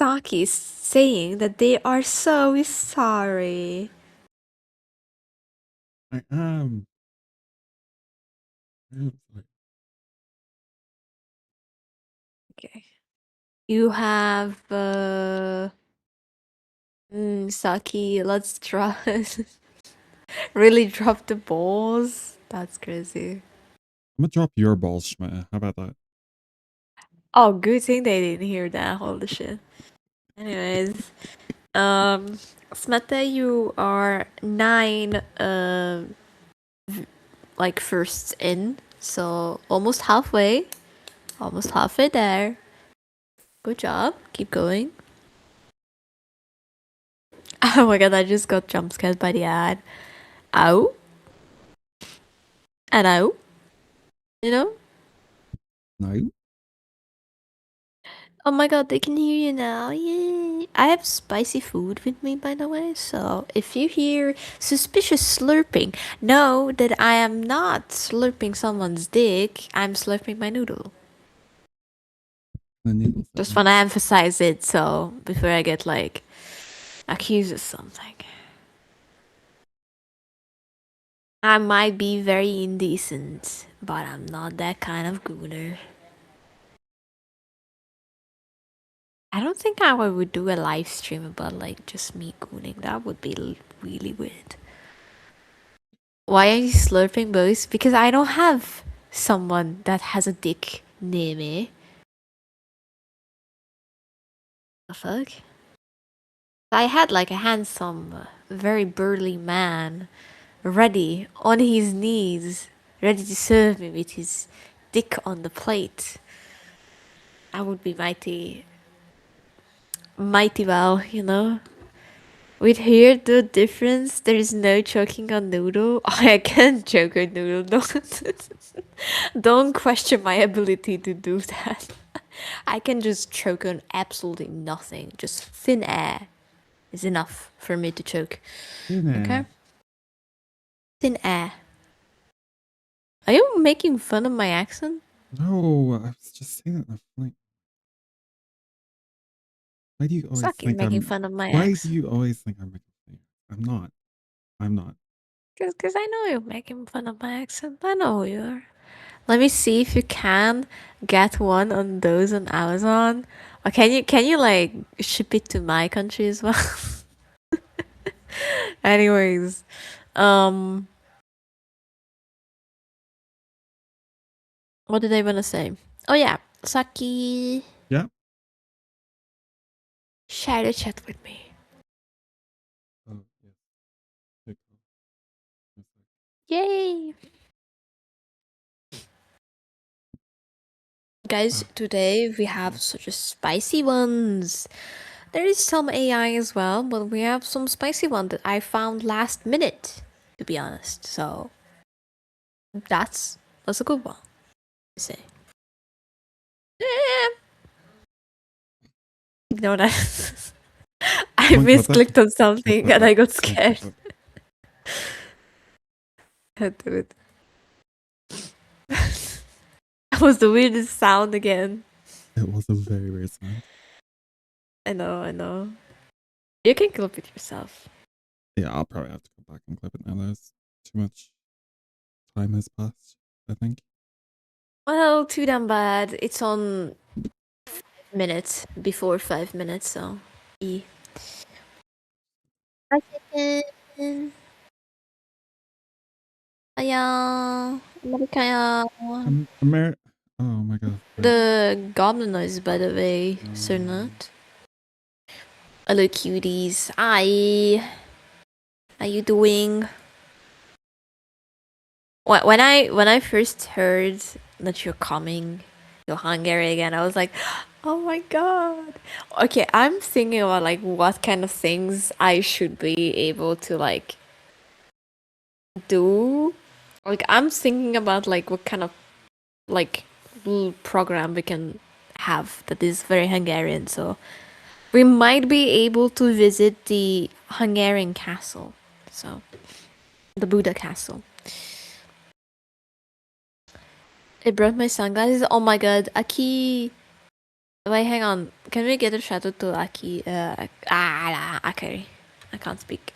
Saki saying that they are so sorry. I am. Okay. You have Saki, let's try really drop the balls. That's crazy. I'm gonna drop your balls, Schmidt. How about that? Oh, good thing they didn't hear that. Holy shit. Anyways, Smeta, you are 9 like firsts in, so almost halfway. Almost halfway there. Good job. Keep going. Oh my god, I just got jump scared by the ad. Ow. And ow. You know? No. Oh my god, they can hear you now. Yay. I have spicy food with me, by the way, so if you hear suspicious slurping, know that I am not slurping someone's dick, I'm slurping my noodle. The noodle Just thing. want to emphasize it, so before I get, like, accused of something. I might be very indecent, but I'm not that kind of gooner. I don't think I would do a live stream about like just me gooning. That would be really weird. Why are you slurping boys? Because I don't have someone that has a dick near me. The fuck? I had like a handsome, very burly man ready on his knees, ready to serve me with his dick on the plate. I would be mighty well, you know? With here, the difference, there is no choking on noodle. I can't choke on noodle. Don't question my ability to do that. I can just choke on absolutely nothing. Just thin air is enough for me to choke. Okay? Thin air. Are you making fun of my accent? No, I was just saying it. Like, why do you always Sucky think making I'm? fun of my Why do accent. you always think I'm making fun? I'm not. I'm not. Because I know you're making fun of my accent. I know who you are. Let me see if you can get one on those on Amazon. Or can you like ship it to my country as well? Anyways, um what did I wanna say? Oh yeah, Saki, Yeah. share the chat with me. Oh, yeah. Yay! Guys, today we have such a spicy ones. There is some AI as well, but we have some spicy one that I found last minute, to be honest. So that's a good one. I say. Ignore that. I misclicked on something and I got scared. Can't do it. That was the weirdest sound again. It was a very weird sound. I know. You can clip it yourself. Yeah, I'll probably have to go back and clip it now. There's too much time has passed, I think. Well, too damn bad. It's on 5 minutes before 5 minutes, so. E. 5 seconds. Kaya. Kaya. Oh my god. The goblin noise, by the way, sir not. Hello, cuties. Hi. How you doing? When I first heard that you're coming to Hungary again, I was like, oh my god. Okay, I'm thinking about like what kind of things I should be able to like do. Like I'm thinking about like what kind of like little program we can have that is very Hungarian. So we might be able to visit the Hungarian castle. So the Buddha castle. It brought my sunglasses. Oh my god, Aki. Wait, hang on. Can we get a shout out to Aki? Akari. I can't speak.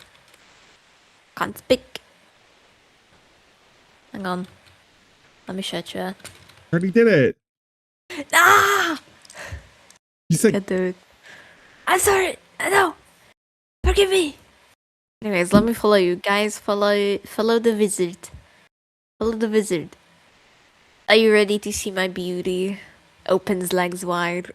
Can't speak. Hang on. Let me shout you. Already did it. Ah! You said Can't do it. I'm sorry. No. Forgive me. Anyways, let me follow you guys. Follow the wizard. Follow the wizard. Are you ready to see my beauty? Opens legs wide.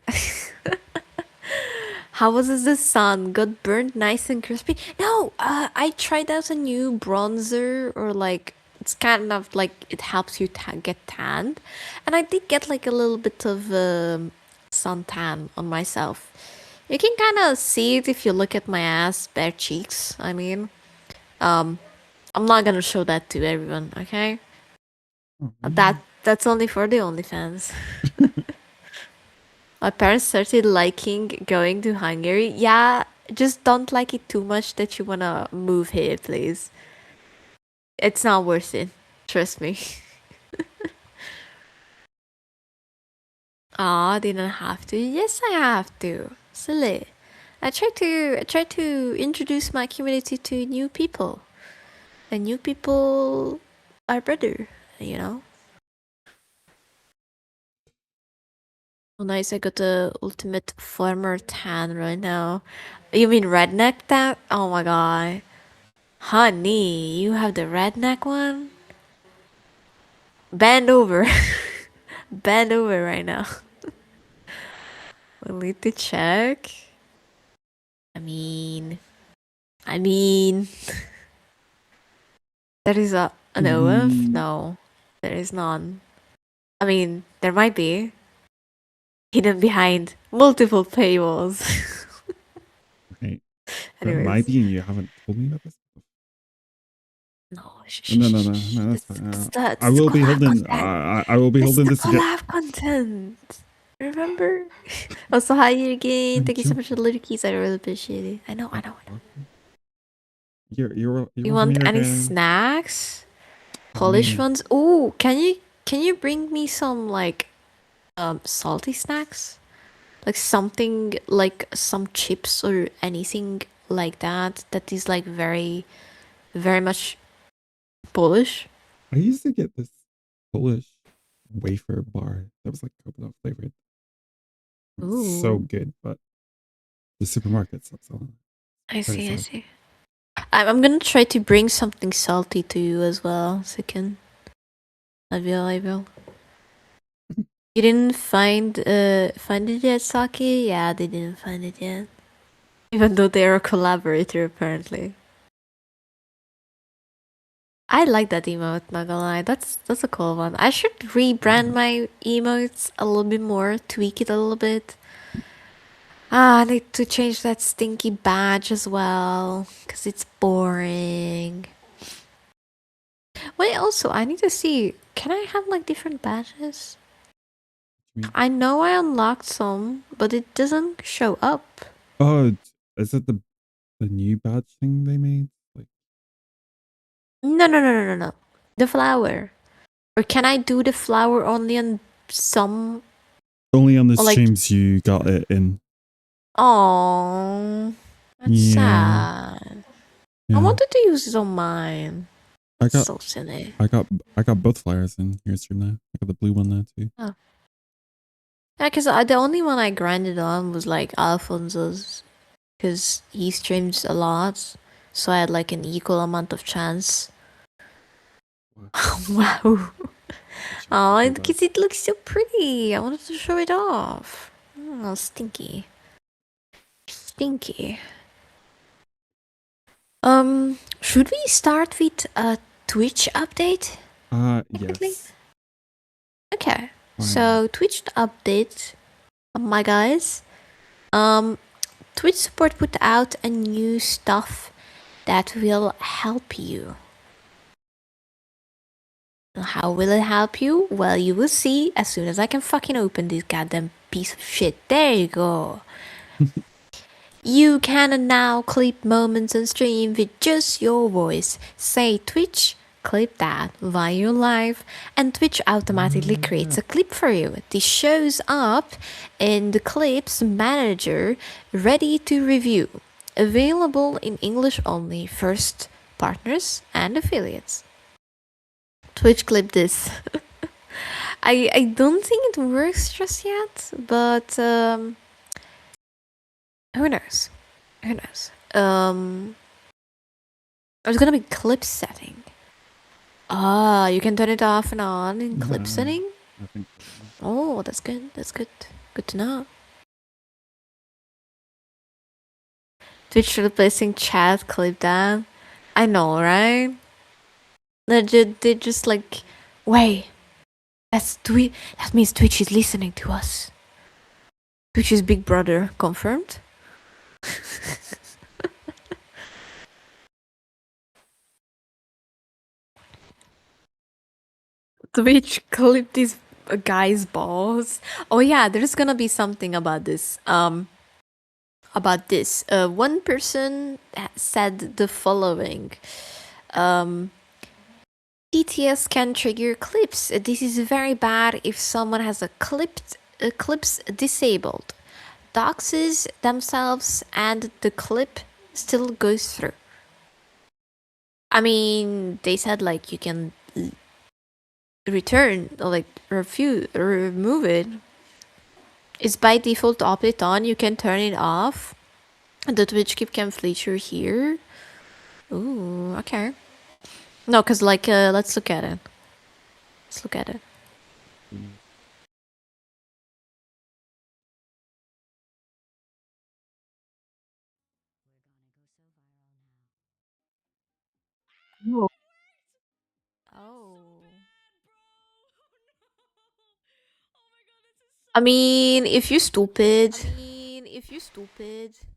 How was the sun? Got burnt nice and crispy? No, I tried out a new bronzer, or like it's kind of like it helps you get tanned, and I did get like a little bit of suntan on myself. You can kind of see it if you look at my ass, bare cheeks. I mean, I'm not gonna show that to everyone, okay? That's only for the OnlyFans. My parents started liking going to Hungary. Yeah, just don't like it too much that you wanna move here, please. It's not worth it. Trust me. Aw, didn't have to. Yes, I have to. Silly. I try to introduce my community to new people. And new people are better, you know? Oh, nice. I got the ultimate farmer tan right now. You mean redneck tan? Oh my god. Honey, you have the redneck one? Bend over. Bend over right now. We'll need to check. I mean... There is an OF? No. There is none. I mean, there might be. Hidden behind multiple paywalls. okay. There Anyways. might be, and you haven't told me about this. No, No, that's fine. That's I will be holding. content. I will be holding this again. Collab content. Remember? Also, hi again. Thank you so much for the little keys. I really appreciate it. I know. You You want any snacks? Polish ones? Oh, can you bring me some like salty snacks? Like something like some chips or anything like that is like very much Polish. I used to get this Polish wafer bar that was like coconut flavored. So good, but the supermarket stopped selling. I see. I'm gonna try to bring something salty to you as well, so I will. You didn't find it yet, Saki? Yeah, they didn't find it yet. Even though they're a collaborator, apparently. I like that emote, not gonna lie. That's a cool one. I should rebrand my emotes a little bit more, tweak it a little bit. I need to change that stinky badge as well, because it's boring. Wait, also, I need to see, can I have like different badges? I know I unlocked some, but it doesn't show up. Oh, is it the new badge thing they made? Like, No. The flower. Or can I do the flower only on some? only on the streams you got it in. Oh, that's sad. Yeah. I wanted to use it on mine. That's so silly. I got both flyers in your stream now. I got the blue one now too. Oh. Yeah, because the only one I grinded on was like Alfonso's, because he streams a lot, so I had like an equal amount of chance. Wow. Oh, because it looks so pretty. I wanted to show it off. Oh, stinky. Should we start with a Twitch update? Yes. Okay. So Twitch update, my guys. Twitch support put out a new stuff that will help you. How will it help you? Well, you will see as soon as I can fucking open this goddamn piece of shit. There you go. You can now clip moments on stream with just your voice. Say Twitch, clip that while you're live, and Twitch automatically creates a clip for you. This shows up in the clips manager, ready to review. Available in English only, first partners and affiliates. Twitch clip this. I don't think it works just yet, but who knows? Who knows? There's gonna be clip setting. Ah, you can turn it off and on in clip setting? I think so. Oh, that's good. That's good. Good to know. Twitch replacing chat clip down. I know, right? They just like, wait, that means Twitch is listening to us. Twitch is Big Brother, confirmed? Twitch clipped this guy's balls. Oh yeah, there's gonna be something about this. One person said the following. TTS can trigger clips. This is very bad if someone has a clips disabled, doxes themselves, and the clip still goes through. I mean, they said like you can return or like remove it. It's by default opted on. You can turn it off. The Twitch keep cam feature here. Ooh, okay. No, cause like let's look at it. Let's look at it. Oh. I mean, if you're stupid.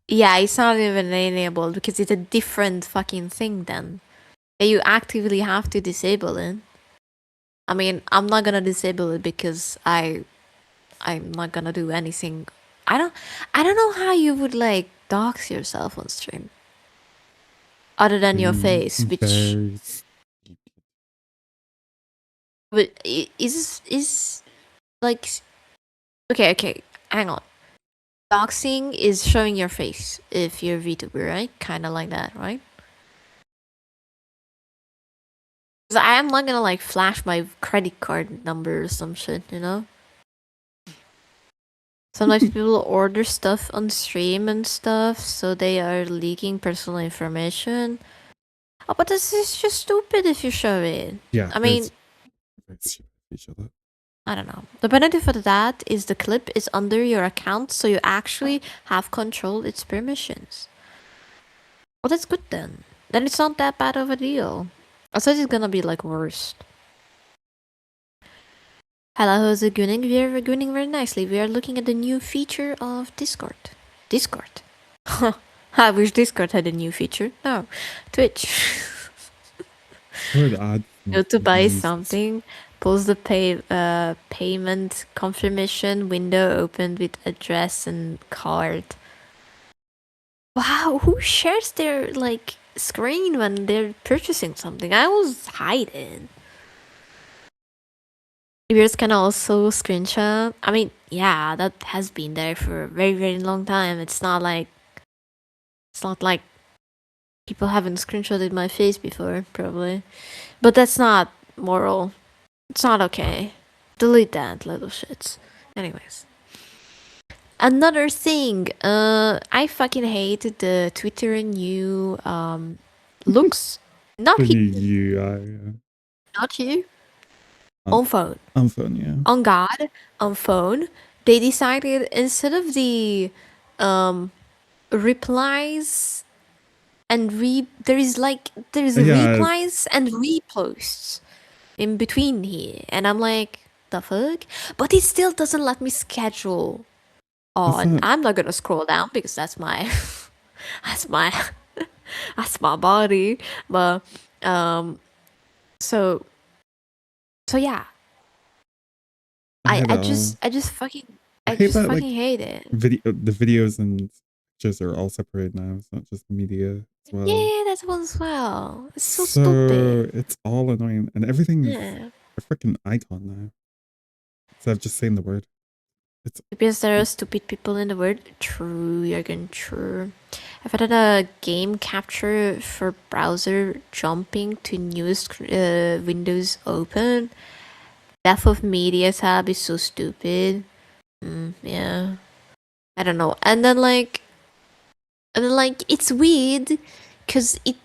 Yeah, it's not even enabled because it's a different fucking thing then. You actively have to disable it. I mean, I'm not gonna disable it because I'm not gonna do anything. I don't know how you would like dox yourself on stream. Other than your face, which but is like okay, hang on. Doxing is showing your face if you're Vtuber, right? Kind of like that, right? Because I am not gonna like flash my credit card number or some shit, you know? Sometimes people order stuff on stream and stuff, so they are leaking personal information. Oh, but this is just stupid if you show it. Yeah. I mean, I don't know. The benefit of that is the clip is under your account, so you actually have control its permissions. Well, that's good then. Then it's not that bad of a deal. I thought it's gonna be like worse. Hello, how's it going? We are going very nicely. We are looking at the new feature of Discord. Discord? I wish Discord had a new feature. No. Twitch. Go to buy something. Pulls the payment confirmation window opened with address and card. Wow, who shares their like screen when they're purchasing something? I was hiding. Viewers can also screenshot. I mean, yeah, that has been there for a very, very long time. It's not like people haven't screenshotted my face before, probably. But that's not moral. It's not okay. Delete that, little shits. Anyways. Another thing, I fucking hate the Twitter new looks. Not you. Not you. On phone. On phone, yeah. On God, on phone, they decided instead of the replies and there's replies and reposts in between here, and I'm like, the fuck? But it still doesn't let me schedule. Oh, and I'm not gonna scroll down because that's my that's my body. But so yeah. I just fucking hate it. The videos and pictures are all separated now. It's not just media as well. Yeah, that one as well. It's so stupid. It's all annoying, and everything's Yeah. a freaking icon now. Instead of just saying the word. It's Because there are stupid people in the world. True, Jürgen, true. I've had a game capture for browser jumping to newest Windows open. Death of Media tab is so stupid. Yeah. I don't know. And then it's weird because it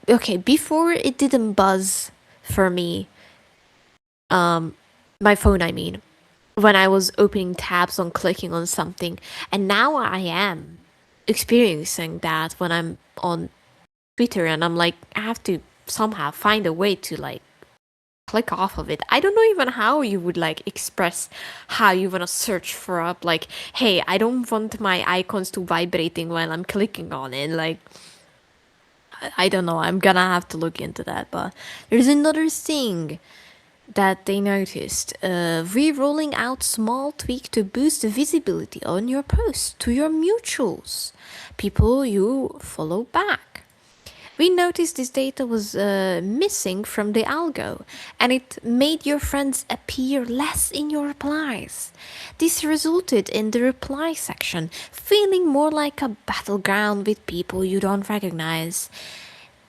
okay, before it didn't buzz for me. My phone, I mean, when I was opening tabs on clicking on something, and now I am experiencing that when I'm on Twitter, and I'm like, I have to somehow find a way to like click off of it. I don't know even how you would like express how you want to search for up like, hey, I don't want my icons to vibrating while I'm clicking on it. Like, I don't know. I'm gonna have to look into that. But there's another thing that they noticed. Re-rolling out small tweak to boost the visibility on your post to your mutuals, people you follow back. We noticed this data was missing from the algo, and it made your friends appear less in your replies. This resulted in the reply section feeling more like a battleground with people you don't recognize.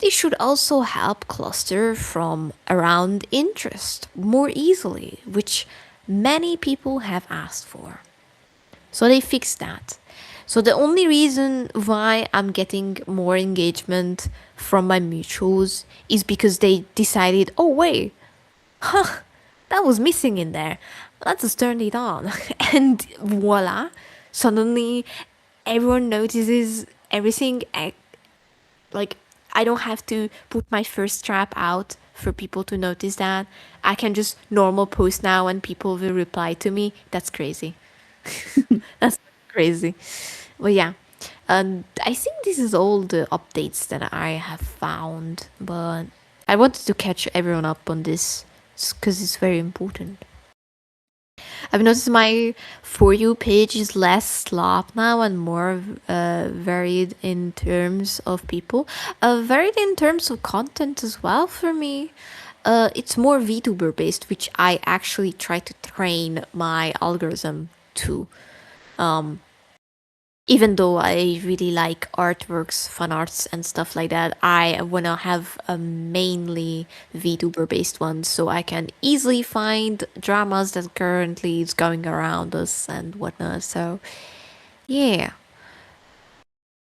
This should also help cluster from around interest more easily, which many people have asked for. So they fixed that. So the only reason why I'm getting more engagement from my mutuals is because they decided, oh wait, that was missing in there. Let's just turn it on. And voila, suddenly everyone notices everything. Like, I don't have to put my first trap out for people to notice that. I can just normal post now and people will reply to me. That's crazy. That's crazy. But yeah, I think this is all the updates that I have found. But I wanted to catch everyone up on this because it's very important. I've noticed my For You page is less slop now and more varied in terms of people. Varied in terms of content as well for me. It's more VTuber based, which I actually try to train my algorithm to. Even though I really like artworks, fan arts, and stuff like that, I wanna have a mainly VTuber based one so I can easily find dramas that currently is going around us and whatnot. So, yeah.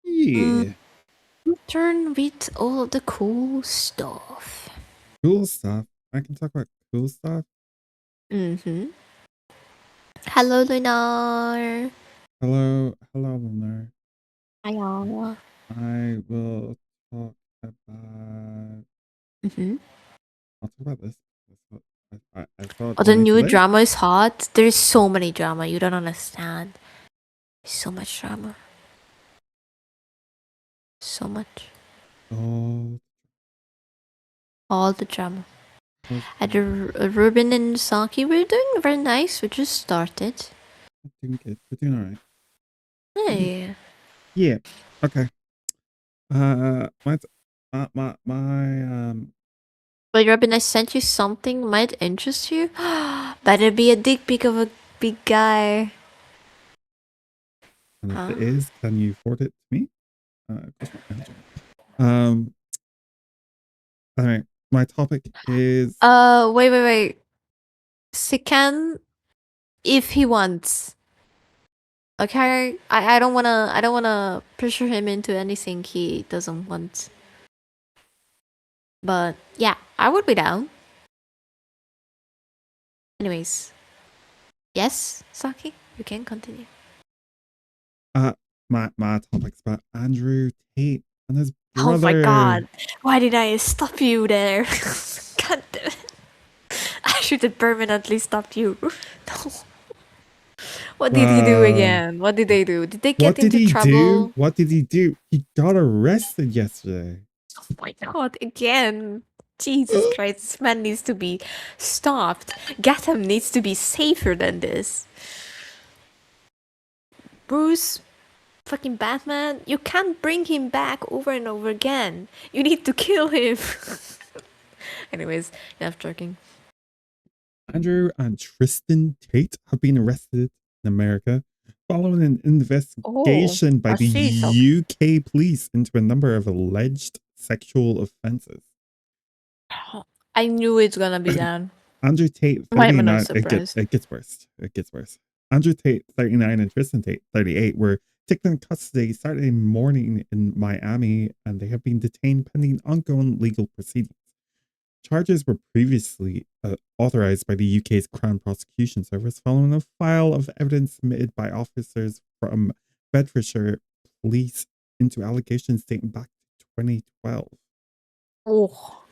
yeah. Turn with all the cool stuff. Cool stuff. I can talk about cool stuff. Mm-hmm. Hello, Lunar. Hello, Lunar. Hiya. I will talk about. Mm-hmm. I'll talk about this. I thought Oh, the only new today. drama is hot. There's so many drama. You don't understand. So much drama. So much. Oh, All the drama. was At the Ruben and Saki, we're doing very nice. We just started. doing good. We're doing all right. Hey. Yeah. Okay. My But Ruben, I sent you something might interest you. Better be a dick pic of a big guy. and if Huh? it is, can you forward it to me? Of course not. Um. All right. My topic is. Wait. Sikan, if he wants. Okay, I don't wanna pressure him into anything he doesn't want. But yeah, I would be down. Anyways, yes, Saki, you can continue. My topic's about Andrew Tate and his Oh my brother. god, why did I stop you there? God damn it. I should have permanently stopped you. No. What did he do again? What did they do? Did they What get did into he do? trouble? What did he do? He got arrested yesterday. Oh my god, again. Jesus Christ, this man needs to be stopped. Gotham needs to be safer than this. Bruce, fucking Batman. You can't bring him back over and over again. You need to kill him. Anyways, enough joking. Andrew and Tristan Tate have been arrested in America following an investigation by I the see some. UK police into a number of alleged sexual offences. I knew it's gonna be that. Andrew Tate, Why am I not 39. surprised? It gets worse. It gets worse. Andrew Tate, 39, and Tristan Tate, 38, were taken in custody Saturday morning in Miami, and they have been detained pending ongoing legal proceedings. Charges were previously authorized by the UK's Crown Prosecution Service following a file of evidence submitted by officers from Bedfordshire Police into allegations dating back to 2012. Oh,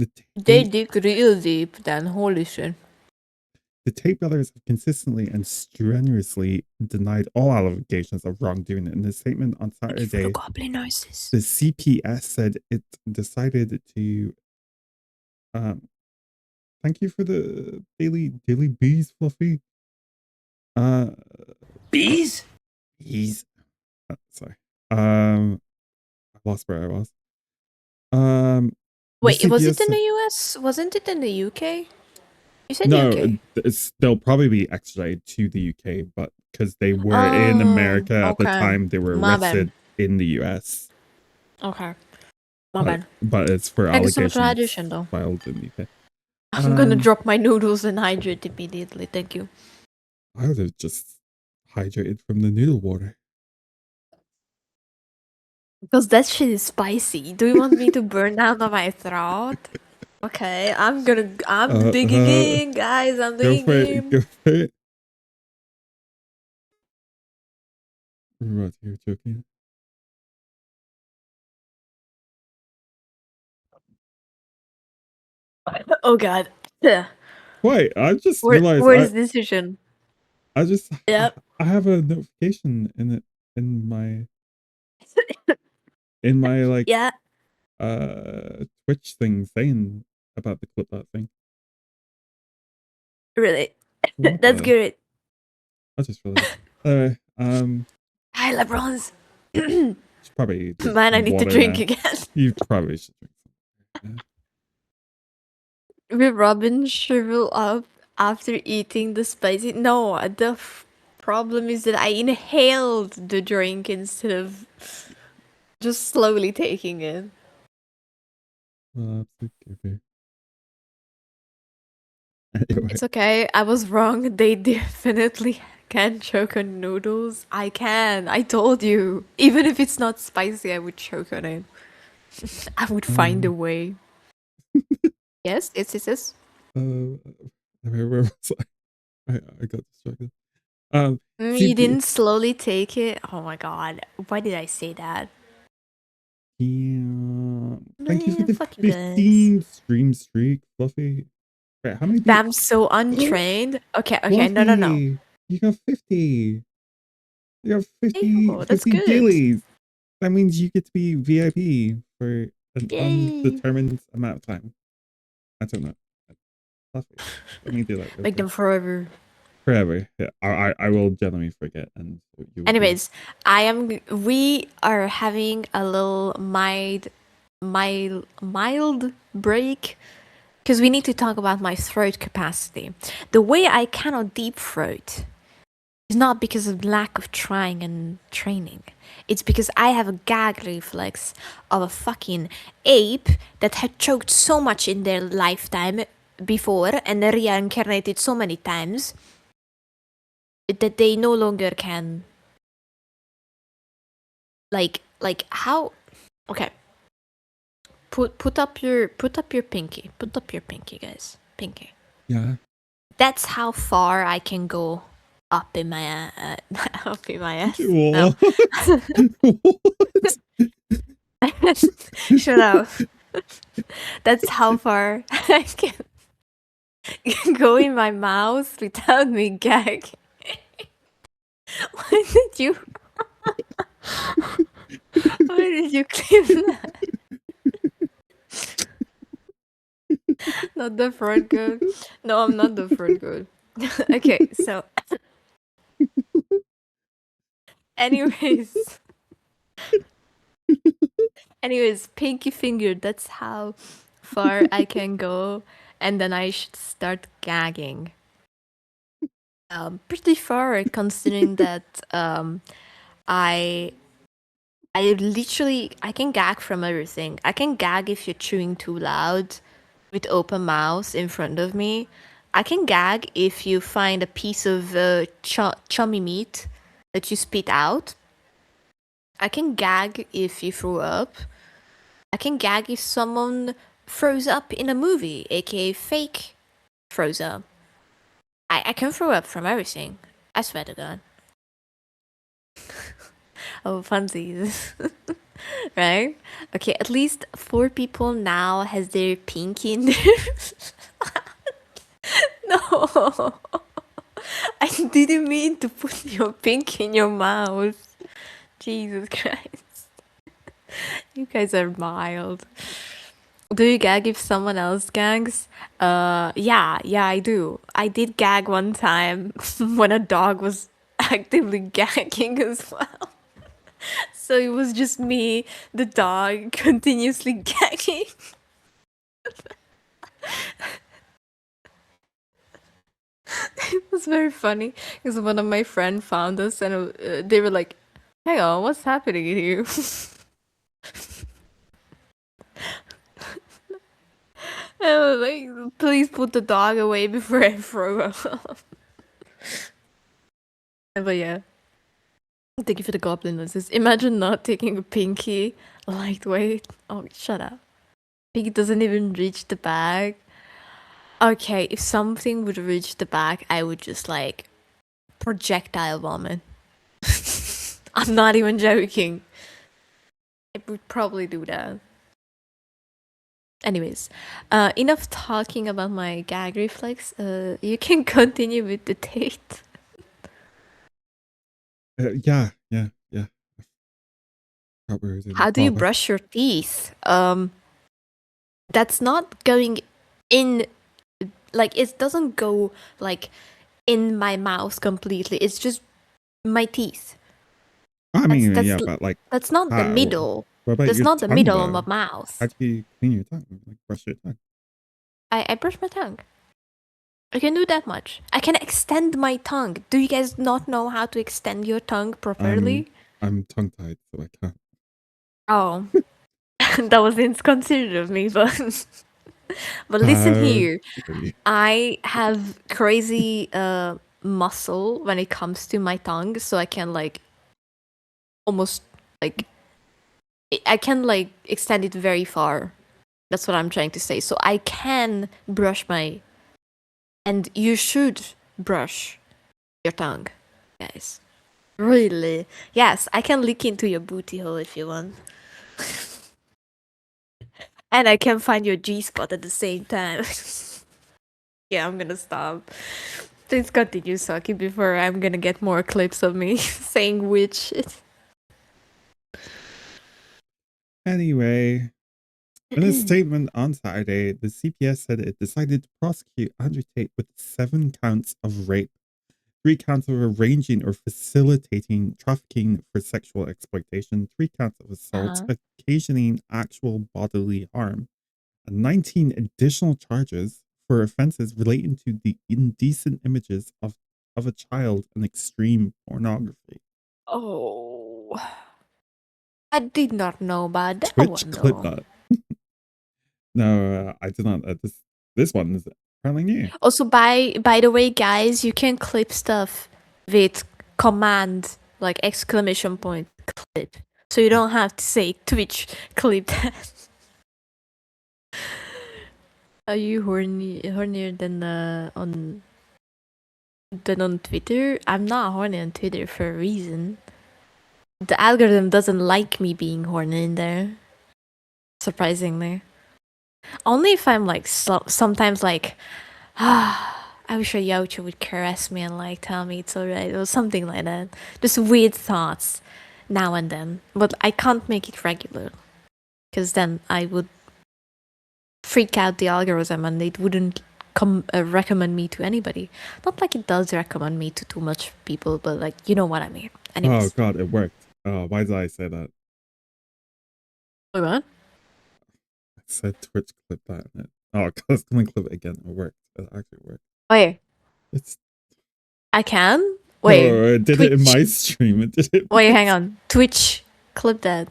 The they dig real deep then. Holy shit. The Tate brothers have consistently and strenuously denied all allegations of wrongdoing. In a statement on Saturday, the CPS said it decided to thank you for the daily bees, Fluffy. Bees? Bees. Sorry. I lost where I was. Wait, was it in the US? Wasn't it in the UK? You said UK. They'll probably be extradited to the UK, but because they were in America at the time, they were arrested in the US. Okay. My bad. But it's for allegations filed in the UK. I'm gonna drop my noodles and hydrate immediately. Thank you. I would have just hydrated from the noodle water. Because that shit is spicy. Do you want me to burn down on my throat? Okay, I'm digging in, guys. I'm digging in. Go for it. We're about to hear joking. Oh god. Wait, I just realized. Where's this decision? I just. Yep. I have a notification in my like. Yeah. Twitch thing saying about the clip that thing. Really? That's good. I just realized. Hi, LeBrons. Probably. Man, I need to drink again. You probably should drink something. Will Robin shrivel up after eating the spicy? No, the problem is that I inhaled the drink instead of just slowly taking it. Well, anyway. It's okay. I was wrong. They definitely can choke on noodles. I can. I told you. Even if it's not spicy, I would choke on it. I would find a way. Yes, it's. Where was I got distracted. You didn't slowly take it? Oh my god. Why did I say that? Yeah. Thank you for the 15 stream streak, Fluffy. Wait, how many? I'm so untrained. Okay, Fluffy, no. You got 50. You got 50, oh, 50 dailies. That means you get to be VIP for an undetermined amount of time. I don't know. Fluffy, let me do that. Make them forever. Forever. Yeah, I will genuinely forget. And anyways, we are having a little mild break because we need to talk about my throat capacity. The way I cannot deep throat is not because of lack of trying and training. It's because I have a gag reflex of a fucking ape that had choked so much in their lifetime before and reincarnated so many times that they no longer can. Like how? Okay. Put up your pinky. Put up your pinky, guys. Pinky. Yeah. That's how far I can go up in my up in my ass. No. Shut up. That's how far I can go in my mouth without me gag. Why did you? Why did you clip that? Not the front good. No, I'm not the front good. Okay, so Anyways. Anyways, pinky finger, that's how far I can go. And then I should start gagging. Pretty far considering that I I can gag from everything. I can gag if you're chewing too loud with open mouth in front of me. I can gag if you find a piece of chummy meat that you spit out. I can gag if you throw up. I can gag if someone throws up in a movie, aka fake throws up. I can throw up from everything. I swear to God. Oh, funsies. Right? Okay, at least 4 people now has their pinky in there. No. I didn't mean to put your pinky in your mouth. Jesus Christ. You guys are mild. Do you gag if someone else gags? Yeah, I do. I did gag one time when a dog was actively gagging as well. So it was just me, the dog, continuously gagging. It was very funny because one of my friends found us and they were like, "Hang on, what's happening to you?" I was like, "Please put the dog away before I throw up." But yeah. Thank you for the goblin noises. Imagine not taking a pinky. Lightweight. Oh, shut up. Pinky doesn't even reach the bag. Okay, if something would reach the bag, I would just like projectile vomit. I'm not even joking. I would probably do that. Anyways, enough talking about my gag reflex. You can continue with the Tate. Yeah. How do you brush your teeth? That's not going in, like it doesn't go like in my mouth completely. It's just my teeth. I mean, yeah, but like that's not the middle. What about That's your not the tongue, middle though? of my mouth. How do you clean your tongue? Like brush your tongue? I brush my tongue. I can do that much. I can extend my tongue. Do you guys not know how to extend your tongue properly? I'm tongue-tied, so I can't. Oh. That was inconsiderate of me, but listen here. I have crazy muscle when it comes to my tongue, so I can like almost like I can like extend it very far. That's what I'm trying to say. So I can brush my, and you should brush your tongue, guys. Really? Yes, I can lick into your booty hole if you want. And I can find your G-spot at the same time. Yeah, I'm gonna stop. Please continue, Saki, before I'm gonna get more clips of me saying weird shit. Anyway, in a statement on Saturday, the CPS said it decided to prosecute Andrew Tate with 7 counts of rape, 3 counts of arranging or facilitating trafficking for sexual exploitation, 3 counts of assault, occasioning actual bodily harm, and 19 additional charges for offenses relating to the indecent images of a child and extreme pornography. Oh. I did not know about that Twitch one. clip that. No, I did not. This one is apparently new. Also, by the way, guys, you can clip stuff with command, like exclamation point clip. So you don't have to say Twitch clip that. Are you hornier than on Twitter? I'm not horny on Twitter for a reason. The algorithm doesn't like me being horny in there. Surprisingly. Only if I'm like sometimes like, I wish a Yocho would caress me and like tell me it's alright or something like that. Just weird thoughts now and then. But I can't make it regular. Because then I would freak out the algorithm and it wouldn't recommend me to anybody. Not like it does recommend me to too much people, but like you know what I mean. Anyways. Oh god, it worked. Why did I say that? Wait, what? I said Twitch clip that and it. Oh, cause can we clip it again? It worked. It actually worked. Wait, It's I can? oh, Wait, it did Twitch. it in my stream. It did it. Wait, hang on. Twitch, clip that.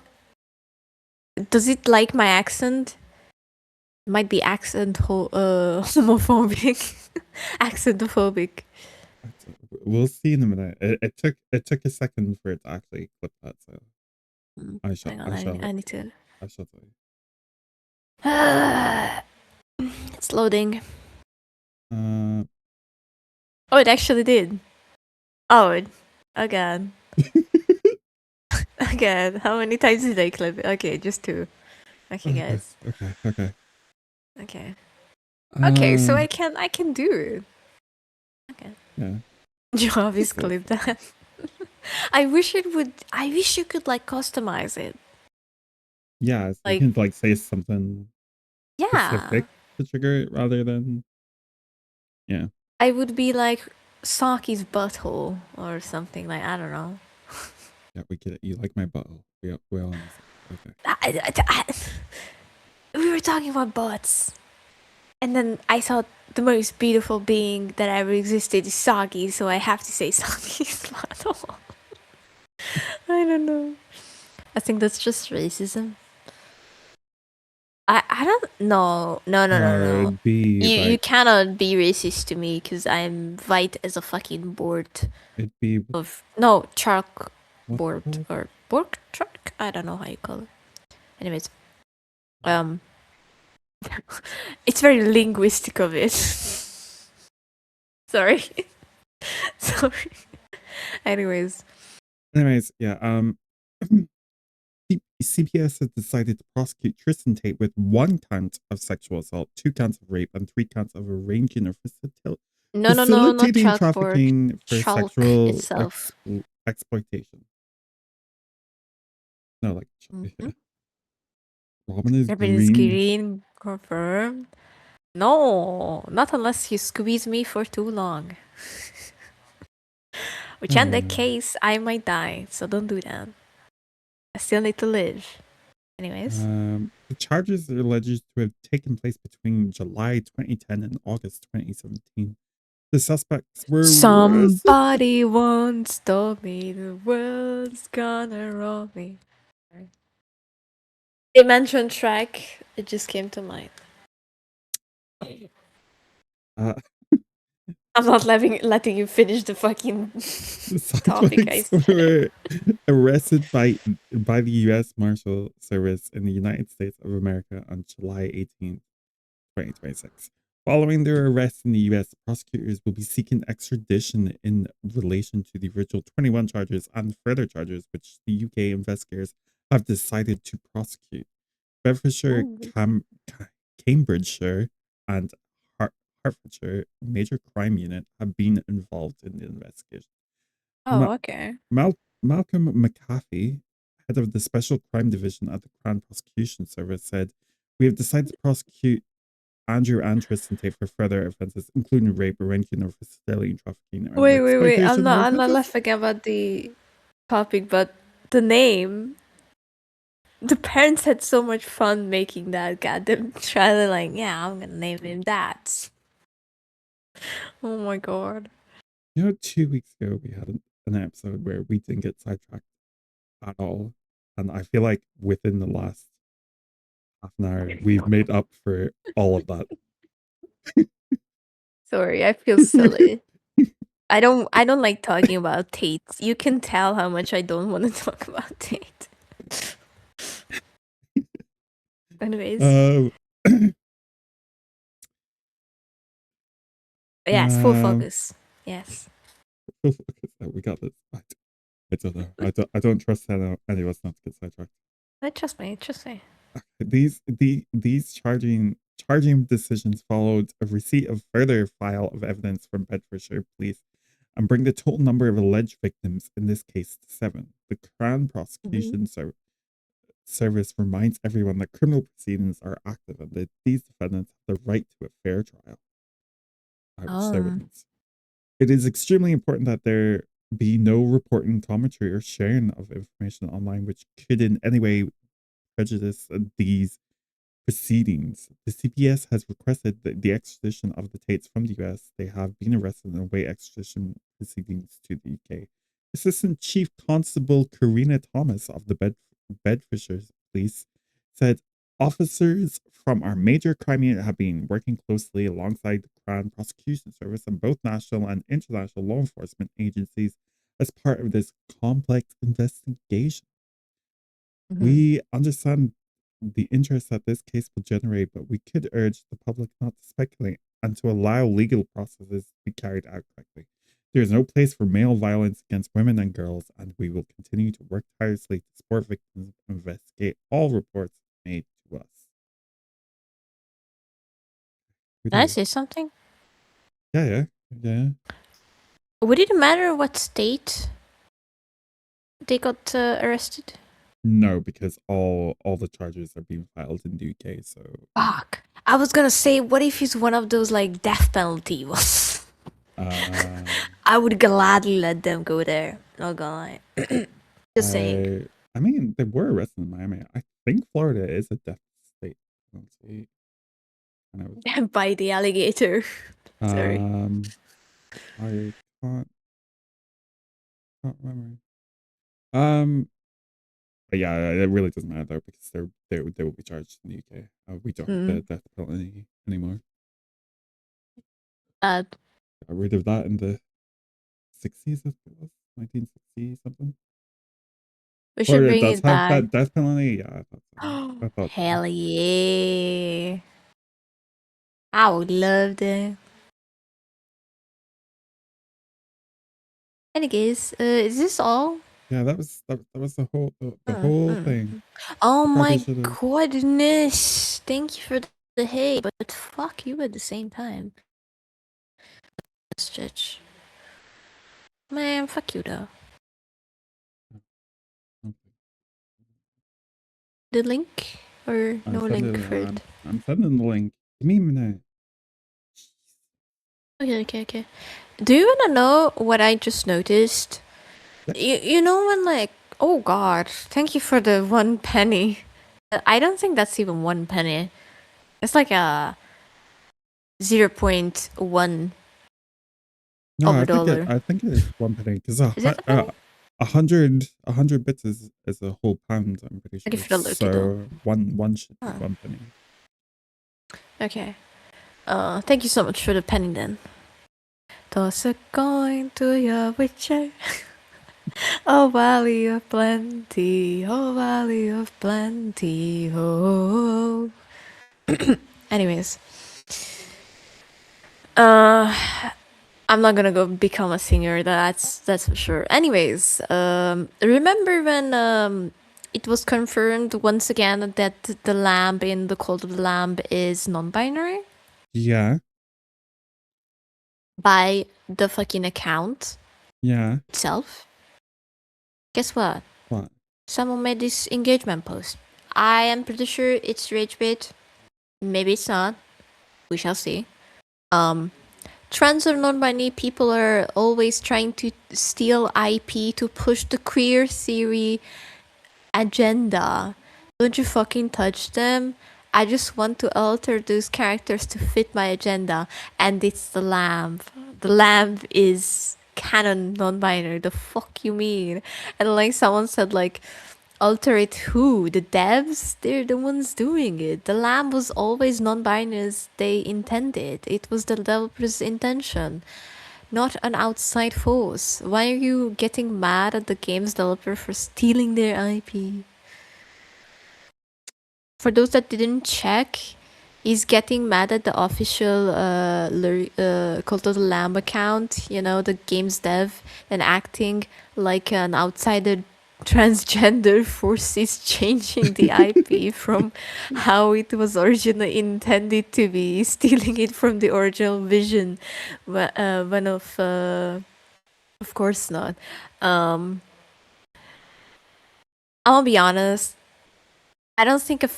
Does it like my accent? Might be homophobic. Accentophobic. We'll see in a minute. It took a second for it to actually clip that, so Hang on, I need to. I shall tell you. It's loading. Uh, Oh, it actually did. Oh, again. Again. How many times did I clip it? Okay, just 2. Okay, guys. Okay. Okay, so I can do it. Okay. Yeah. Job is clip that. I wish you could like customize it. Yeah, so Like, you can like say something specific to trigger it rather than I would be like Saki's butthole or something like, I don't know. Yeah, we get it. You like my butthole. We all understand. Okay. We were talking about butts. And then I thought the most beautiful being that ever existed is Saki, so I have to say Saki's butthole. I don't know. I think that's just racism. I don't know. No. You cannot be racist to me because I'm white as a fucking board. It'd be of no chalk board or board chalk. I don't know how you call it. Anyways, it's very linguistic of it. Sorry. Sorry. Anyways, yeah. CPS has decided to prosecute Tristan Tate with 1 count of sexual assault, 2 counts of rape, and 3 counts of arranging or facilitating not trafficking for chalk sexual itself. exploitation. No, like Robin is green. Confirmed. No, not unless you squeeze me for too long. Which in that case, I might die, so don't do that. I still need to live. Anyways. The charges are alleged to have taken place between July 2010 and August 2017. The suspects were Somebody won't stop me, the world's gonna roll me. They mentioned track, it just came to mind. I'm not letting you finish the fucking topic. I were arrested by the U.S. Marshal Service in the United States of America on July 18th, 2026. Following their arrest in the U.S., prosecutors will be seeking extradition in relation to the original 21 charges and further charges which the U.K. investigators have decided to prosecute. Bedfordshire, Cambridgeshire, and Hertfordshire Major Crime Unit have been involved in the investigation. Okay. Malcolm McAfee, head of the Special Crime Division at the Crown Prosecution Service, said, "We have decided to prosecute Andrew and Tristan Tate for further offences, including rape, arranging, or facilitating trafficking." Wait. I'm not laughing about the topic, but the name. The parents had so much fun making that goddamn trailer. Like, yeah, I'm gonna name him that. Oh my god. 2 weeks ago we had an episode where we didn't get sidetracked at all, and I feel like within the last half an hour we've made up for all of that. Sorry, I feel silly. I don't like talking about Tate. You can tell how much I don't want to talk about Tate. Anyways. Yes, full focus. Yes. Full focus. We got this. I don't know. I don't trust any of us not to get sidetracked. Trust me. These charging decisions followed a receipt of further file of evidence from Bedfordshire police and bring the total number of alleged victims in this case to 7. The Crown Prosecution Service reminds everyone that criminal proceedings are active and that these defendants have the right to a fair trial. Irish celebrities. It is extremely important that there be no reporting, commentary, or sharing of information online which could in any way prejudice these proceedings. The CPS has requested the extradition of the Tates from the US. They have been arrested and await extradition proceedings to the UK. Assistant Chief Constable Karina Thomas of the Bedfordshire Police said officers from our major crime unit have been working closely alongside the Crown Prosecution Service and both national and international law enforcement agencies as part of this complex investigation. We understand the interest that this case will generate, but we could urge the public not to speculate and to allow legal processes to be carried out correctly. There is no place for male violence against women and girls, and we will continue to work tirelessly to support victims and investigate all reports made to us. Can I say something? Yeah. Would it matter what state they got arrested? No, because all the charges are being filed in the UK. So fuck. I was gonna say, what if he's one of those like death penalty ones? I would gladly let them go there. Not gonna lie. Just saying. I mean, they were arrested in Miami. I think Florida is a death state. By the alligator. Sorry. I can't remember. But yeah, it really doesn't matter though, because they will be charged in the UK. We don't have the death penalty anymore. Got rid of that in the 60s, I think it was 1960 something. We should bring it back. That death penalty. Yeah, I thought hell yeah! I would love that. Anyways, is this all? Yeah, that was the whole thing. Oh my goodness! Thank you for the hate, but fuck you at the same time. Stitch. Man, fuck you though. The link or no link for it? I'm sending the link. Give me a minute. Okay. Do you wanna know what I just noticed? You know when like, oh god, thank you for the 1 penny. I don't think that's even 1 penny. It's like a 0.1 no, of a dollar. I think it is 1 penny because 100 bits is a whole pound. I'm pretty sure. So one should be 1 penny. Okay. Thank you so much for the penny then. Toss a coin to your witcher. Oh, valley of plenty. Oh, valley of plenty. Oh. Anyways. I'm not gonna go become a singer, that's for sure. Anyways, remember when it was confirmed once again that the lamb in the Cult of the Lamb is non-binary? Yeah. By the fucking account. Yeah. Itself. Guess what? What? Someone made this engagement post. I am pretty sure it's ragebait. Maybe it's not. We shall see. Trans or non-binary people are always trying to steal IP to push the queer theory agenda. Don't you fucking touch them. I just want to alter those characters to fit my agenda. And it's the lamb. The lamb is canon non-binary. The fuck you mean? And like someone said, like, alter it who? The devs? They're the ones doing it. The lamb was always non-binary as they intended. It was the developer's intention, not an outside force. Why are you getting mad at the game's developer for stealing their IP? For those that didn't check, he's getting mad at the official Cult of the Lamb account, you know, the game's dev, and acting like an outsider transgender forces changing the IP from how it was originally intended to be, stealing it from the original vision. One of course not. I'll be honest. I don't think a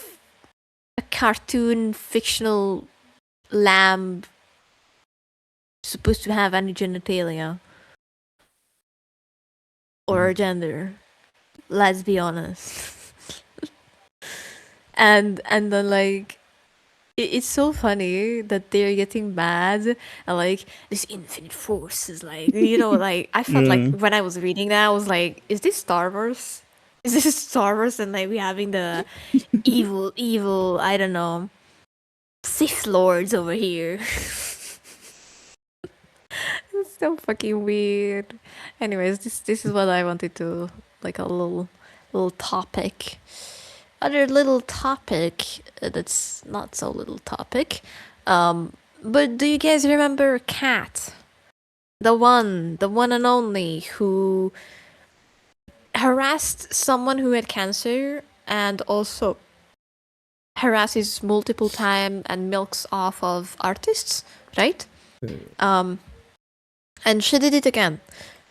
cartoon fictional lamb supposed to have any genitalia or gender. Let's be honest. And then like it's so funny that they're getting mad and like this infinite force is like, you know, like I felt like when I was reading that, I was like, is this Star Wars? Is this Star Wars? And like we having the evil, I don't know, Sith Lords over here. It's so fucking weird. Anyways, this is what I wanted to, like, a little topic. Other little topic that's not so little topic. But do you guys remember Kat? The one and only who harassed someone who had cancer and also harasses multiple time and milks off of artists, right? And she did it again.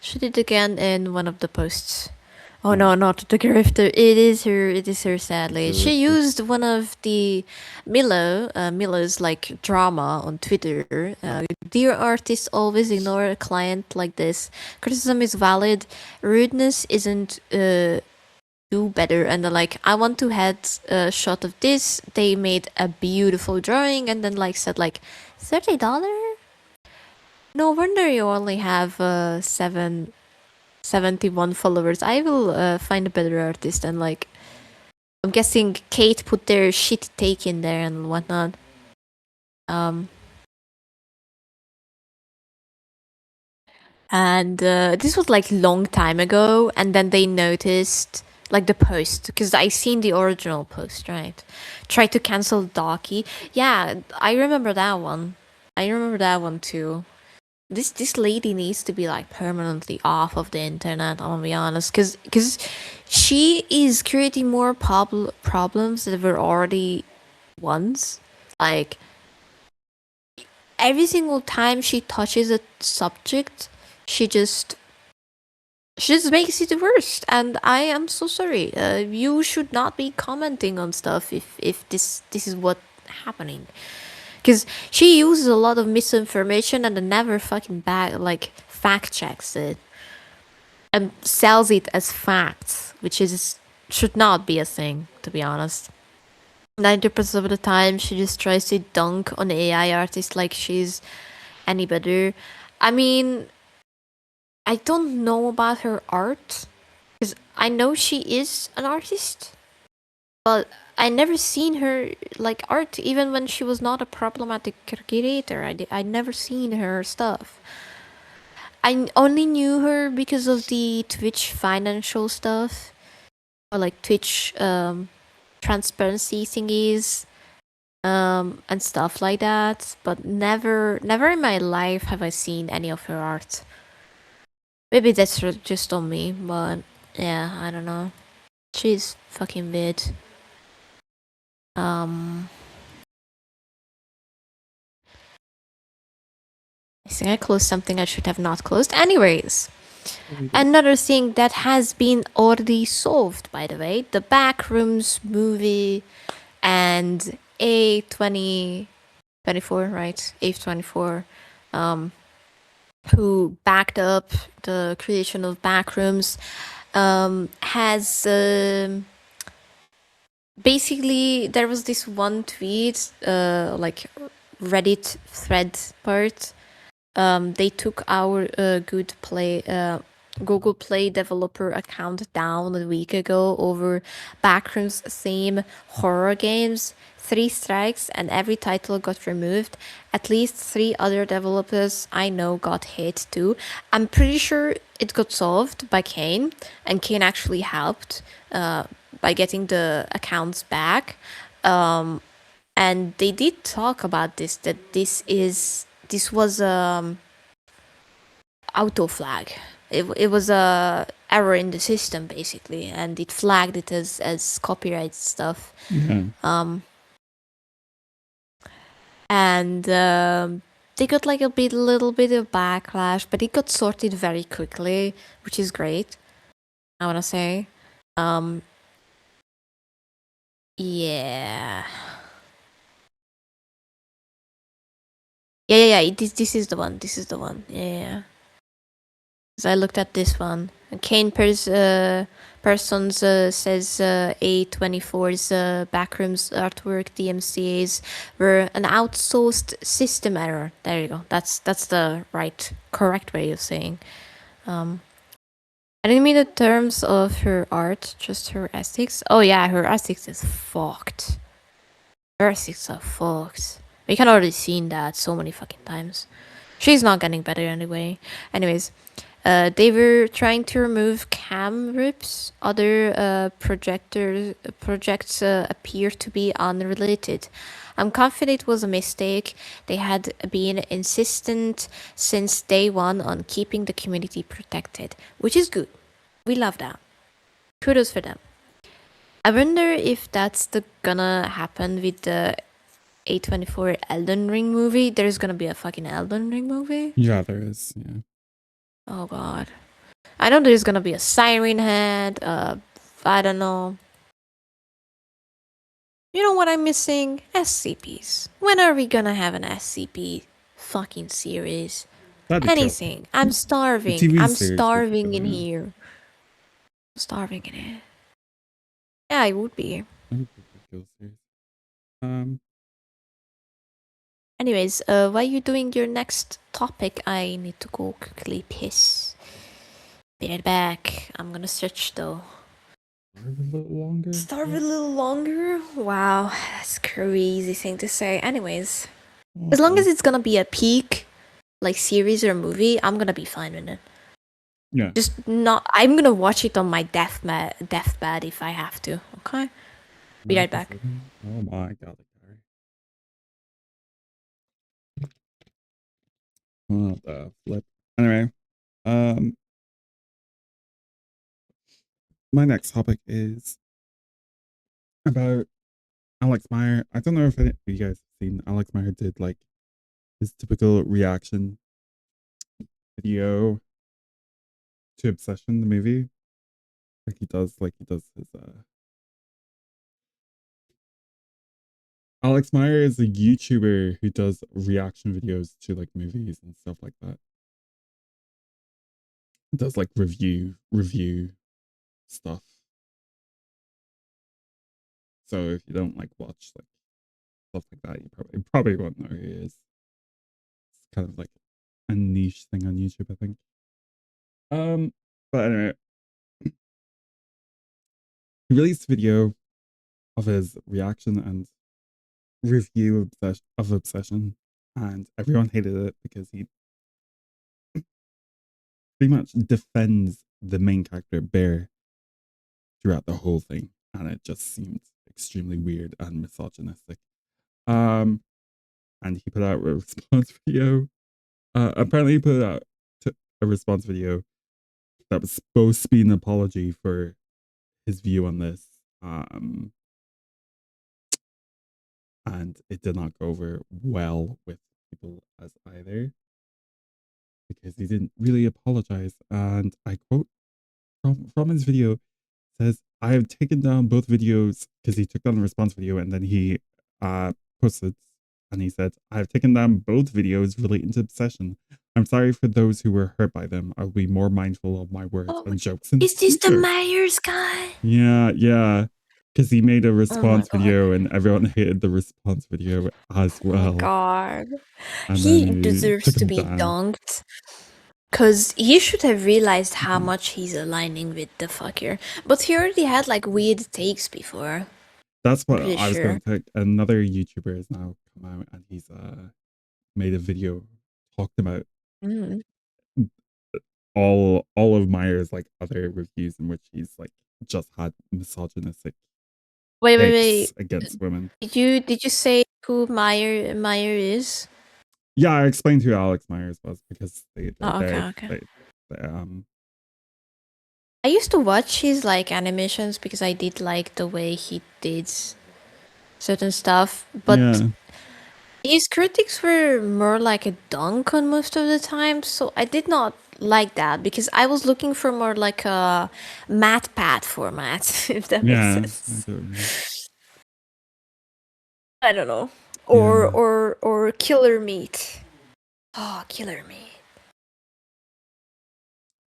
She did it again in one of the posts. Oh no, not the grifter. It is her, sadly. She used one of the Milo's like drama on Twitter. Dear artists, always ignore a client like this. Criticism is valid. Rudeness isn't do better. And then like, I want to have a shot of this. They made a beautiful drawing and then like said like $30? No wonder you only have 71 followers. I will find a better artist. And like, I'm guessing Kate put their shit take in there and whatnot. And this was like long time ago, and then they noticed like the post, because I seen the original post, right? Try to cancel Doki. Yeah, I remember that one. I remember that one too. This lady needs to be like permanently off of the internet. I'm gonna be honest, because she is creating more problems that were already ones. Like every single time she touches a subject, she just makes it worse. And I am so sorry. You should not be commenting on stuff if this is what happening. Because she uses a lot of misinformation and never fucking fact checks it and sells it as facts, which should not be a thing, to be honest. 90% of the time, she just tries to dunk on AI artists like she's any better. I mean, I don't know about her art, because I know she is an artist, but I never seen her like art, even when she was not a problematic creator. I never seen her stuff. I only knew her because of the Twitch financial stuff, or like Twitch transparency thingies, and stuff like that. But never in my life have I seen any of her art. Maybe that's just on me, but yeah, I don't know. She's fucking weird. I think I closed something I should have not closed. Anyways, another thing that has been already solved, by the way, the Backrooms movie and A24, right? A24, who backed up the creation of Backrooms, has basically, there was this one tweet, like Reddit thread part. They took our Google Play developer account down a week ago over Backrooms theme horror games. 3 strikes and every title got removed. At least 3 other developers I know got hit too. I'm pretty sure it got solved by Kane, and Kane actually helped by getting the accounts back. And they did talk about this, that this was auto flag. It was a error in the system basically, and it flagged it as copyright stuff. And they got like a little bit of backlash, but it got sorted very quickly, which is great, I want to say. Yeah. Yeah. This is the one. This is the one. Yeah. Because I looked at this one. Kane Persons says A24's Backrooms artwork DMCA's were an outsourced system error. There you go. That's the correct way of saying. I didn't mean in terms of her art, just her aesthetics. Oh yeah, her aesthetics is fucked. Her aesthetics are fucked. We can already seen that so many fucking times. She's not getting better anyway. Anyways, they were trying to remove cam rips. Other projects appear to be unrelated. I'm confident it was a mistake. They had been insistent since day one on keeping the community protected, which is good. We love that. Kudos for them. I wonder if that's gonna happen with the A24 Elden Ring movie. There's gonna be a fucking Elden Ring movie? Yeah, there is. Yeah. Oh god. I know there's gonna be a Siren Head, I don't know. You know what I'm missing? SCPs. When are we gonna have an SCP fucking series? Anything. I'm starving. I'm starving in here. I'm starving in here. Yeah, I would be. Anyways, while you doing your next topic, I need to go quickly piss. Be right back. I'm gonna search though. Starve a little longer? Wow, that's a crazy thing to say. Anyways, as long as it's gonna be a peak, like series or movie, I'm gonna be fine with it. Yeah. Just not. I'm gonna watch it on my deathbed if I have to. Okay. Be right back. Oh my god. What the flip? Anyway, my next topic is about Alex Meyer. I don't know if any of you guys have seen Alex Meyer did like his typical reaction video to Obsession, the movie. Like he does his Alex Meyer is a YouTuber who does reaction videos to like movies and stuff like that. He does like review stuff. So if you don't like watch like stuff like that, you probably won't know who he is. It's kind of like a niche thing on YouTube, I think. But anyway, he released a video of his reaction and review of Obsession, and everyone hated it because he pretty much defends the main character Bear throughout the whole thing, and it just seemed extremely weird and misogynistic. And he put out a response video. Apparently, he put out a response video that was supposed to be an apology for his view on this. And it did not go over well with people as either, because he didn't really apologize. And I quote from his video, says, "I have taken down both videos," because he took down the response video and then he posted, and he said, "I have taken down both videos relating to Obsession. I'm sorry for those who were hurt by them. I'll be more mindful of my words and jokes in the future." Is this the Myers guy? Yeah. Because he made a response video and everyone hated the response video as well. Oh god. And He deserves to be dunked. Because he should have realized how much he's aligning with the fucker. But he already had like weird takes before. That's what I was going to take. Another YouTuber has now come out and he's made a video talked about all of Meyer's like other reviews in which he's like just had misogynistic wait against women. Did you say who Meyer is? Yeah, I explained who Alex Myers was because they I used to watch his like animations because I did like the way he did certain stuff, but his critics were more like a dunk on most of the time, so I did not like that because I was looking for more like a MatPat format, if that makes sense. I don't know. Or Killer Meat. Oh, Killer Meat.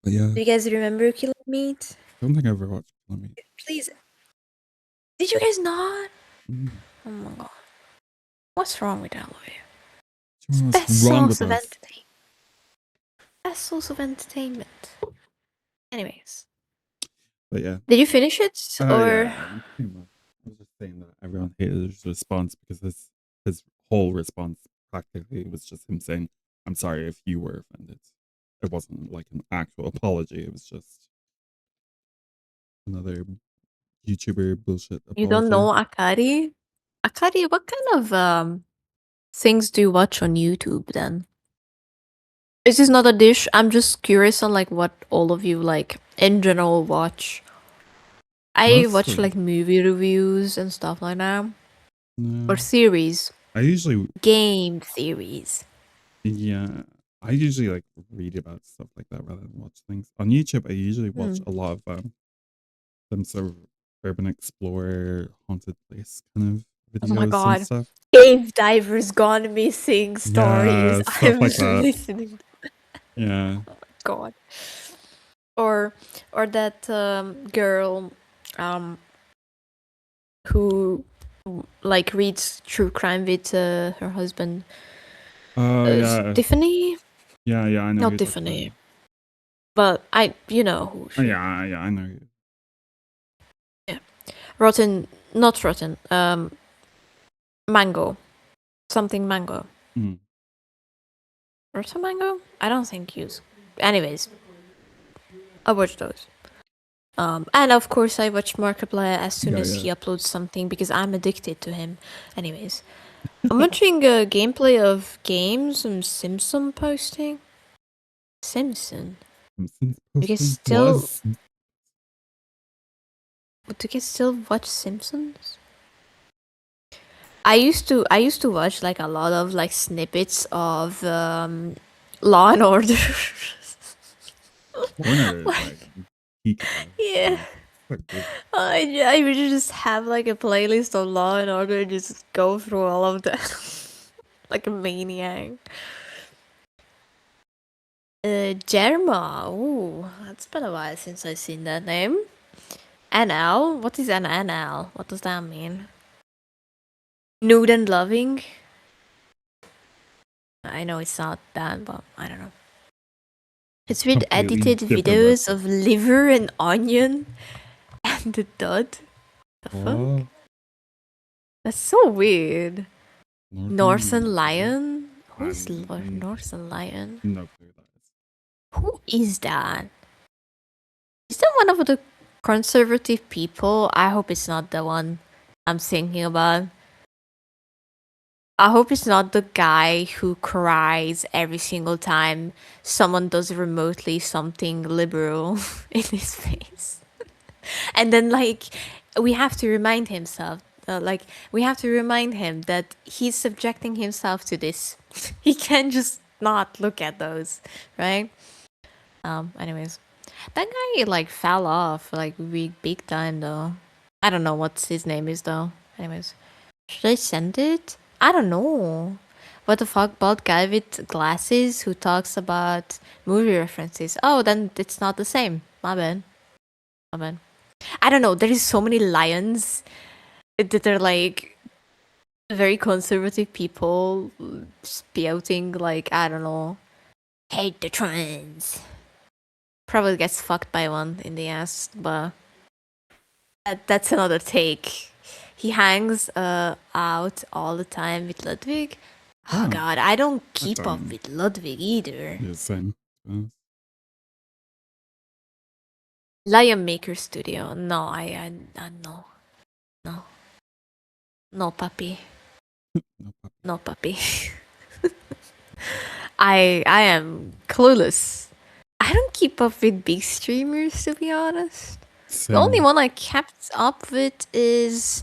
But yeah, Do you guys remember Killer Meat? I don't think I ever watched Killer Meat. Please. Did you guys not? Mm. Oh my god. What's wrong with all of you? What's Best wrong source with of us? entertainment. Best source of entertainment. Anyways. But yeah. Did you finish it? Or Yeah, pretty much. I was just saying that everyone hated his response because his whole response practically was just him saying, "I'm sorry if you were offended." It wasn't like an actual apology. It was just another YouTuber bullshit you don't apology. know a.k.a? A.k.a, what kind of things do you watch on YouTube then? This is not a dish. I'm just curious on like what all of you like in general watch. I watch Mostly, like movie reviews and stuff like that. Or no. series. I usually, Game theories. yeah, I usually like read about stuff like that rather than watch things on YouTube. I usually watch a lot of some sort of urban explorer, haunted place kind of Oh my videos and god. stuff. Cave divers gone missing stories. Yeah, stuff I'm like that. listening. Yeah. Oh my god. Or that girl who like reads true crime with her husband. Oh yeah. Tiffany? Yeah, I know who Not you're talking about. Tiffany. But you know who Oh she. yeah, I know you. Yeah. Rotten, not rotten. Mango. Something mango. Mm. Rotten mango? I don't think use. Anyways, I watch those. And of course I watch Markiplier as soon as he uploads something because I'm addicted to him. Anyways, I'm watching a gameplay of games and Simpson posting. Simpson? Simpsons You can posting still... was. Do you guys still watch Simpsons? I used to watch like a lot of like snippets of Law and Order. Warner is Like, like peak of that. yeah. Like good. I really just have like a playlist of Law and Order and just go through all of them like a maniac. Jerma. Ooh, it's been a while since I've seen that name. NL? What is an NL? What does that mean? Nude and loving? I know it's not that, but I don't know. It's with Completely edited different videos website. of liver and onion and the dud. The fuck? Oh, That's so weird. Northern Northern Lion? Who is and Northern Lion? no clue that is. Who is that? Is that one of the conservative people? I hope it's not the one I'm thinking about. I hope it's not the guy who cries every single time someone does remotely something liberal in his face. And then, like, we have to remind himself, we have to remind him that he's subjecting himself to this. He can't just not look at those, right? Anyways, that guy like fell off like big time though. I don't know what his name is though. Anyways, should I send it? I don't know. What the fuck, bald guy with glasses who talks about movie references? Oh, then it's not the same. My bad. My bad. I don't know. There is so many lions that are like very conservative people spouting like I don't know, hate the trans. Probably gets fucked by one in the ass, but that's another take. He hangs out all the time with Ludwig. Oh god, I don't keep up with Ludwig either. Yeah, same. Lion Maker Studio. No, I no. No. No puppy. No puppy. I am clueless. I don't keep up with big streamers to be honest. Same. The only one I kept up with is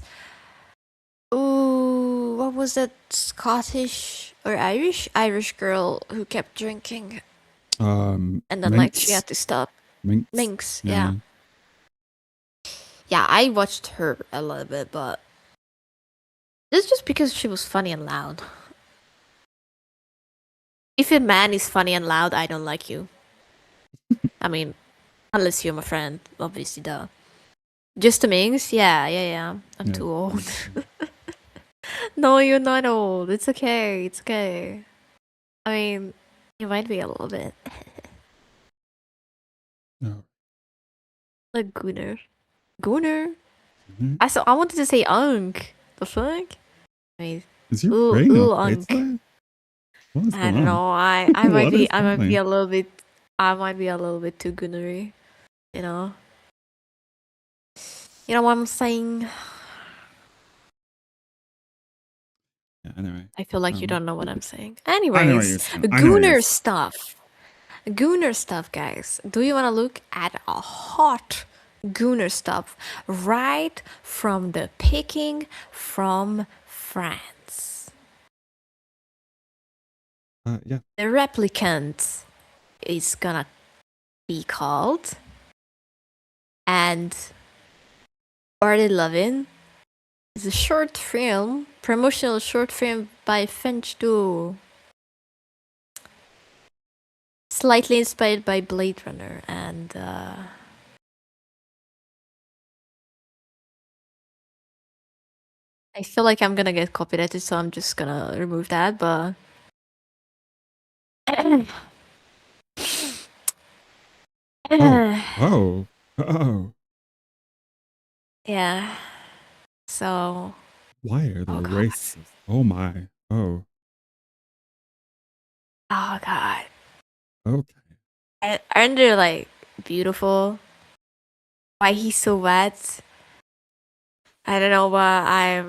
ooh, what was that Scottish or Irish girl who kept drinking and then like she had to stop. Minx, yeah. Yeah, I watched her a little bit, but it's just because she was funny and loud. If a man is funny and loud, I don't like you. I mean, unless you're my friend, obviously, duh. Just to mings? Yeah. I'm Yeah. too old. No, you're not old. It's okay. It's okay. I mean, you might be a little bit. No. Like Gunner. Gunner? Mhm. I wanted to say Unk. The fuck? I mean, Is your brain okay Unk. today? What is I going don't on? know. I might What is be happening? a little bit too Gunnery. You know? You know what I'm saying? Yeah, anyway. I feel like you don't know what I'm saying. I know what you're Anyways, saying. I know what you're Gunner saying. stuff. Gunner stuff, guys. Do you want to look at a hot Gunner stuff right from the picking from France? Yeah. The Replicant is gonna be called, and Are They Lovin' is a short film, promotional short film by French duo. Slightly inspired by Blade Runner, and I feel like I'm gonna get copyrighted, so I'm just gonna remove that, but Oh. Oh. yeah. So, Why are there oh god. racists? Oh my. Oh. Oh god. Okay. Aren't they like beautiful? Why he's so wet? I don't know, but I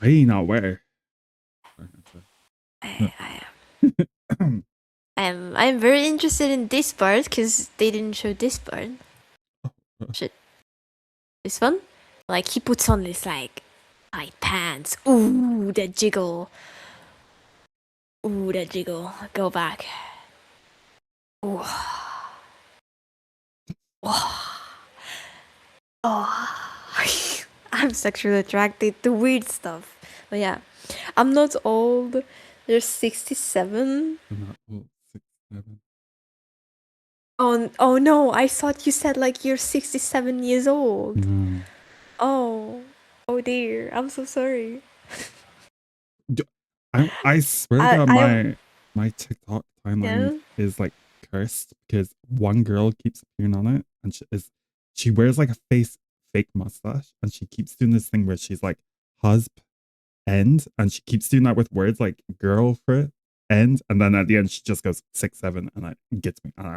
not where. I I'm very interested in this part because they didn't show this part. Shit. This one? Like he puts on this like tight pants. Ooh, that jiggle. Ooh, that jiggle. Go back. Ooh. Oh. I'm sexually attracted to weird stuff. But yeah, I'm not old. You're 67. I'm not old. 6, 7. Oh no, I thought you said like you're 67 years old. No. Oh. Oh dear. I'm so sorry. I swear I that I my TikTok timeline yeah. is like cursed because one girl keeps appearing on it and she wears like a fake mustache and she keeps doing this thing where she's like husb end and she keeps doing that with words like girl for end and then at the end she just goes 6 7 and it gets me and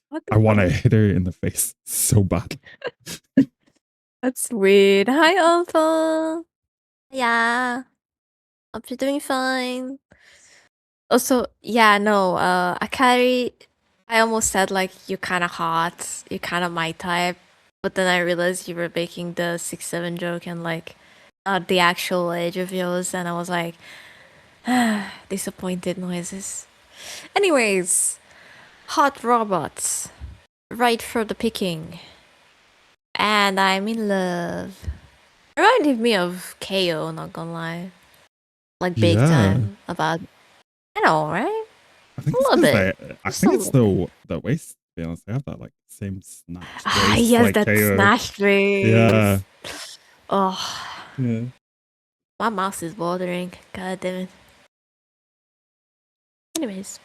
What the I wanna fuck? hit her in the face so bad. That's weird. Hi Alpha. Yeah. Hope you're doing fine. Also, yeah, no, Akari, I almost said like you're kind of hot, you're kind of my type, but then I realized you were making the 6'7" joke and like not the actual age of yours, and I was like, disappointed noises. Anyways, hot robots, right for the picking, and I'm in love. Reminded me of KO, not gonna lie, like big Yeah. time. About, I know, right? I think A it's little because bit, I just a think it's little bit. the waist, to be honest. They have that like same snatched Ah, waist yes, like that KO. snatched waist. Yeah. Oh, Yeah. my mouth is watering. God damn it. Anyways,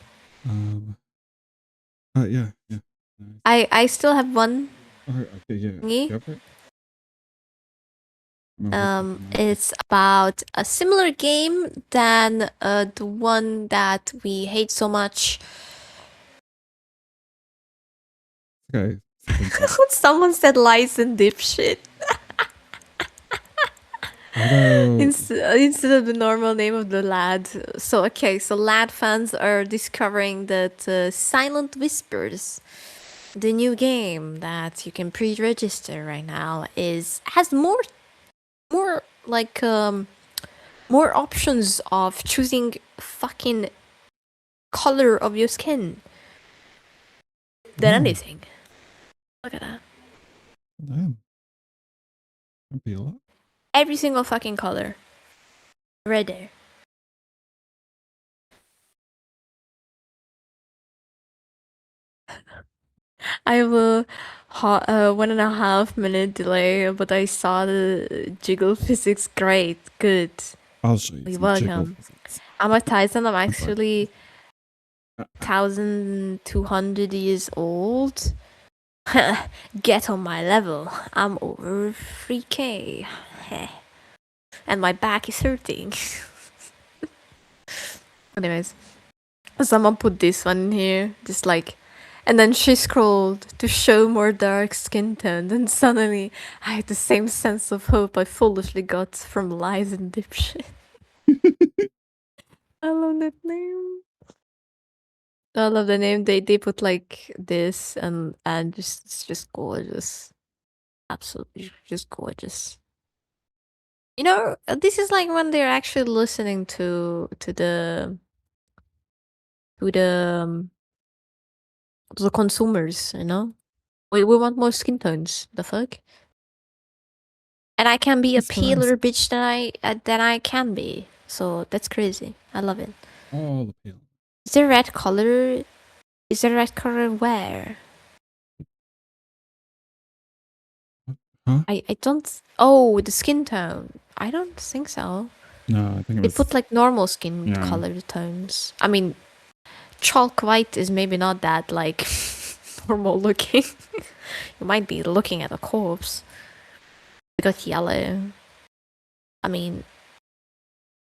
Um yeah, yeah. Nice. I still have one Alright, okay, yeah. thingy. Go for it. I'm working on it. It's about a similar game than the one that we hate so much. Okay. Sequence. Someone said lies and dipshit Although instead of the normal name of the lad. So okay, so lad fans are discovering that Silent Whispers, the new game that you can pre-register right now, has more like more options of choosing fucking color of your skin than oh, anything. Look at that. damn. That'd be a lot. Every single fucking color. Right there. I have a 1.5 minute delay, but I saw the jiggle physics. Great, good. I'll show you You're some jiggle welcome. physics. I'm a Titan. I'm I'm sorry. actually 1,200 years old. Get on my level. I'm over 3K. And my back is hurting. Anyways, someone put this one in here, just like, and then she scrolled to show more dark skin tone, and suddenly I had the same sense of hope I foolishly got from lies and dipshit. I love that name. I love the name. They put like this and just it's just gorgeous. Absolutely just gorgeous. You know, this is like when they're actually listening to the consumers, you know? We want more skin tones. The fuck? And I can be a That's fine. paler bitch than I can be. So that's crazy. I love it. All the pale. Is there red color? Is there red color where? Huh? I don't. Oh, the skin tone. I don't think so. No, I think it They was. put like normal skin Yeah. color tones. I mean, chalk white is maybe not that like normal looking. You might be looking at a corpse. We got yellow. I mean,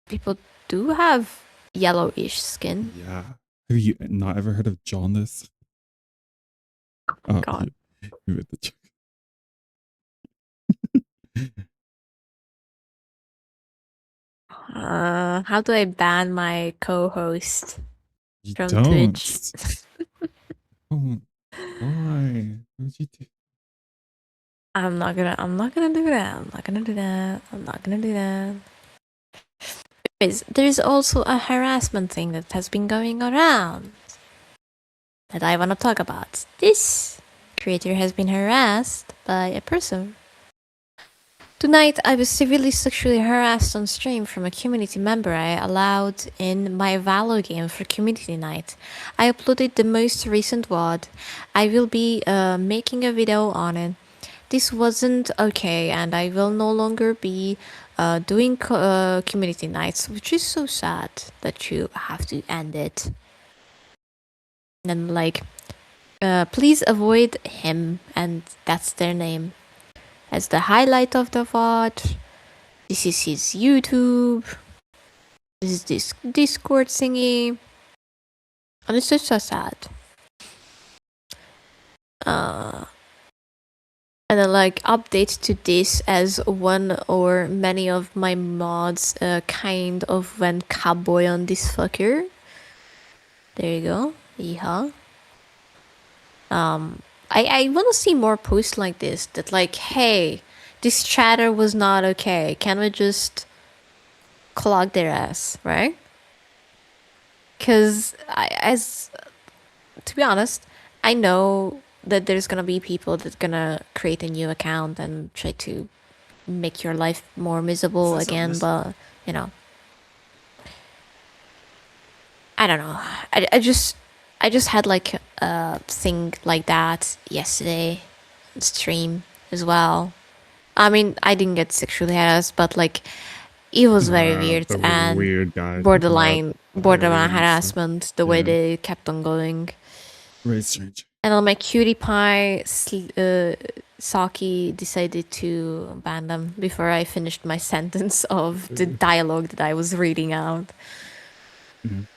people do have yellowish skin. Yeah. Have you not ever heard of jaundice? Oh, God. you with the joke. How do I ban my co-host You from Twitch? don't. Oh, why? What would you do? I'm not gonna do that. I'm not gonna do that. I'm not gonna do that. There's also a harassment thing that has been going around that I want to talk about. This creator has been harassed by a person. Tonight, I was severely sexually harassed on stream from a community member I allowed in my Valo game for community night. I uploaded the most recent VOD. I will be making a video on it. This wasn't okay, and I will no longer be doing community nights, which is so sad that you have to end it. And like, please avoid him, and that's their name, as the highlight of the VOD. This is his YouTube. This is this Discord thingy. And it's just so sad. And then like update to this as one or many of my mods kind of went cowboy on this fucker. There you go. Yeehaw. I want to see more posts like this that like, hey, this chatter was not okay. Can we just clog their ass, right? Because to be honest, I know that there's gonna be people that's gonna create a new account and try to make your life more miserable again, but you know, I don't know. I just had like a thing like that yesterday on stream as well. I mean, I didn't get sexually harassed, but like it was very weird The and weird guy. borderline Very harassment the way they kept on going. very strange. And on my cutie pie, Saki decided to ban them before I finished my sentence of the dialogue that I was reading out.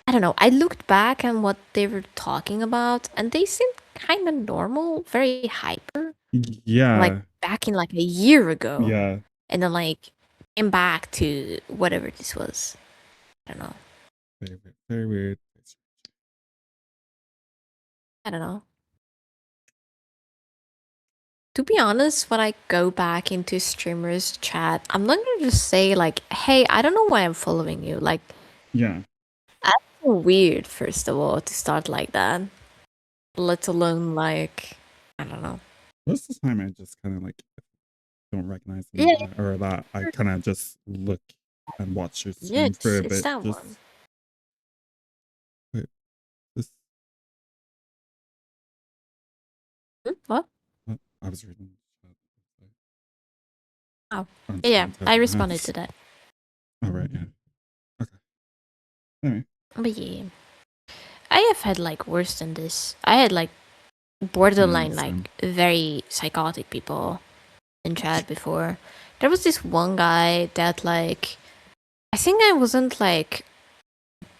I don't know. I looked back and what they were talking about, and they seemed kind of normal, very hyper. Yeah. Like back in like a year ago. Yeah. And then like came back to whatever this was. I don't know. Very, very weird. I don't know. To be honest, when I go back into streamers chat, I'm not gonna just say like, "Hey, I don't know why I'm following you." Like, yeah, that's so weird. First of all, to start like that, let alone like, I don't know. most of the time I just kind of like don't recognize them, or that I kind of just look and watch your stream for a bit. It's that just one. wait, this What? I was reading. Oh, On yeah, screen I token. responded to that. Oh, right, yeah. Okay. Anyway. But yeah, I have had like worse than this. I had like borderline, like Same. very psychotic people in chat before. There was this one guy that like, I think I wasn't like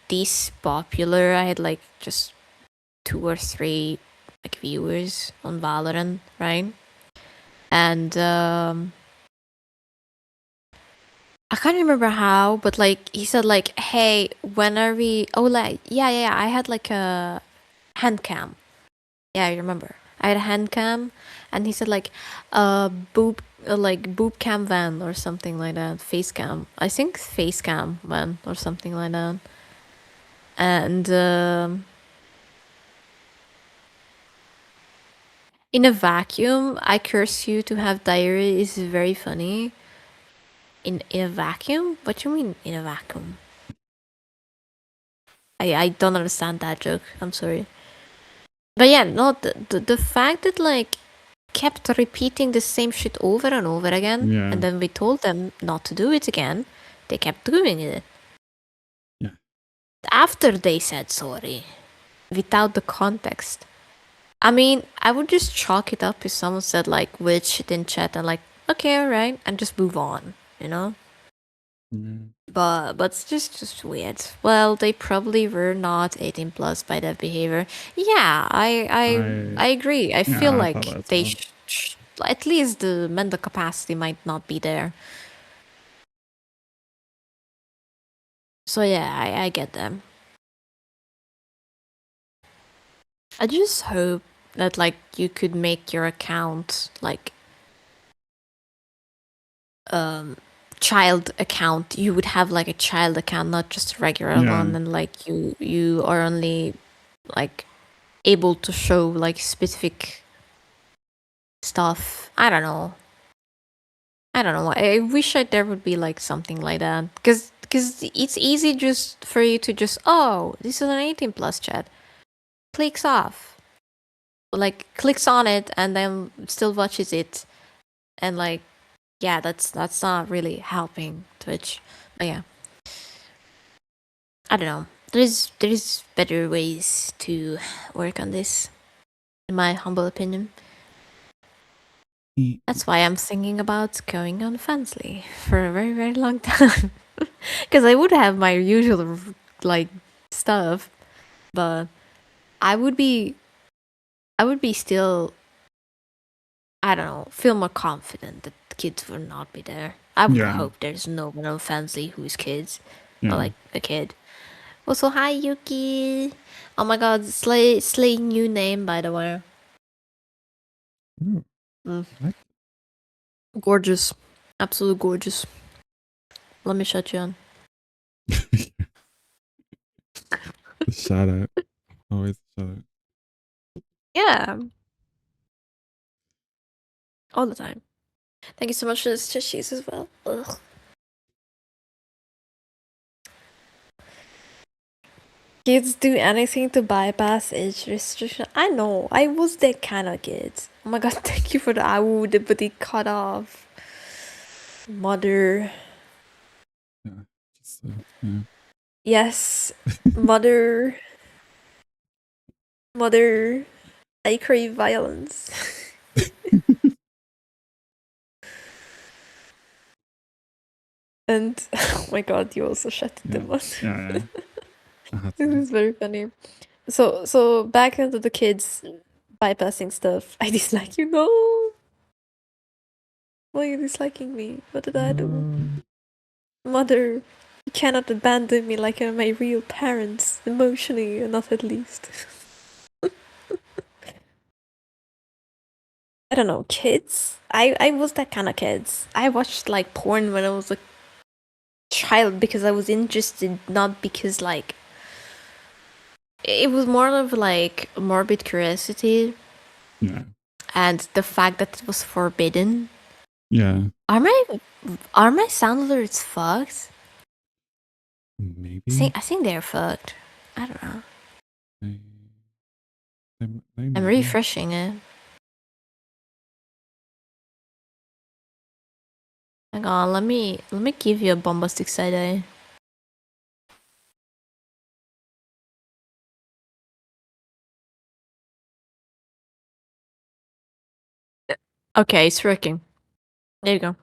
this popular. I had like just 2 or 3 like viewers on Valorant, right? And I can't remember how, but like he said like, "Hey, when are we?" Oh, like yeah. I had like a hand cam. Yeah, I remember. I had a hand cam, and he said like, boob cam van or something like that. Face cam. I think face cam van or something like that. And in a vacuum, I curse you to have diarrhea is very funny. In a vacuum? What do you mean in a vacuum? I don't understand that joke. I'm sorry. But yeah, no, the fact that like kept repeating the same shit over and over again, Yeah. and then we told them not to do it again, they kept doing it. Yeah. After they said sorry, without the context. I mean, I would just chalk it up if someone said like weird shit in chat and like, okay, alright, and just move on, you know? Yeah. But it's just weird. Well, they probably were not 18 plus by that behavior. Yeah, I agree. I feel I thought like that as they well. at least the mental capacity might not be there. So yeah, I get them. I just hope that like you could make your account like child account. You would have like a child account, not just a regular one, and like you are only like able to show like specific stuff. I don't know. I wish there would be like something like that, because it's easy just for you to just, oh, this is an 18 plus chat, clicks off, like clicks on it and then still watches it, and like, yeah, that's not really helping Twitch. But yeah, I don't know. There is better ways to work on this, in my humble opinion. That's why I'm thinking about going on Fansly for a very, very long time. Because I would have my usual, like, stuff, but I would be still, I don't know, feel more confident that kids will not be there. I would hope there's no one on Fansly who's kids, or like a kid. Also, hi Yuki. Oh my god, slay new name, by the way. What? Gorgeous. Absolutely gorgeous. Let me shut you on. Shout out. Always shout out. Yeah. All the time. Thank you so much for the cheese as well. Ugh. Kids do anything to bypass age restriction. I know. I was that kind of kid. Oh my god, thank you for the ow, the body cut off. Mother. Yeah. Yeah. Yes. Mother. Mother. I crave violence. And oh my god, you also shut them on. Yeah. This is very funny. So back into the kids bypassing stuff. I dislike you. No. Why are you disliking me? What did I do? Mother, you cannot abandon me like my real parents, emotionally, not at least. I don't know, kids? I was that kind of kids. I watched like porn when I was a child because I was interested, not because like it was more of like morbid curiosity. Yeah. And the fact that it was forbidden. Yeah. Are my sound alerts fucked? Maybe. I think they're fucked. I don't know. They I'm refreshing it. Hang on, let me give you a bombastic side eye. Okay, it's working. There you go.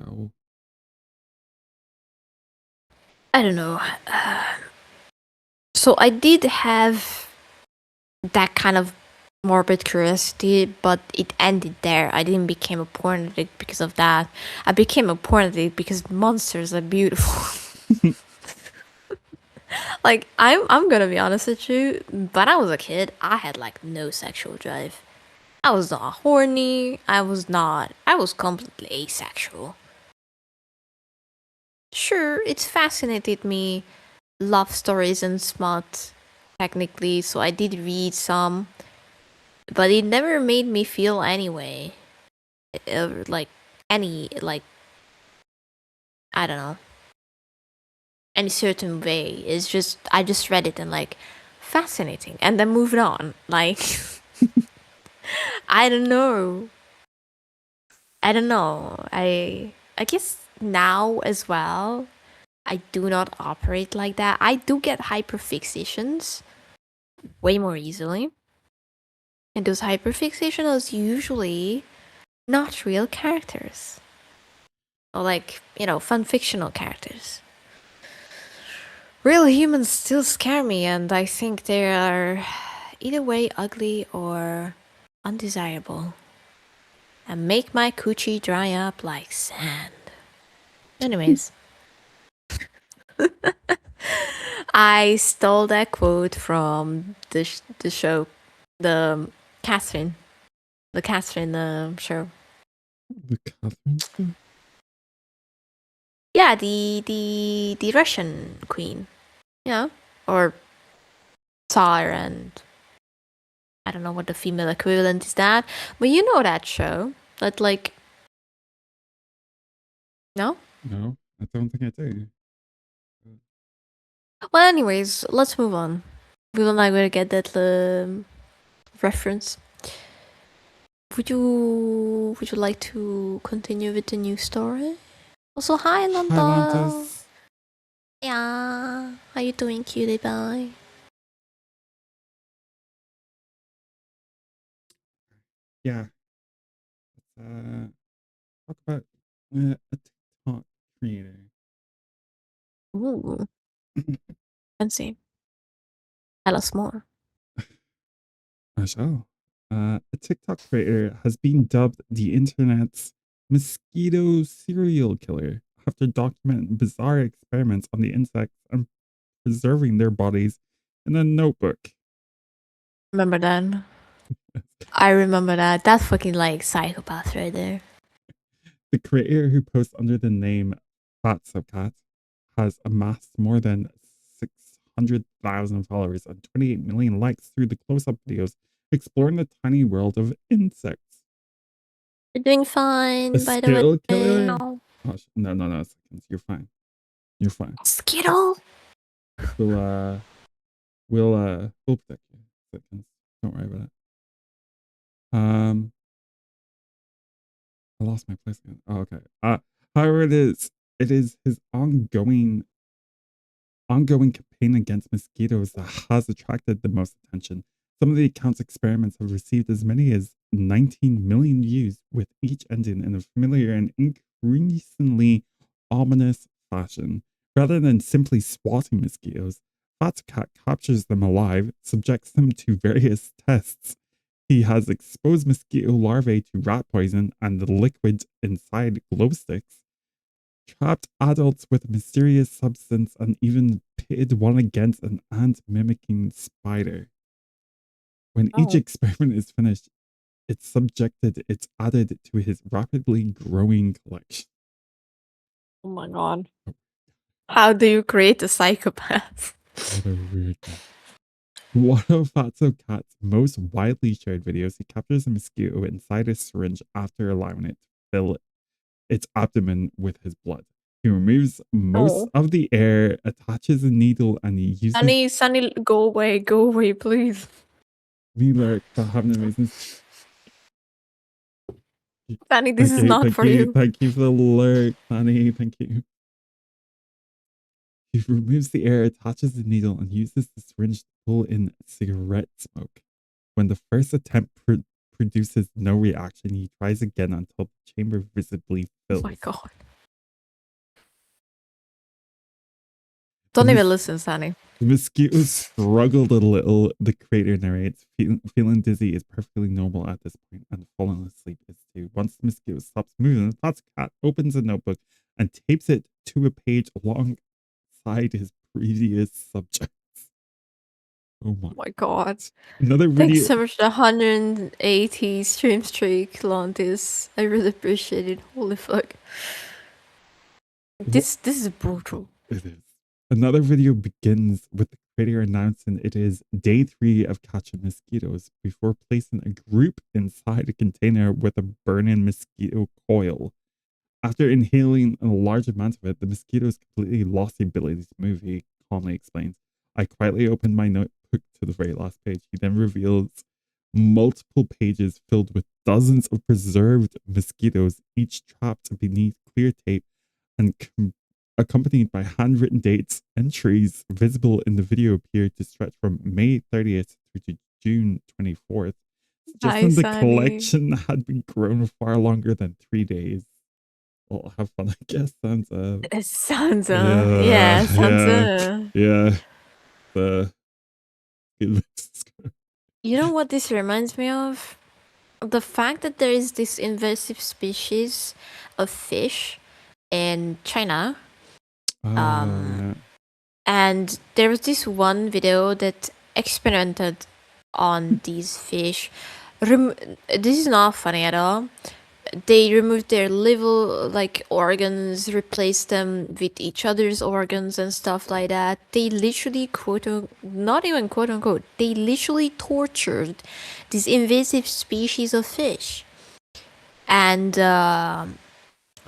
Oh. I don't know. So I did have that kind of morbid curiosity, but it ended there. I didn't become a porn addict because of that. I became a porn addict because monsters are beautiful. Like I'm gonna be honest with you. When I was a kid, I had like no sexual drive. I was not horny. I was not. I was completely asexual. Sure, it's fascinated me. Love stories and smut, technically. So I did read some, but it never made me feel anyway. Like any like I don't know any certain way. It's just I just read it and like fascinating, and then moved on. Like I don't know. I don't know. I guess now as well, I do not operate like that. I do get hyperfixations way more easily. And those hyperfixations are usually not real characters. Or like, fun fictional characters. Real humans still scare me, and I think they are either way ugly or undesirable. And make my coochie dry up like sand. Anyways. I stole that quote from the show, the Catherine, the Catherine show. The Catherine show? Yeah, the Russian queen, or Tsar, and I don't know what the female equivalent is that, but you know that show. That like, no. No, I don't think I do. Well, anyways, let's move on. We will not going to get that reference. Would you like to continue with the new story? Also, hi, Hi, Lanta. Lantis. Yeah, how you doing, cutie pie? Yeah. Talk about a TikTok creator. Ooh, fancy. Tell us more. I shall. A TikTok creator has been dubbed the internet's mosquito serial killer after documenting bizarre experiments on the insects and preserving their bodies in a notebook. Remember that? I remember that. That's fucking like psychopath right there. The creator, who posts under the name Cat, has amassed more than 600,000 followers and 28 million likes through the close-up videos exploring the tiny world of insects. You're doing A fine, by the skill way. killer? Gosh, no, seconds. You're fine. You're fine. Skittle. We'll protect you. Seconds. Don't worry about it. I lost my place again. Oh, okay. However, it is his ongoing campaign against mosquitoes that has attracted the most attention. Some of the account's experiments have received as many as 19 million views, with each ending in a familiar and increasingly ominous fashion. Rather than simply swatting mosquitoes, Cat captures them alive, subjects them to various tests. He has exposed mosquito larvae to rat poison and the liquid inside glow sticks, trapped adults with a mysterious substance, and even pitted one against an ant mimicking spider. When each experiment is finished, it's added to his rapidly growing collection. Oh my god. How do you create a psychopath? What a weird guy. One of Fatso Cat's most widely shared videos, he captures a mosquito inside a syringe after allowing it to fill its abdomen with his blood. He removes most of the air, attaches a needle, and he uses Sunny, go away, please. Meyer to have an amazing. Danny, this is not for you. Thank you for the alert, Danny. Thank you. He removes the air, attaches the needle, and uses the syringe to pull in cigarette smoke. When the first attempt produces no reaction, he tries again until the chamber visibly fills. Oh my god. Don't even listen, Sunny. The mosquito struggled a little, the creator narrates. Feeling dizzy is perfectly normal at this point, and falling asleep is too. Once the mosquito stops moving, the plastic cat opens a notebook and tapes it to a page alongside his previous subjects. Oh my god. Another video. Thanks so much for the 180 stream streak, Lantis. I really appreciate it. Holy fuck. This is brutal. It is. Another video begins with the creator announcing it is day 3 of catching mosquitoes before placing a group inside a container with a burning mosquito coil. After inhaling a large amount of it, the mosquitoes completely lost the ability to move, he calmly explains. I quietly opened my notebook to the very last page. He then reveals multiple pages filled with dozens of preserved mosquitoes, each trapped beneath clear tape and accompanied by handwritten dates. Entries visible in the video appear to stretch from May 30th through to June 24th, suggesting the collection had been grown far longer than 3 days. Well, have fun, I guess. Sansa. Sansa. Yeah, Sansa. Yeah. You know what this reminds me of? The fact that there is this invasive species of fish in China. And there was this one video that experimented on these fish. This is not funny at all. They removed their liver organs, replaced them with each other's organs and stuff like that. They literally not even quote unquote, they literally tortured this invasive species of fish. And I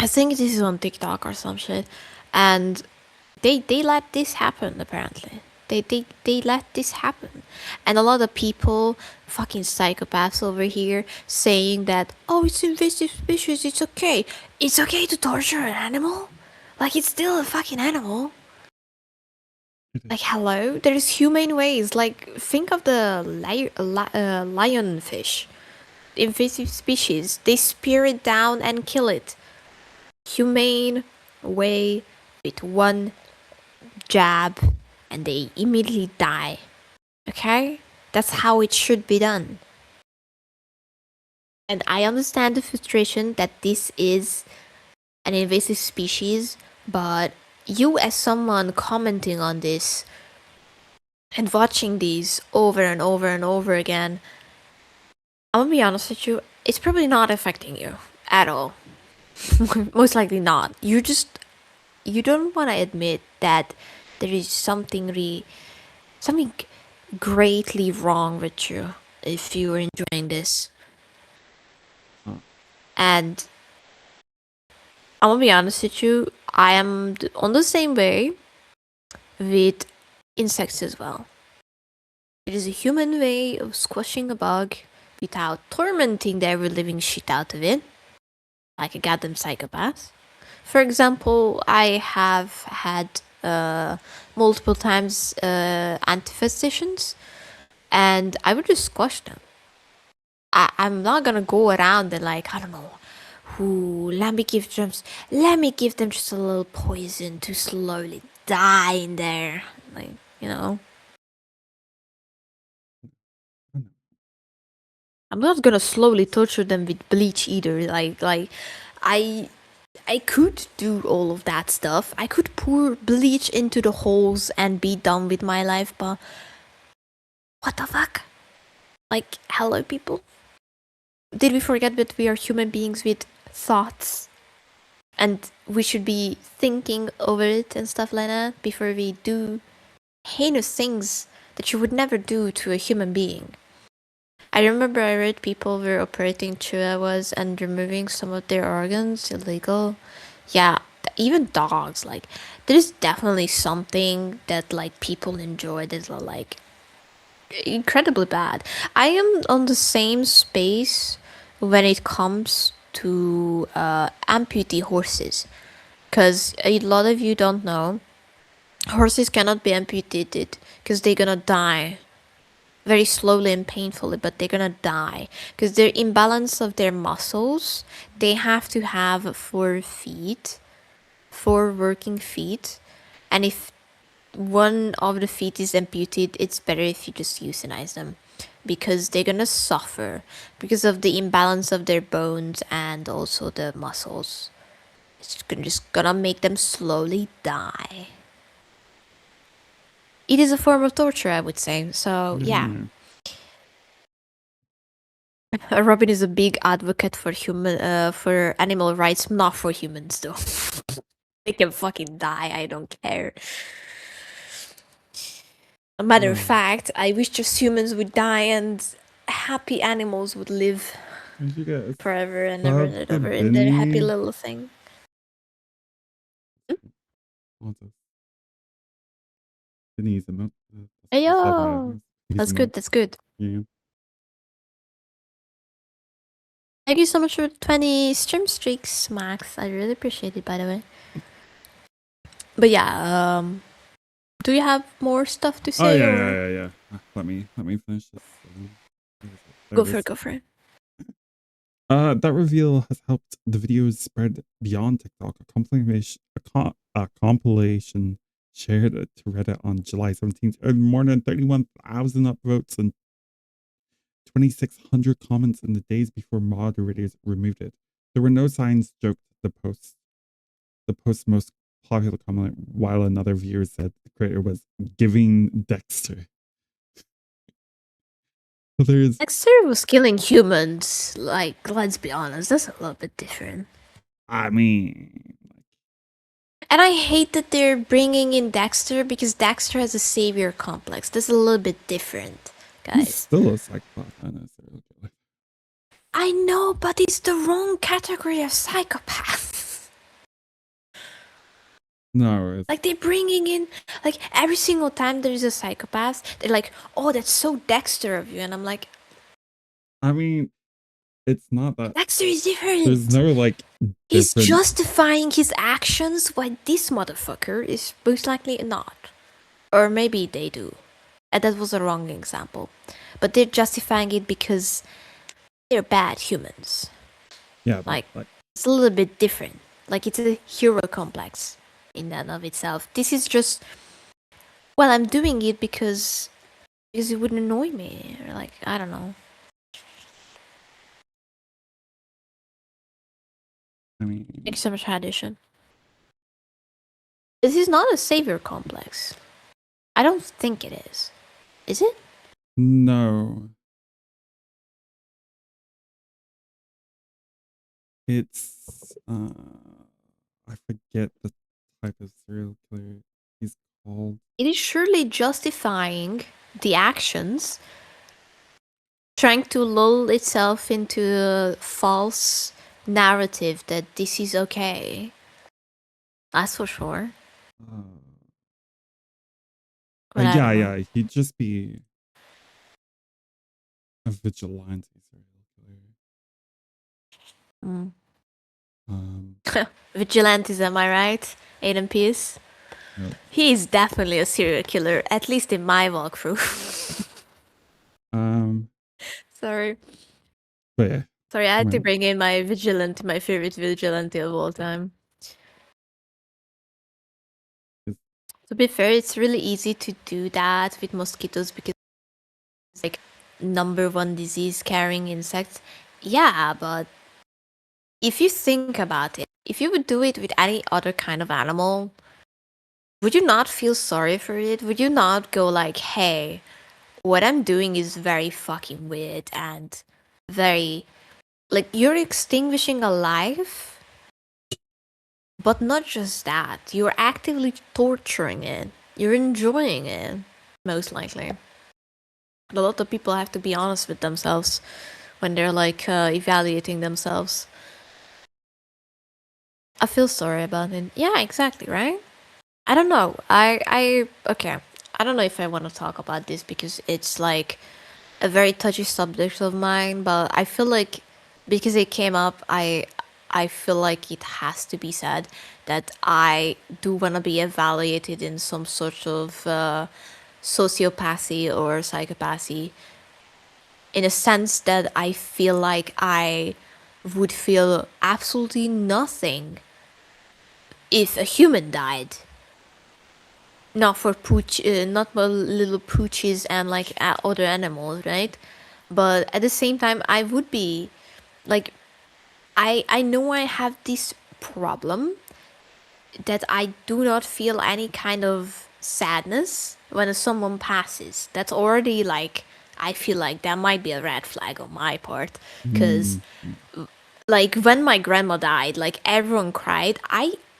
think this is on TikTok or some shit. And they let this happen, apparently. They let this happen. And a lot of people, fucking psychopaths over here, saying that, oh, it's invasive species, it's okay. It's okay to torture an animal? Like, it's still a fucking animal. Like, hello? There's humane ways. Like, think of the lionfish. Invasive species. They spear it down and kill it. Humane way with one jab and they immediately die. Okay? That's how it should be done. And I understand the frustration that this is an invasive species, but you as someone commenting on this and watching these over and over and over again, I'm gonna be honest with you, it's probably not affecting you at all. Most likely not. You don't want to admit that there is something greatly wrong with you if you're enjoying this. And I'm gonna be honest with you, I am on the same way with insects as well. It is a human way of squashing a bug without tormenting the ever-living shit out of it, like a goddamn psychopath. For example, I have had multiple times anti-infestations, and I would just squash them. I'm not gonna go around and like, I don't know, let me give them just a little poison to slowly die in there, like, you know. I'm not gonna slowly torture them with bleach either. Like I could do all of that stuff. I could pour bleach into the holes and be done with my life, but what the fuck? Like, hello, people? Did we forget that we are human beings with thoughts? And we should be thinking over it and stuff like that before we do heinous things that you would never do to a human being. I remember I read people were operating chihuahuas and removing some of their organs illegal. Yeah, even dogs. Like, there's definitely something that like people enjoy that's like incredibly bad. I am on the same space when it comes to amputee horses, because a lot of you don't know, horses cannot be amputated because they're gonna die very slowly and painfully, but they're gonna die because their imbalance of their muscles. They have to have 4 working feet, and if one of the feet is amputated, it's better if you just euthanize them, because they're gonna suffer because of the imbalance of their bones and also the muscles. It's just gonna make them slowly die. It is a form of torture, I would say. So yeah. Robin is a big advocate for for animal rights, not for humans though. They can fucking die, I don't care. A matter of fact, I wish just humans would die and happy animals would live forever and ever and ever in their happy little thing. Hey yo! That's good, that's good. Yeah. Thank you so much for 20 stream streaks, Max. I really appreciate it, by the way. But yeah, do you have more stuff to say? Yeah. Let me finish this. Go for it. That reveal has helped the videos spread beyond TikTok. A compilation shared to Reddit on July 17th earned more than 31,000 upvotes and 2,600 comments in the days before moderators removed it. There were no signs, joked the post's most popular comment, while another viewer said the creator was giving Dexter. Dexter was killing humans. Like, let's be honest, that's a little bit different. I mean... And I hate that they're bringing in Dexter, because Dexter has a savior complex. That's a little bit different, guys. He's still a psychopath, honestly. I know, but it's the wrong category of psychopath. No, it's... Like, they're bringing in, like, every single time there is a psychopath, they're like, oh, that's so Dexter of you. And I'm like... I mean, it's not that... Dexter is different. There's no, like, He's justifying his actions, while this motherfucker is most likely not. Or maybe they do. And that was a wrong example. But they're justifying it because they're bad humans. Yeah, like it's a little bit different. Like, it's a hero complex in and of itself. This is just, well, I'm doing it because it would annoy me, or like, I don't know. I mean, thanks so much, Hadishan. This is not a savior complex. I don't think it is. Is it? No. It's I forget the type of serial killer he's called. It is surely justifying the actions, trying to lull itself into a false narrative that this is okay. That's for sure. Yeah, he'd just be a vigilante serial killer. Vigilantes, am I right? Aiden Pierce? Yep. He is definitely a serial killer, at least in my walkthrough. Sorry. But yeah. Sorry, I had to bring in my favorite vigilante of all time. To be fair, it's really easy to do that with mosquitoes because it's like #1 disease carrying insects. Yeah, but if you think about it, if you would do it with any other kind of animal, would you not feel sorry for it? Would you not go like, hey, what I'm doing is very fucking weird and very... Like, you're extinguishing a life, but not just that. You're actively torturing it. You're enjoying it, most likely. A lot of people have to be honest with themselves when they're like evaluating themselves. I feel sorry about it. Yeah, exactly, right? I don't know. Okay. I don't know if I want to talk about this because it's like a very touchy subject of mine, but I feel like because it came up, I feel like it has to be said that I do want to be evaluated in some sort of sociopathy or psychopathy, in a sense that I feel like I would feel absolutely nothing if a human died. Not for not for little pooches and like other animals, right? But at the same time, I would be like, I know I have this problem that I do not feel any kind of sadness when someone passes. That's already like, I feel like that might be a red flag on my part, because Mm-hmm. like when my grandma died, like everyone cried.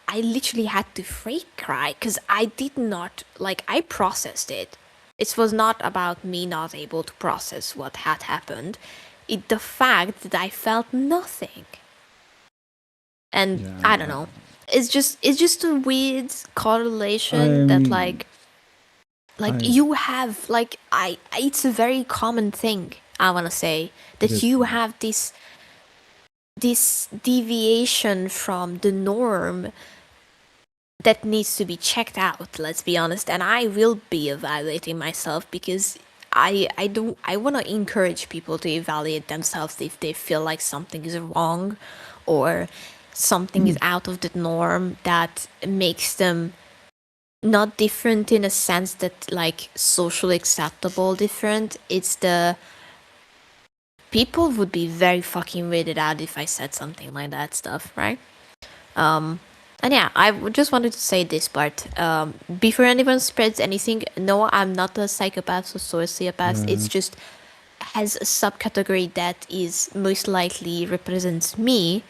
I literally had to fake cry because I did not, like, I processed it. It was not about me not able to process what had happened. It the fact that I felt nothing. And I don't Yeah. know. It's just a weird I correlation that mean, like I you have, like, I it's a very common thing, I want to say, it that is you common. have this deviation from the norm that needs to be checked out, let's be honest. And I will be evaluating myself because I want to encourage people to evaluate themselves if they feel like something is wrong or something is out of the norm that makes them not different in a sense that like socially acceptable different. It's the people would be very fucking weirded out if I said something like that stuff, right? And yeah, just wanted to say this part. Before anyone spreads anything, no, I'm not a psychopath or sociopath. Yeah. It's just has a subcategory that is most likely represents me,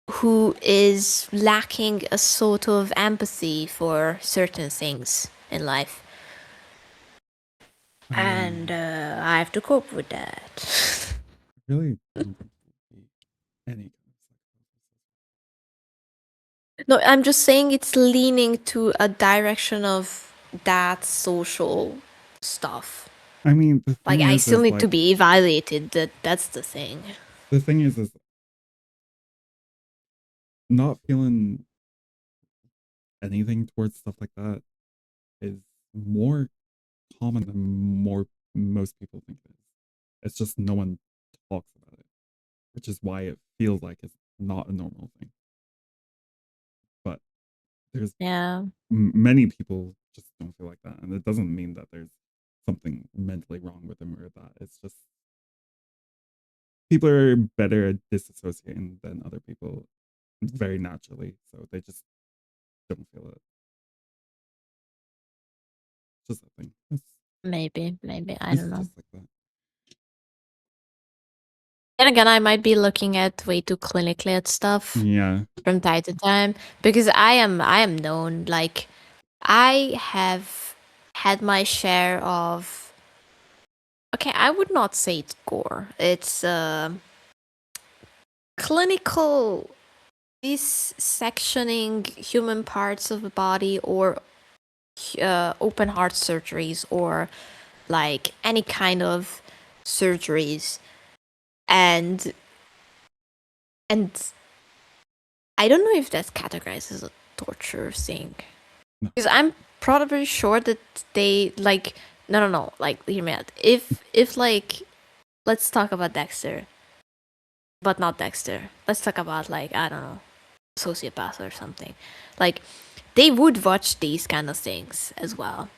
who is lacking a sort of empathy for certain things in life. I And mean, I have to cope with that. I really don't think there would be any kind of No, I'm just saying it's leaning to a direction of that social stuff. I mean, the Like, thing I still is need to like be evaluated. That's the thing. the thing is not feeling anything towards stuff like that is more common than most people think it is. It's just no one talks about it, which is why it feels like it's not a normal thing. But there's Yeah. many people just don't feel like that, and it doesn't mean that there's something mentally wrong with them or that. It's just people are better at disassociating than other people very naturally, so they just don't feel it. Just a thing. Maybe. I It's don't know. just like that. And again, I might be looking at way too clinically at stuff Yeah. from time to time because I am known, like, I have had my share of, okay, I would not say it's gore. It's clinical dissectioning human parts of the body, or open heart surgeries, or like any kind of surgeries. And and I don't know if that's categorized as a torture thing, No. because I'm probably sure that they like, no, like, hear me out. If like, let's talk about Dexter, but not Dexter. Let's talk about, like, I don't know, sociopath or something. Like, they would watch these kind of things as well.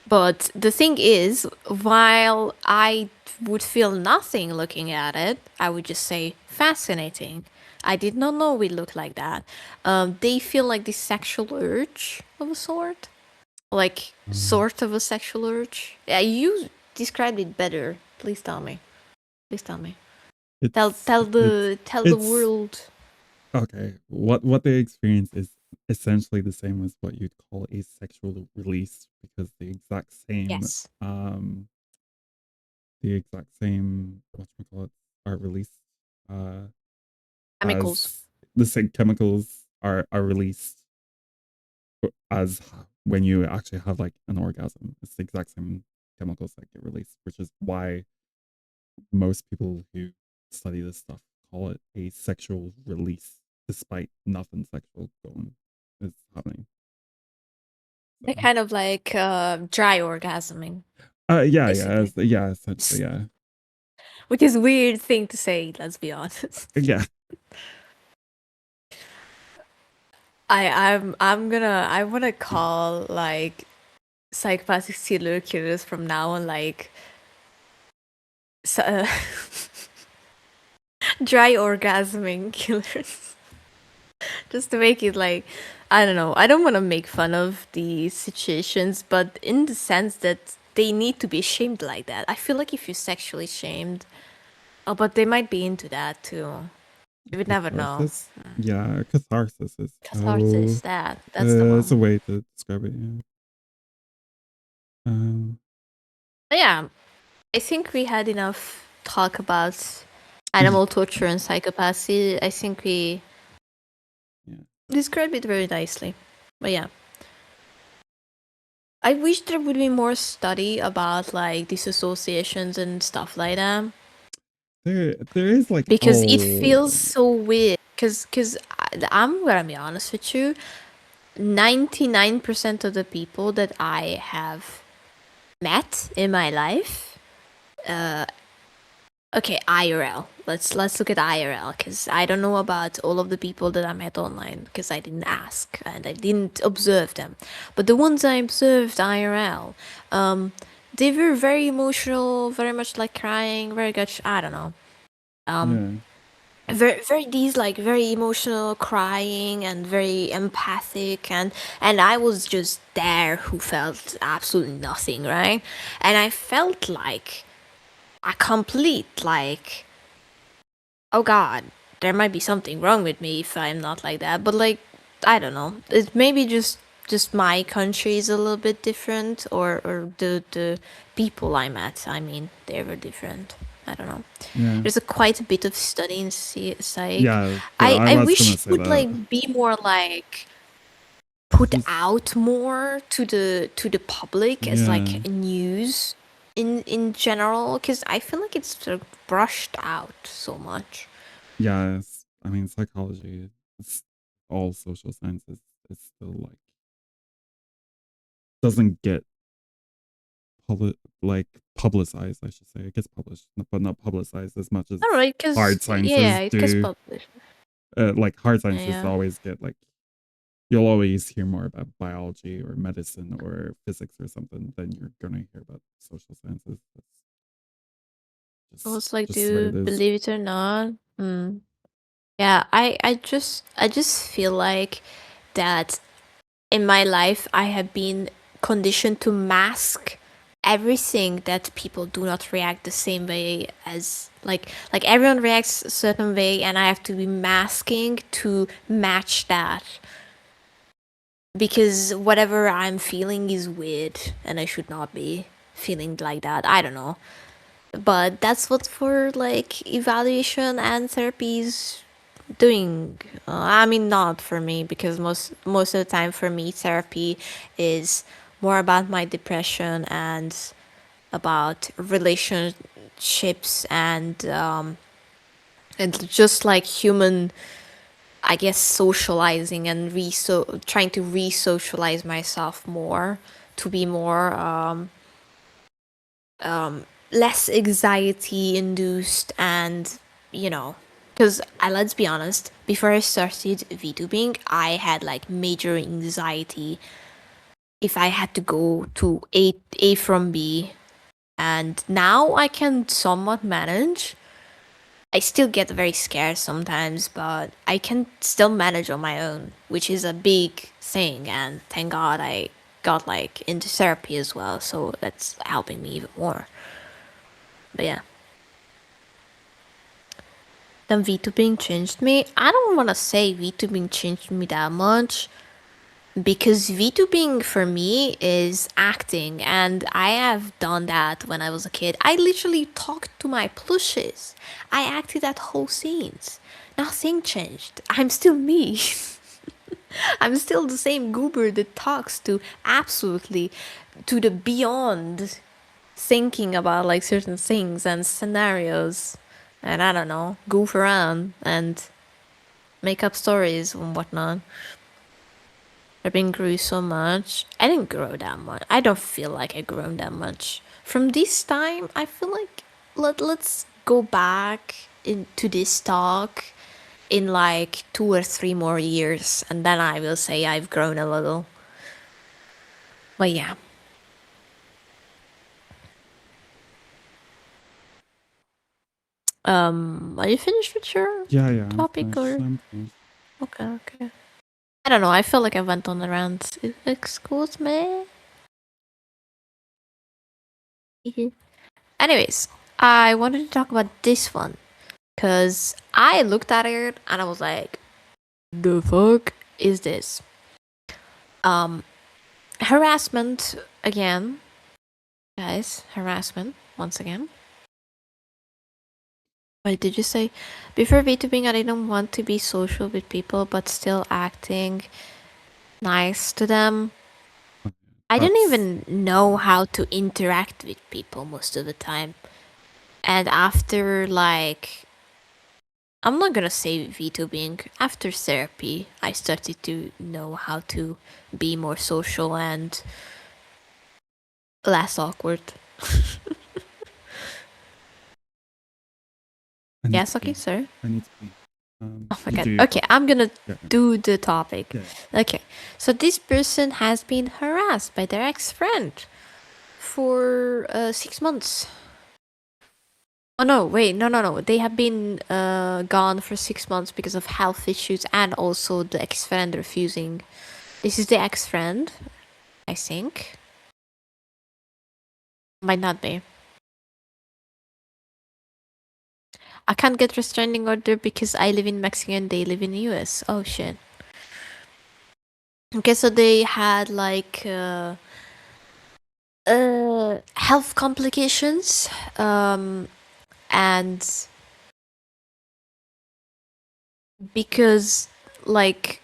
But the thing is, while I would feel nothing looking at it, I would just say fascinating. I did not know we look like that. They feel like this sexual urge of a sort, like sort of a sexual urge. Yeah, you described it better. Please tell me. Please tell me. Tell It's tell it's the tell the it's world. okay. What they experience is essentially the same as what you'd call a sexual release because Yes, the exact same whatchamacallit are released uh chemicals. as the same chemicals are released as when you actually have like an orgasm. It's the exact same chemicals that get released, which is why most people who study this stuff call it a sexual release, despite nothing sexual going is happening. They're kind of like dry orgasming. Yeah, basically. yeah, essentially, yeah. Which is a weird thing to say, let's be honest. Yeah. I wanna call like psychopathic serial killers from now on like dry orgasming killers. Just to make it like, I don't know. I don't want to make fun of the situations, but in the sense that they need to be shamed like that. I feel like if you're sexually shamed, oh, but they might be into that too. You would never know. Yeah, catharsis is Catharsis, that's the it's a one. way to describe it. Yeah. But yeah, I think we had enough talk about animal torture and psychopathy. I think we described it very nicely. But yeah. I wish there would be more study about like these associations and stuff like that. There is like, because it feels so weird. Because I'm gonna be honest with you, 99% of the people that I have met in my life, okay, IRL. Let's look at IRL because I don't know about all of the people that I met online because I didn't ask and I didn't observe them. But the ones I observed IRL, they were very emotional, very much like crying, very much, I don't know. Very these like very emotional, crying and very empathic, and I was just there who felt absolutely nothing, right? And I felt like a complete like, oh god, there might be something wrong with me if I'm not like that. But like, I don't know, it maybe just my country is a little bit different, or the people I met, I mean, they were different. I don't know. Yeah. There's quite a bit of study in psych. Yeah, I was wish gonna it say would that. like be more like put out more to the public as like news in general, because I feel like it's sort of brushed out so much. Yeah, I mean, psychology, it's all social sciences. It's still like doesn't get publicized, I should say. It gets published, but not publicized as much as hard sciences do. Like hard sciences always get like, you'll always hear more about biology or medicine or physics or something than you're gonna hear about social sciences. It's like, dude, believe it or not. Yeah, I just feel like that in my life I have been conditioned to mask everything that people do not react the same way as, like everyone reacts a certain way and I have to be masking to match that, because whatever I'm feeling is weird and I should not be feeling like that. I don't know, but that's what for like evaluation and therapies doing. I mean, not for me, because most of the time for me therapy is more about my depression and about relationships and just like human, I guess, socializing and trying to re-socialize myself more to be more less anxiety induced, and you know, because let's be honest, before I started VTubing, I had like major anxiety if I had to go to A from B, and now I can somewhat manage. I still get very scared sometimes, but I can still manage on my own, which is a big thing, and thank God I got like into therapy as well, so that's helping me even more. But yeah. Then VTubing changed me. I don't want to say VTubing changed me that much, because VTubing for me is acting, and I have done that when I was a kid. I literally talked to my plushes. I acted at whole scenes. Nothing changed. I'm still me. I'm still the same goober that talks to absolutely to the beyond thinking about like certain things and scenarios, and I don't know, goof around and make up stories and whatnot. I've been grew so much. I didn't grow that much. I don't feel like I grown that much. From this time, I feel like let's go back into this talk in like 2 or 3 more years, and then I will say I've grown a little. But yeah. Are you finished with your topic or? I'm finished. Okay. I don't know. I feel like I went on a rant. Excuse me. Anyways, I wanted to talk about this one because I looked at it and I was like, "The fuck is this?" Harassment again, guys. Harassment once again. What did you say? Before VTubing, I didn't want to be social with people, but still acting nice to them. I didn't even know how to interact with people most of the time. And after, like, I'm not gonna say VTubing, after therapy, I started to know how to be more social and less awkward. Yes, okay, sir. I need to be. Oh my god. Okay, I'm gonna do the topic. Yeah. Okay, so this person has been harassed by their ex-friend for 6 months. Oh no, wait, no. They have been gone for 6 months because of health issues and also the ex-friend refusing. This is the ex-friend, I think. Might not be. I can't get restraining order because I live in Mexico and they live in the US. Oh shit. Okay, so they had like health complications, and because like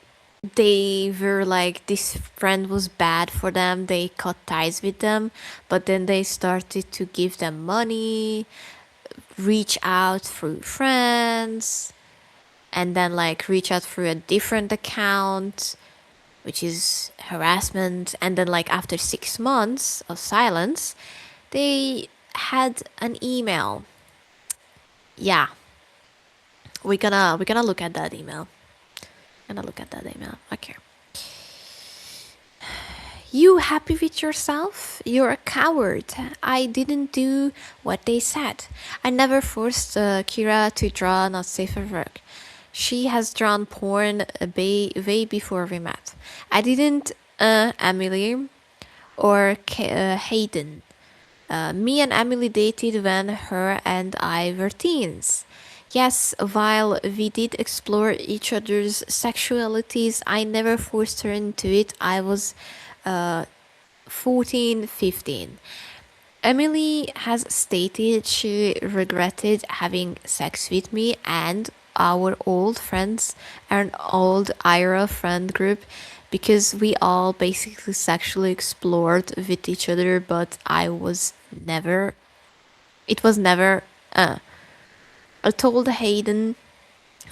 they were like this friend was bad for them, they cut ties with them, but then they started to give them money, reach out through friends, and then like reach out through a different account, which is harassment. And then like after 6 months of silence, they had an email. Yeah, we're gonna look at that email. Okay. You happy with yourself? You're a coward. I didn't do what they said. I never forced Kira to draw not safe for work. She has drawn porn way before we met. I didn't, Emily or Hayden. Me and Emily dated when her and I were teens. Yes, while we did explore each other's sexualities, I never forced her into it. I was 14, 15. Emily has stated she regretted having sex with me and our old friends, an old IRA friend group, because we all basically sexually explored with each other, but it was never. I told Hayden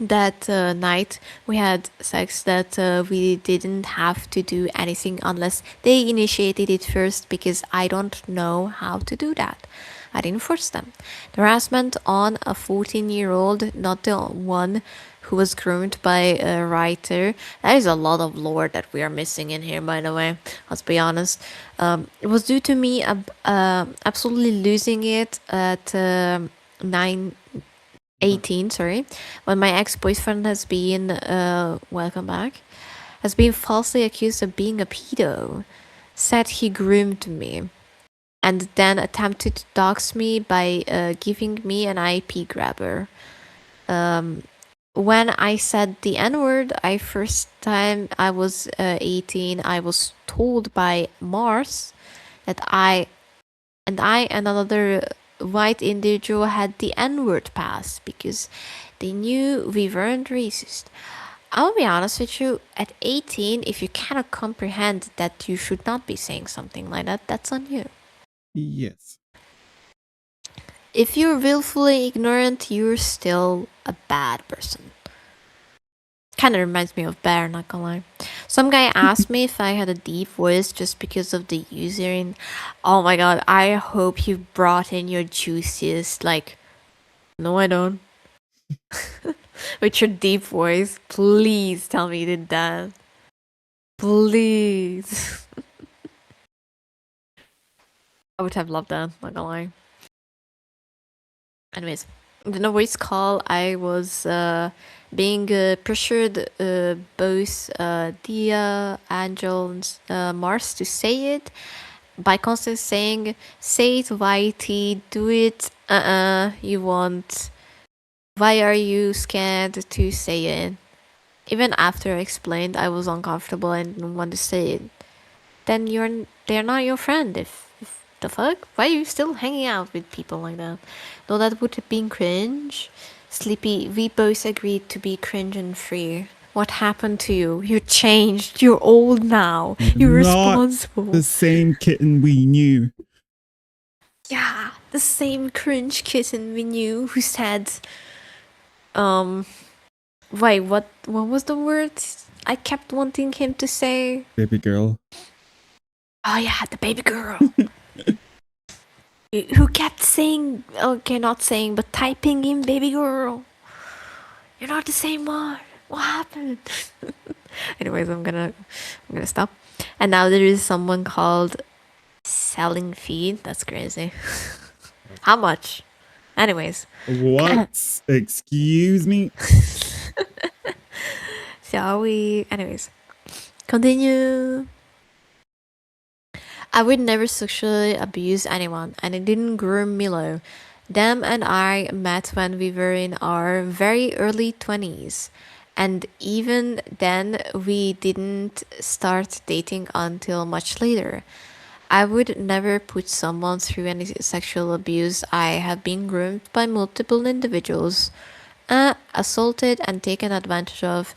that night we had sex that we didn't have to do anything unless they initiated it first, because I don't know how to do that. I didn't force them. The harassment on a 14-year-old, not the one who was groomed by a writer. That is a lot of lore that we are missing in here, by the way. Let's be honest. It was due to me absolutely losing it at 18, sorry, when my ex-boyfriend has been welcome back, has been falsely accused of being a pedo, said he groomed me, and then attempted to dox me by giving me an IP grabber. When I said the N-word, first time I was 18, I was told by Mars that I and another white individual had the N-word pass because they knew we weren't racist. I'll be honest with you, at 18, if you cannot comprehend that you should not be saying something like that, that's on you. Yes. if you're willfully ignorant, you're still a bad person. Kind of reminds me of Bear, not gonna lie. Some guy asked me if I had a deep voice just because of the username. Oh my god, I hope you brought in your juiciest, like, no I don't. With your deep voice, please tell me you did that. Please. I would have loved that, not gonna lie. Anyways, in the voice call, I was being pressured both Dia, Angel, and Mars to say it by constantly saying, say it, YT, do it, you won't. Why are you scared to say it? Even after I explained I was uncomfortable and didn't want to say it, then they're not your friend. If the fuck? Why are you still hanging out with people like that? Though that would have been cringe. Sleepy, we both agreed to be cringe and free. What happened to you? You changed. You're old now. You're Not responsible. the same kitten we knew. Yeah, the same cringe kitten we knew who said, wait, what was the word I kept wanting him to say? Baby girl. Oh yeah, the baby girl. Who kept saying, okay, not saying, but typing in baby girl. You're not the same one. What happened? Anyways, I'm gonna stop. And now there is someone called selling feed. That's crazy. How much? Anyways. What? Excuse me? Shall we? Anyways. Continue. I would never sexually abuse anyone, and I didn't groom Milo. Them and I met when we were in our very early 20s, and even then we didn't start dating until much later. I would never put someone through any sexual abuse. I have been groomed by multiple individuals, assaulted and taken advantage of.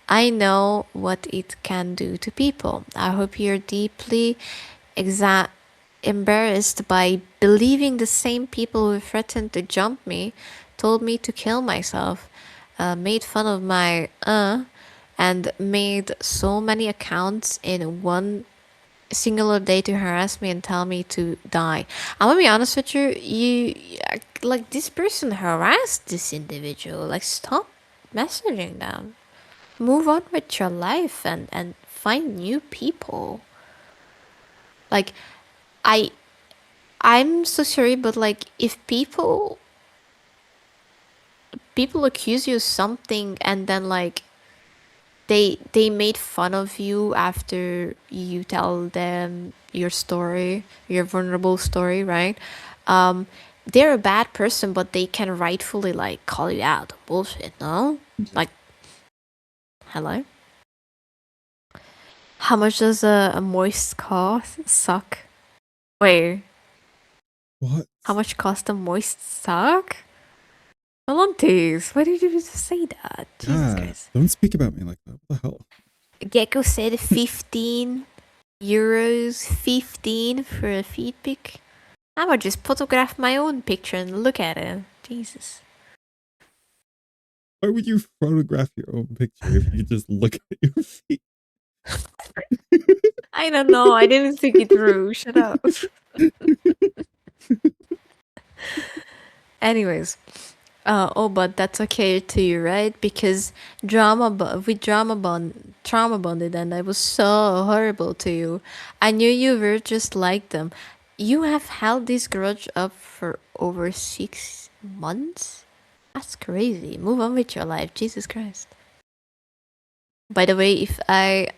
I know what it can do to people. I hope you're deeply embarrassed by believing the same people who threatened to jump me, told me to kill myself, made fun of my and made so many accounts in one singular day to harass me and tell me to die. I'm gonna be honest with you, like, this person harassed this individual. Like, stop messaging them. Move on with your life and find new people. Like, I'm so sorry, but like, if people accuse you of something and then like they made fun of you after you tell them your story, your vulnerable story, right? They're a bad person, but they can rightfully like call you out. Bullshit, no? Like, hello? How much does a moist sock? Wait, What? how much cost a moist sock? Volunteers, why did you just say that? Jesus Christ. Don't speak about me like that. What the hell? Gecko said 15 euros, 15 for a feed pic. I would just photograph my own picture and look at it. Jesus. Why would you photograph your own picture if you just look at your feet? I don't know. I didn't think it through. Shut up. Anyways. But that's okay too, right? Because trauma bonded, and I was so horrible to you. I knew you were just like them. You have held this grudge up for over 6 months? That's crazy. Move on with your life, Jesus Christ. By the way, if I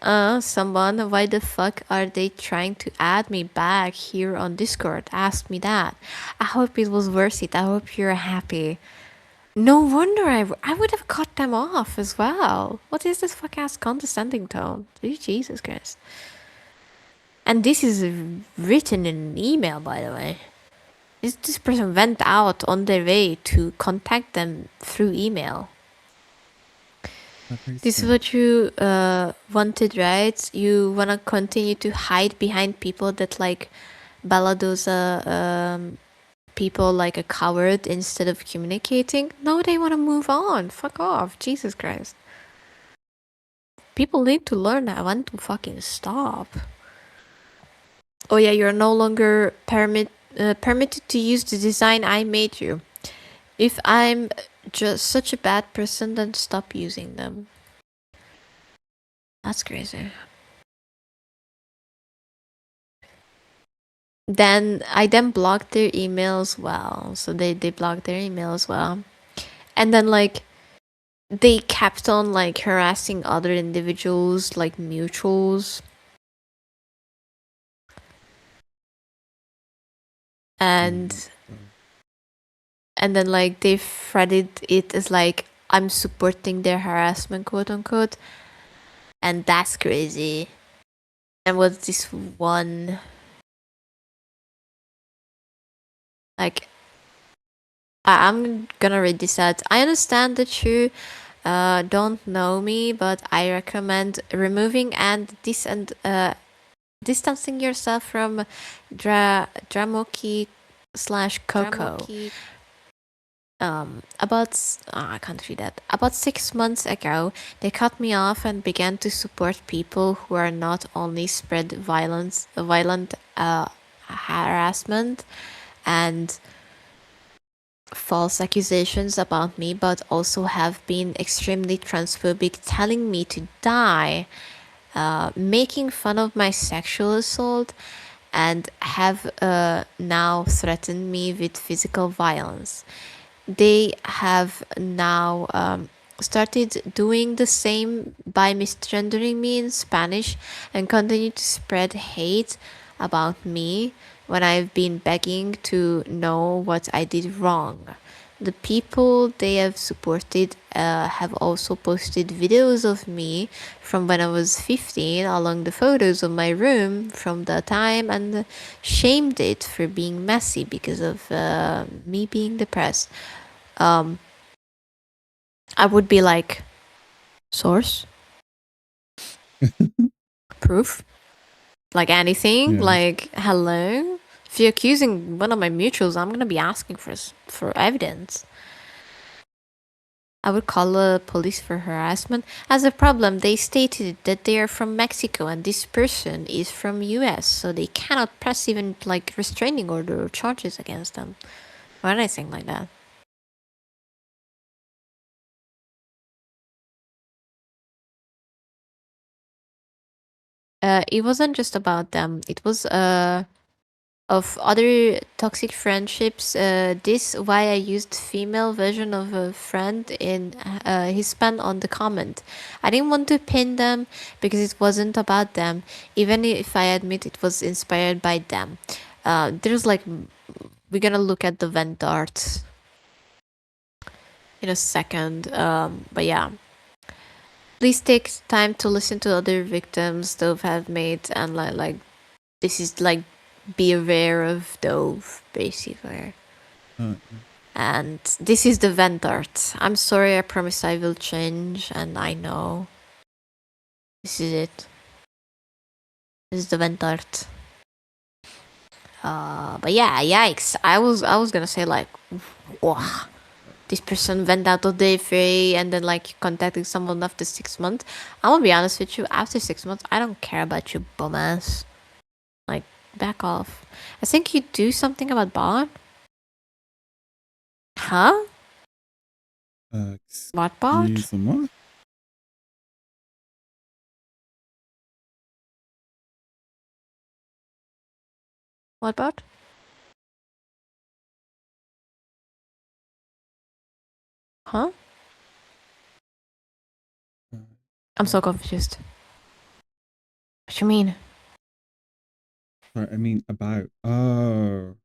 someone, why the fuck are they trying to add me back here on Discord? Ask me that. I hope it was worth it. I hope you're happy. No wonder I would have cut them off as well. What is this fuck ass condescending tone? Jesus Christ. And this is written in an email, by the way. This person went out on their way to contact them through email. This is what you wanted, right? You want to continue to hide behind people that like Baladoza people like a coward instead of communicating. No, they want to move on. Fuck off. Jesus Christ. People need to learn when to fucking stop. Oh yeah, you're no longer permitted to use the design I made you. If I'm just such a bad person, then stop using them. That's crazy. I then blocked their email as well. So they blocked their email as well. And then like they kept on like harassing other individuals, like mutuals. And then like they threaded it as like I'm supporting their harassment, quote unquote. And that's crazy. And what's this one? Like, I'm gonna read this out. I understand that you don't know me, but I recommend removing and distancing yourself from Dramoki / Coco. I can't read that. About 6 months ago, they cut me off and began to support people who are not only spread violent harassment and false accusations about me, but also have been extremely transphobic, telling me to die, making fun of my sexual assault, and have now threatened me with physical violence. They have now started doing the same by misgendering me in Spanish and continue to spread hate about me when I've been begging to know what I did wrong. The people they have supported have also posted videos of me from when I was 15 along the photos of my room from the time and shamed it for being messy because of me being depressed. I would be like, source? Proof? Like anything? Yeah. Like, hello? If you're accusing one of my mutuals, I'm gonna be asking for evidence. I would call the police for harassment. As a problem, they stated that they are from Mexico and this person is from US, so they cannot press even like restraining order or charges against them or anything like that. It wasn't just about them. It was of other toxic friendships. This why I used female version of a friend in his span on the comment. I didn't want to pin them because it wasn't about them, even if I admit it was inspired by them. There's like, we're gonna look at the vent darts in a second, but yeah. Please take time to listen to other victims Dove have made, and like this is like, be aware of Dove basically. And this is the vent art. I'm sorry, I promise I will change, and I know. This is it. This is the vent art. But yeah, yikes. I was gonna say like, wow, this person went out of day free and then like contacted someone after 6 months. I'm gonna be honest with you, after 6 months, I don't care about you bum ass. Like, back off. I think you do something about bot. Huh? What bot? What? What bot? Huh? I'm so confused. What you mean? Sorry, I mean about. Oh.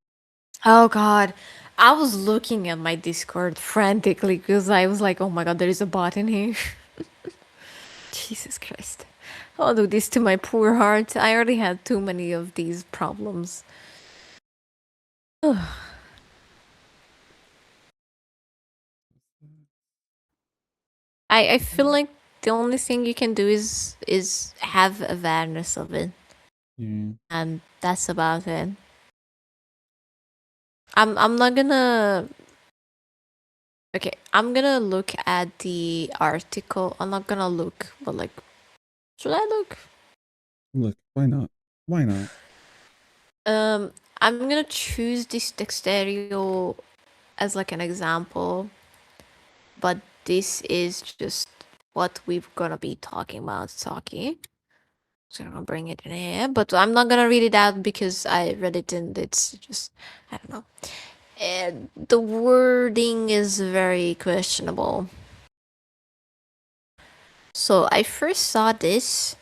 Oh god. I was looking at my Discord frantically because I was like, oh my god, there is a bot in here. Jesus Christ. I'll do this to my poor heart. I already had too many of these problems. I feel like the only thing you can do is have awareness of it. Yeah. And that's about it. I'm not gonna. Okay, I'm gonna look at the article. I'm not gonna look, but like, should I look? Look, why not? Why not? I'm gonna choose this Dexterio as like an example, but this is just what we're gonna be talking about, Saki. So I'm gonna bring it in here, but I'm not gonna read it out because I read it and it's just, I don't know. The wording is very questionable. So I first saw this.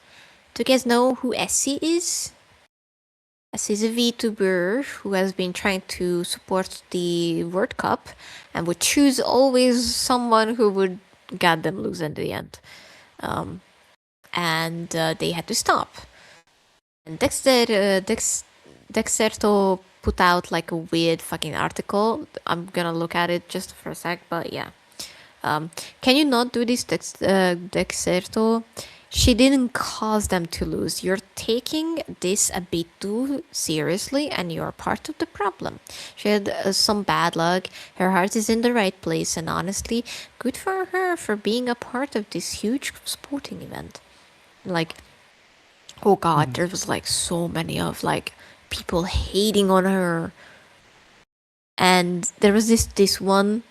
Do you guys know who Essie is? Essie is a VTuber who has been trying to support the World Cup and would choose always someone who would get them lose in the end. And they had to stop. And Dexerto put out like a weird fucking article. I'm gonna look at it just for a sec, but yeah. Can you not do this, Dexerto? She didn't cause them to lose. You're taking this a bit too seriously and you're part of the problem. She had some bad luck. Her heart is in the right place, and honestly, good for her for being a part of this huge sporting event. Like, oh god, there was like so many of like people hating on her. And there was this one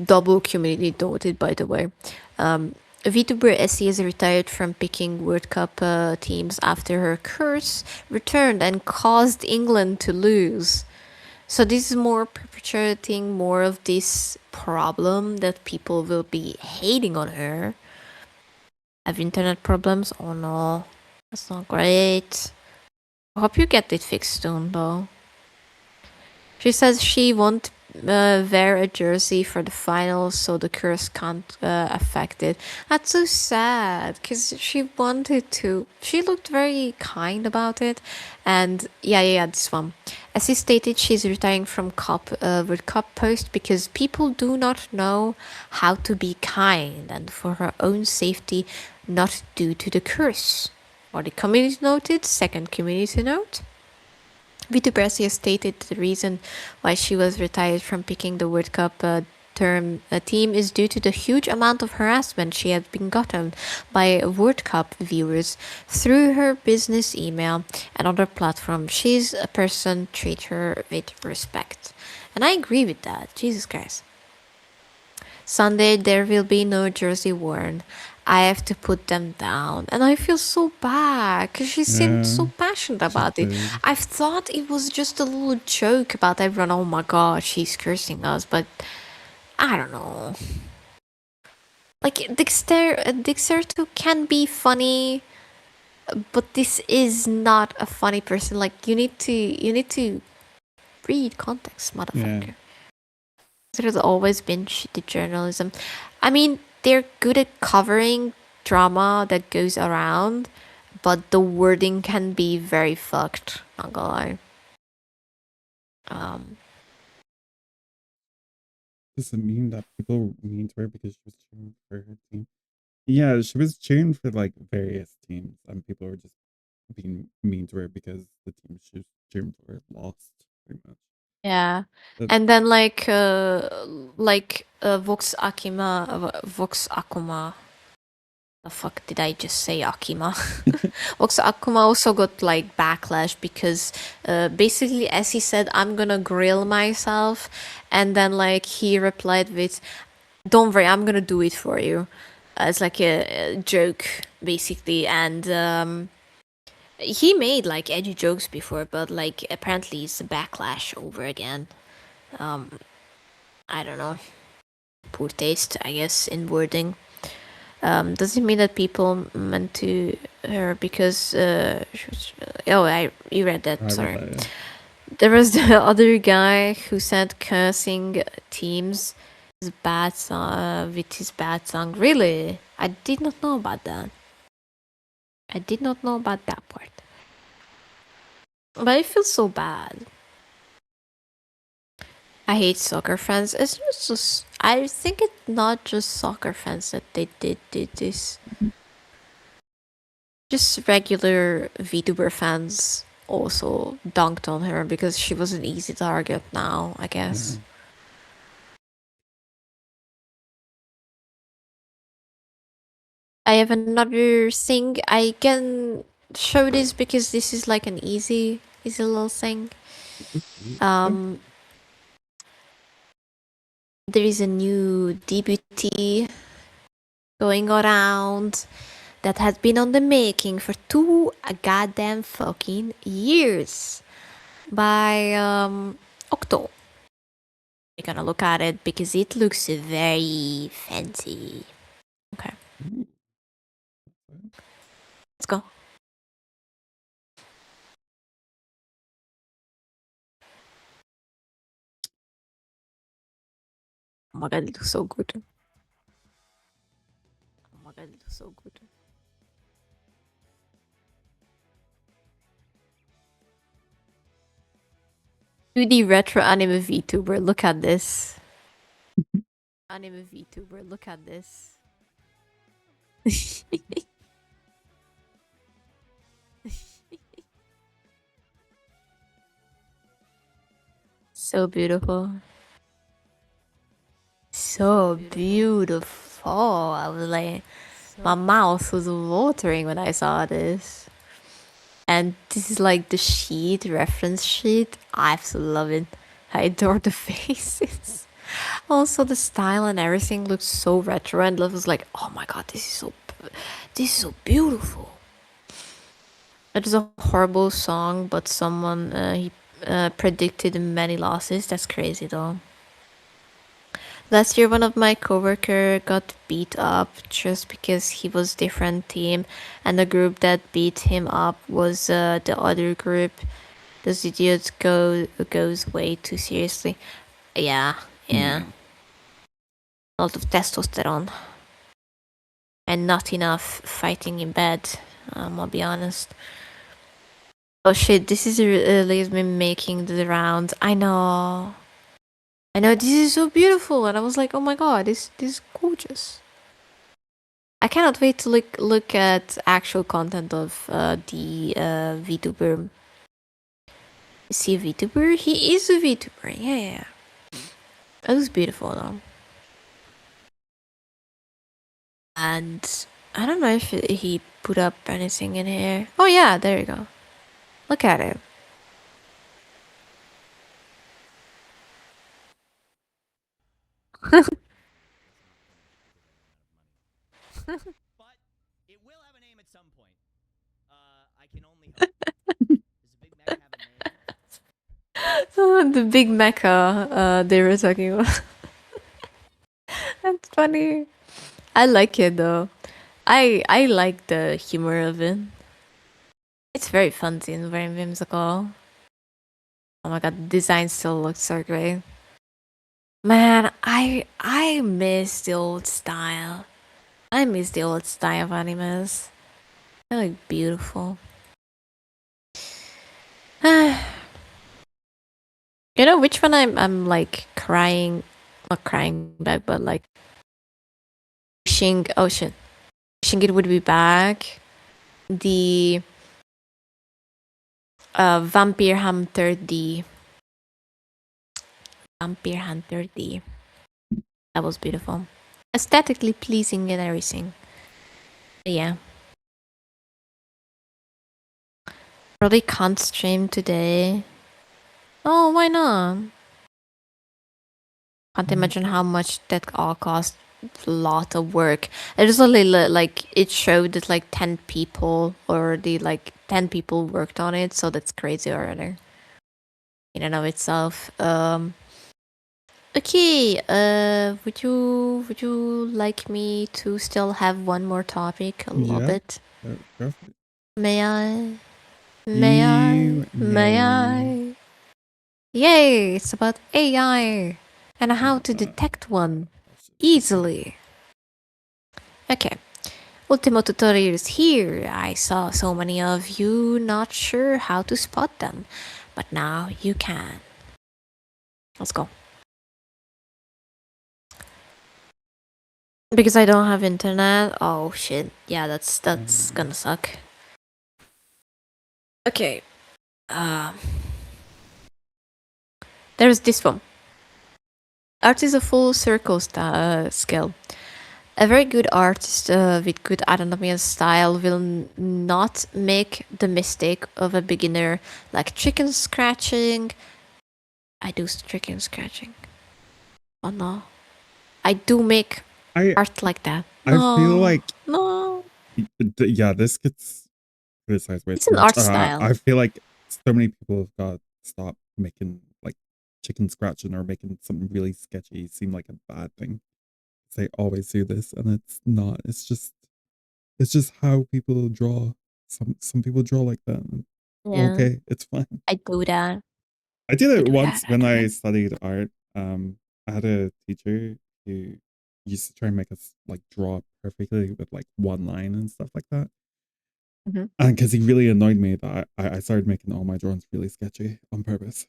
double community noted, by the way. VTuber Essie is retired from picking World Cup teams after her curse returned and caused England to lose. So this is more perpetuating more of this problem that people will be hating on her. Have internet problems? Oh no, that's not great. I hope you get it fixed soon, though. She says she won't wear a jersey for the finals, so the curse can't affect it. That's so sad, because she wanted to. She looked very kind about it. And yeah, this one. As he stated, she's retiring from World Cup post because people do not know how to be kind, and for her own safety, not due to the curse. Or the community noted, second community note. Vtuber has stated the reason why she was retired from picking the World Cup team is due to the huge amount of harassment she had been gotten by World Cup viewers through her business email and other platforms. She's a person, treat her with respect. And I agree with that. Jesus Christ. Sunday, there will be no jersey worn. I have to put them down. And I feel so bad because she seemed so passionate about it. I thought it was just a little joke about everyone. Oh my god, she's cursing us. But I don't know. Like, Dexterto can be funny, but this is not a funny person. Like, you need to read context, motherfucker. Yeah. It has always been shitty journalism. I mean, they're good at covering drama that goes around, but the wording can be very fucked. Not gonna lie. Does it mean that people mean to her because she was cheering for her team? Yeah, she was cheering for like various teams, and people were just being mean to her because the team she was cheering for lost, pretty much. Yeah. But, And then like Vox Akuma. The fuck did I just say, Akima? Vox Akuma also got like backlash because basically as he said, I'm gonna grill myself, and then like he replied with, don't worry, I'm gonna do it for you. It's like a joke basically, and he made like edgy jokes before, but like apparently it's a backlash over again. I don't know. Poor taste, I guess, in wording. Does it mean that people meant to her because she was, you read that, sorry. There was the other guy who said cursing teams is bad with his bad song. Really? I did not know about that. I did not know about that part. But I feel so bad. I hate soccer fans. It's just I think it's not just soccer fans that they did this. Just regular VTuber fans also dunked on her because she was an easy target now, I guess. Yeah. I have another thing. I can show this because this is like an easy little thing. There is a new DBT going around that has been on the making for 2 goddamn fucking years by Octo. We're gonna look at it because it looks very fancy. Okay. Let's go. Oh my god, it looks so good. Oh my god, it looks so good. 2D retro anime VTuber, look at this. Anime VTuber, look at this. So beautiful. So beautiful. I was like, my mouth was watering when I saw this. And this is like the sheet, reference sheet. I absolutely love it. I adore the faces. Also, the style and everything looks so retro, and I was like, oh my god, this is so beautiful. It is a horrible song, but someone he predicted many losses. That's crazy though. Last year, one of my coworker got beat up just because he was different team, and the group that beat him up was the other group. Those idiots goes way too seriously. Yeah. A lot of testosterone and not enough fighting in bed. I'll be honest. Oh shit! This is me making the rounds. I know. This is so beautiful, and I was like, oh my god, this is gorgeous. I cannot wait to look at actual content of the Vtuber. Is he a Vtuber? He is a Vtuber. Yeah. It looks beautiful though. And I don't know if he put up anything in here. Oh yeah, there you go. Look at it. But it will have a name at some point. I can only hope. Does the Big Mac have a name? The big mecha they were talking about. That's funny. I like it though. I like the humor of it. It's very funny and very whimsical. Oh my god, the design still looks so great. Man, I miss the old style. I miss the old style of animes. They look beautiful. You know which one I'm like crying, not crying back, but like wishing. Oh shit, wishing it would be back. The Vampire Hunter D. Vampire Hunter D. That was beautiful, aesthetically pleasing and everything. But yeah. Probably can't stream today. Oh, why not? Can't imagine how much that all cost. A lot of work. It was only like it showed that like 10 people already, like 10 people worked on it, so that's crazy already in and of itself. Okay, would you like me to still have one more topic? A little bit? May I? May I? Yay, it's about AI and how to detect one easily. Okay, Ultimo tutorial is here. I saw so many of you not sure how to spot them, but now you can. Let's go. Because I don't have internet. Oh shit. Yeah, that's gonna suck. Okay. There's this one. Art is a full circle skill. A very good artist with good anatomy and style will not make the mistake of a beginner, like chicken scratching. I do chicken scratching. Oh no. I do make I art like that. I feel No, like no. yeah, this gets criticized way It's too an much. art style. I feel like so many people have got stopped making like chicken scratching or making something really sketchy seem like a bad thing. They always do this, and it's not. It's just how people draw. Some people draw like that. And Yeah, okay, it's fine. I do that. I did I it do once that. when I studied art. I had a teacher who used to try and make us like draw perfectly with like one line and stuff like that. Mhm. And because he really annoyed me that I started making all my drawings really sketchy on purpose.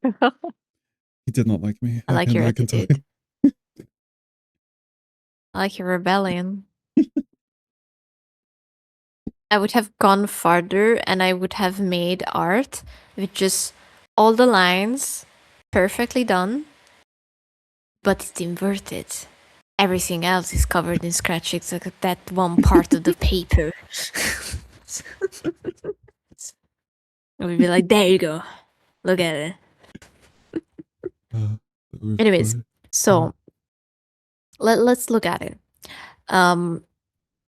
He did not like me. I like your I can tell attitude. you. I like your rebellion. I would have gone farther and I would have made art with just all the lines perfectly done, but it's inverted. Everything else is covered in scratches except that one part of the paper. I would be like, there you go. Look at it. That was Anyways, funny. so let's look at it.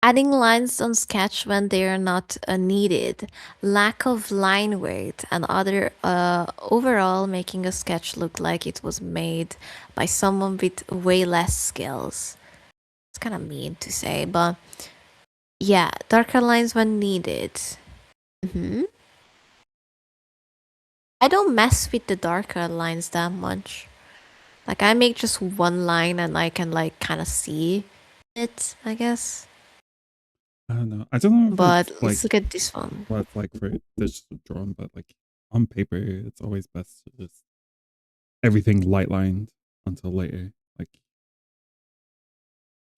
Adding lines on sketch when they are not needed, lack of line weight, and other overall making a sketch look like it was made by someone with way less skills. It's kind of mean to say, but yeah, darker lines when needed. I don't mess with the darker lines that much. Like I make just one line and I can like kind of see it, I guess. I don't know. I don't know if But it's let's like look at this one. what it's like for digital drawing, but like on paper, it's always best to just everything light lined until later. Like,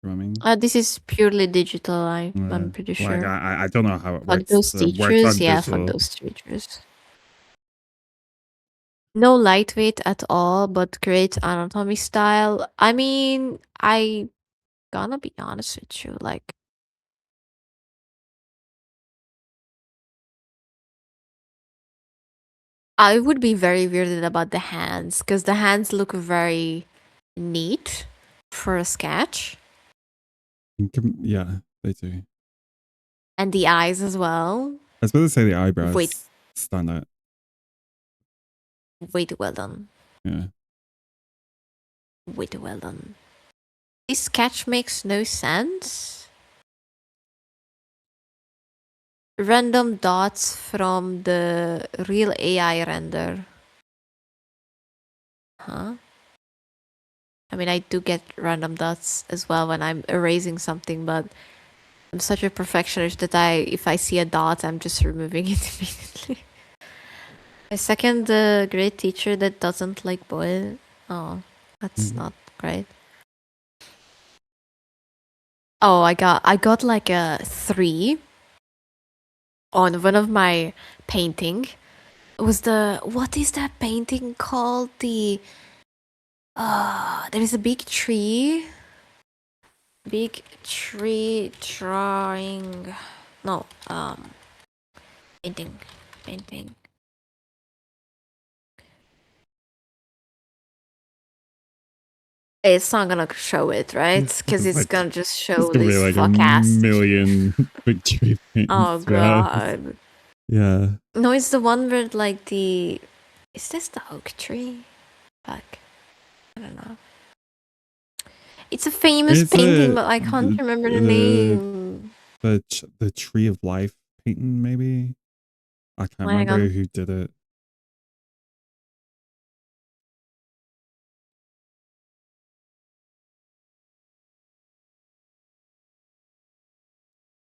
you know what I mean? This is purely digital, I'm pretty Like sure. I don't know how it Fuck works. those Works teachers, on yeah, fuck digital. those teachers. No lightweight at all, but great anatomy style. I mean, I gonna be honest with you, like I would be very weirded about the hands, because the hands look very neat for a sketch. Yeah, they do. And the eyes as well. I was about to say the eyebrows Wait. stand out. Way too well done. Yeah. Way too well done. This sketch makes no sense. Random dots from the real AI render. Huh? I mean, I do get random dots as well when I'm erasing something, but I'm such a perfectionist that if I see a dot, I'm just removing it immediately. My second grade teacher that doesn't like boil. Oh, that's not great. Oh, I got like a 3 on one of my painting. It was what is that painting called? There is a big tree. Big tree drawing. No, painting. It's not gonna show it, right? Because it's Like, gonna just show it's gonna be this like fuck a ass. million victory paints. Oh god. Yeah. No, it's the one where like the. Is this the oak tree? Fuck. I don't know. It's a famous painting, but I can't remember the name. The Tree of Life painting, maybe. I can't remember who did it.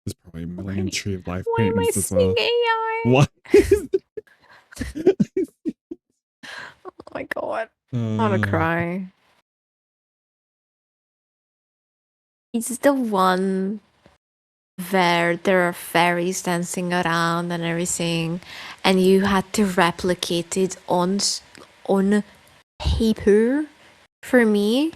There's probably a million Tree of Life Why am I paintings as well. seeing AI? What? Oh my god. I wanna cry. It's the one where there are fairies dancing around and everything, and you had to replicate it on paper for me,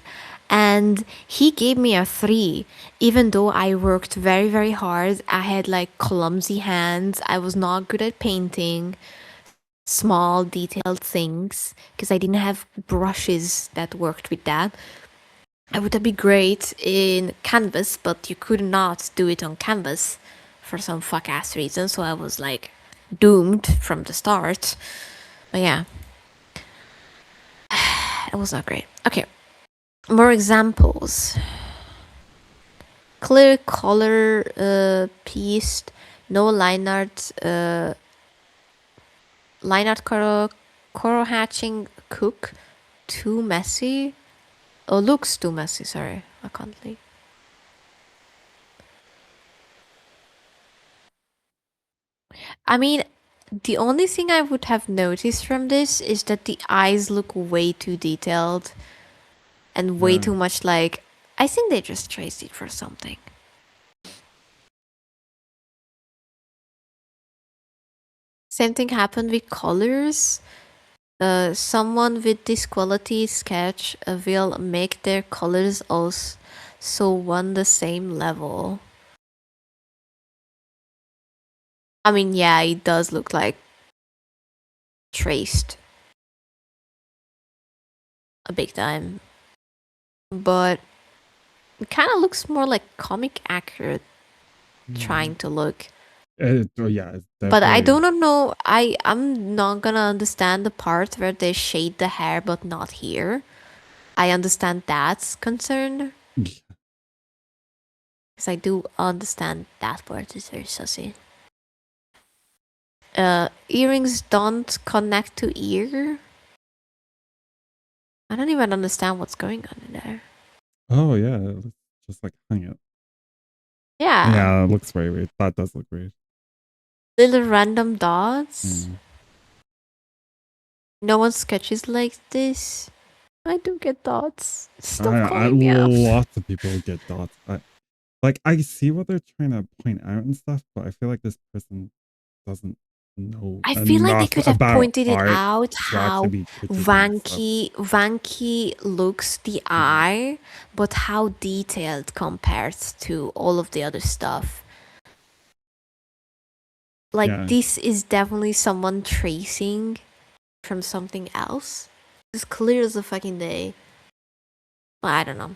and he gave me a 3 even though I worked very, very hard. I had like clumsy hands, I was not good at painting small detailed things because I didn't have brushes that worked with that. I would have been great in canvas, but you could not do it on canvas for some fuck ass reason, so I was like doomed from the start. But yeah, it was not great. Okay, more examples. Clear color pieced, no line art, coral hatching, cook, too messy. Oh, looks too messy, sorry. I can't leave. I mean, the only thing I would have noticed from this is that the eyes look way too detailed and way too much like... I think they just traced it for something. Same thing happened with colors. Someone with this quality sketch will make their colors also on the same level. I mean, yeah, it does look like traced a big time, but it kind of looks more like comic accurate trying to look. Yeah, but I do not know. I'm not gonna understand the part where they shade the hair but not here. I understand that's concern because I do understand that part is very sussy. Earrings don't connect to ear. I don't even understand what's going on in there. Oh yeah, it's just like hang it. Yeah, it looks very weird. That does look weird. Little random dots. No one sketches like this. I do get dots. Stop calling me out. Lots of people get dots. I see what they're trying to point out and stuff, but I feel like this person doesn't know. I feel like they could have pointed it out how wanky looks the eye, but how detailed compared to all of the other stuff. Like this is definitely someone tracing from something else. It's clear as a fucking day. Well, I don't know.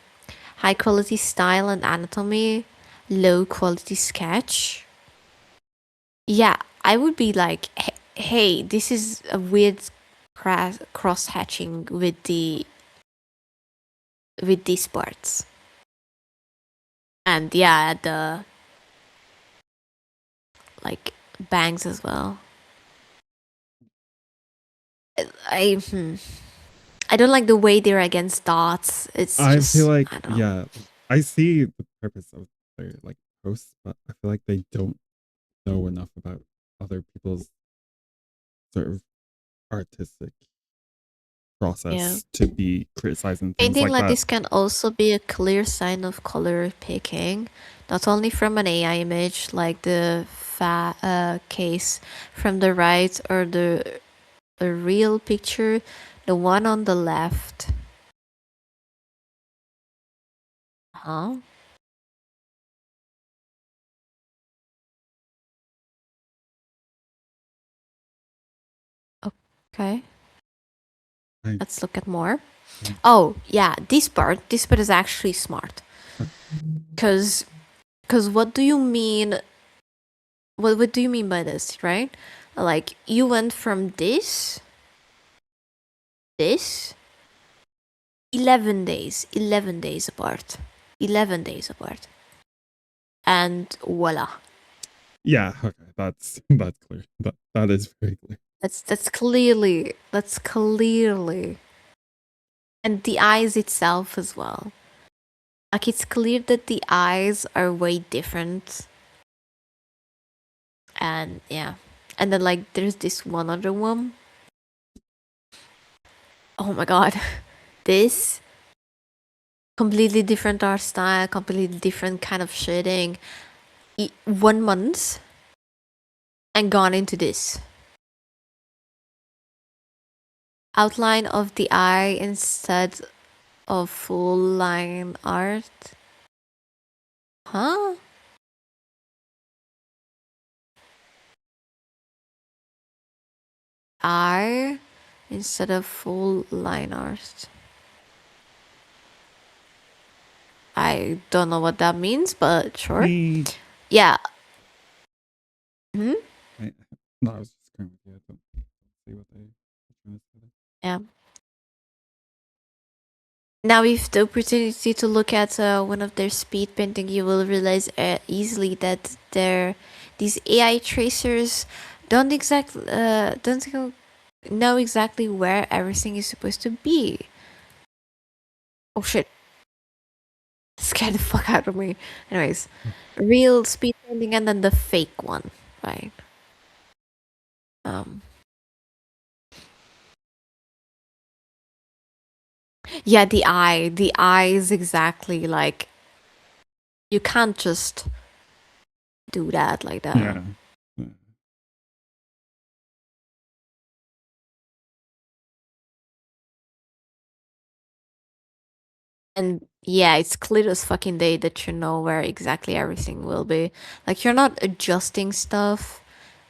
High quality style and anatomy, low quality sketch. Yeah, I would be like, hey, this is a weird cross hatching with these parts. And yeah, the like bangs as well. I don't like the way they're against dots. I feel like I see the purpose of their like posts, but I feel like they don't know enough about other people's sort of artistic process to be criticizing things painting like that. this can also be a clear sign of color picking, not only from an AI image like the case from the right or the real picture, the one on the left. Huh? Okay. Let's look at more. Oh, yeah, this part is actually smart. Cause what do you mean? What do you mean by this, right? Like you went from this 11 days apart. 11 days apart. And voila. Yeah, okay, that's clear. That is very clear. That's clearly. And the eyes itself as well. Like it's clear that the eyes are way different. And yeah. And then like there's this one other one. Oh my god. This completely different art style, completely different kind of shading. 1 month and gone into this. Outline of the eye instead of full line art. Huh? Eye instead of full line art. I don't know what that means, but sure. Me. Yeah. Hmm? No, I was just going with you. I don't see what they were trying to say. Yeah. Now, with the opportunity to look at one of their speed painting, you will realize easily that these AI tracers don't know exactly where everything is supposed to be. Oh shit! Scared the fuck out of me. Anyways, real speed painting and then the fake one, right? Yeah, the eye. The eye is exactly like you can't just do that like that. Yeah. Yeah. And yeah, it's clear as fucking day that you know where exactly everything will be. Like you're not adjusting stuff.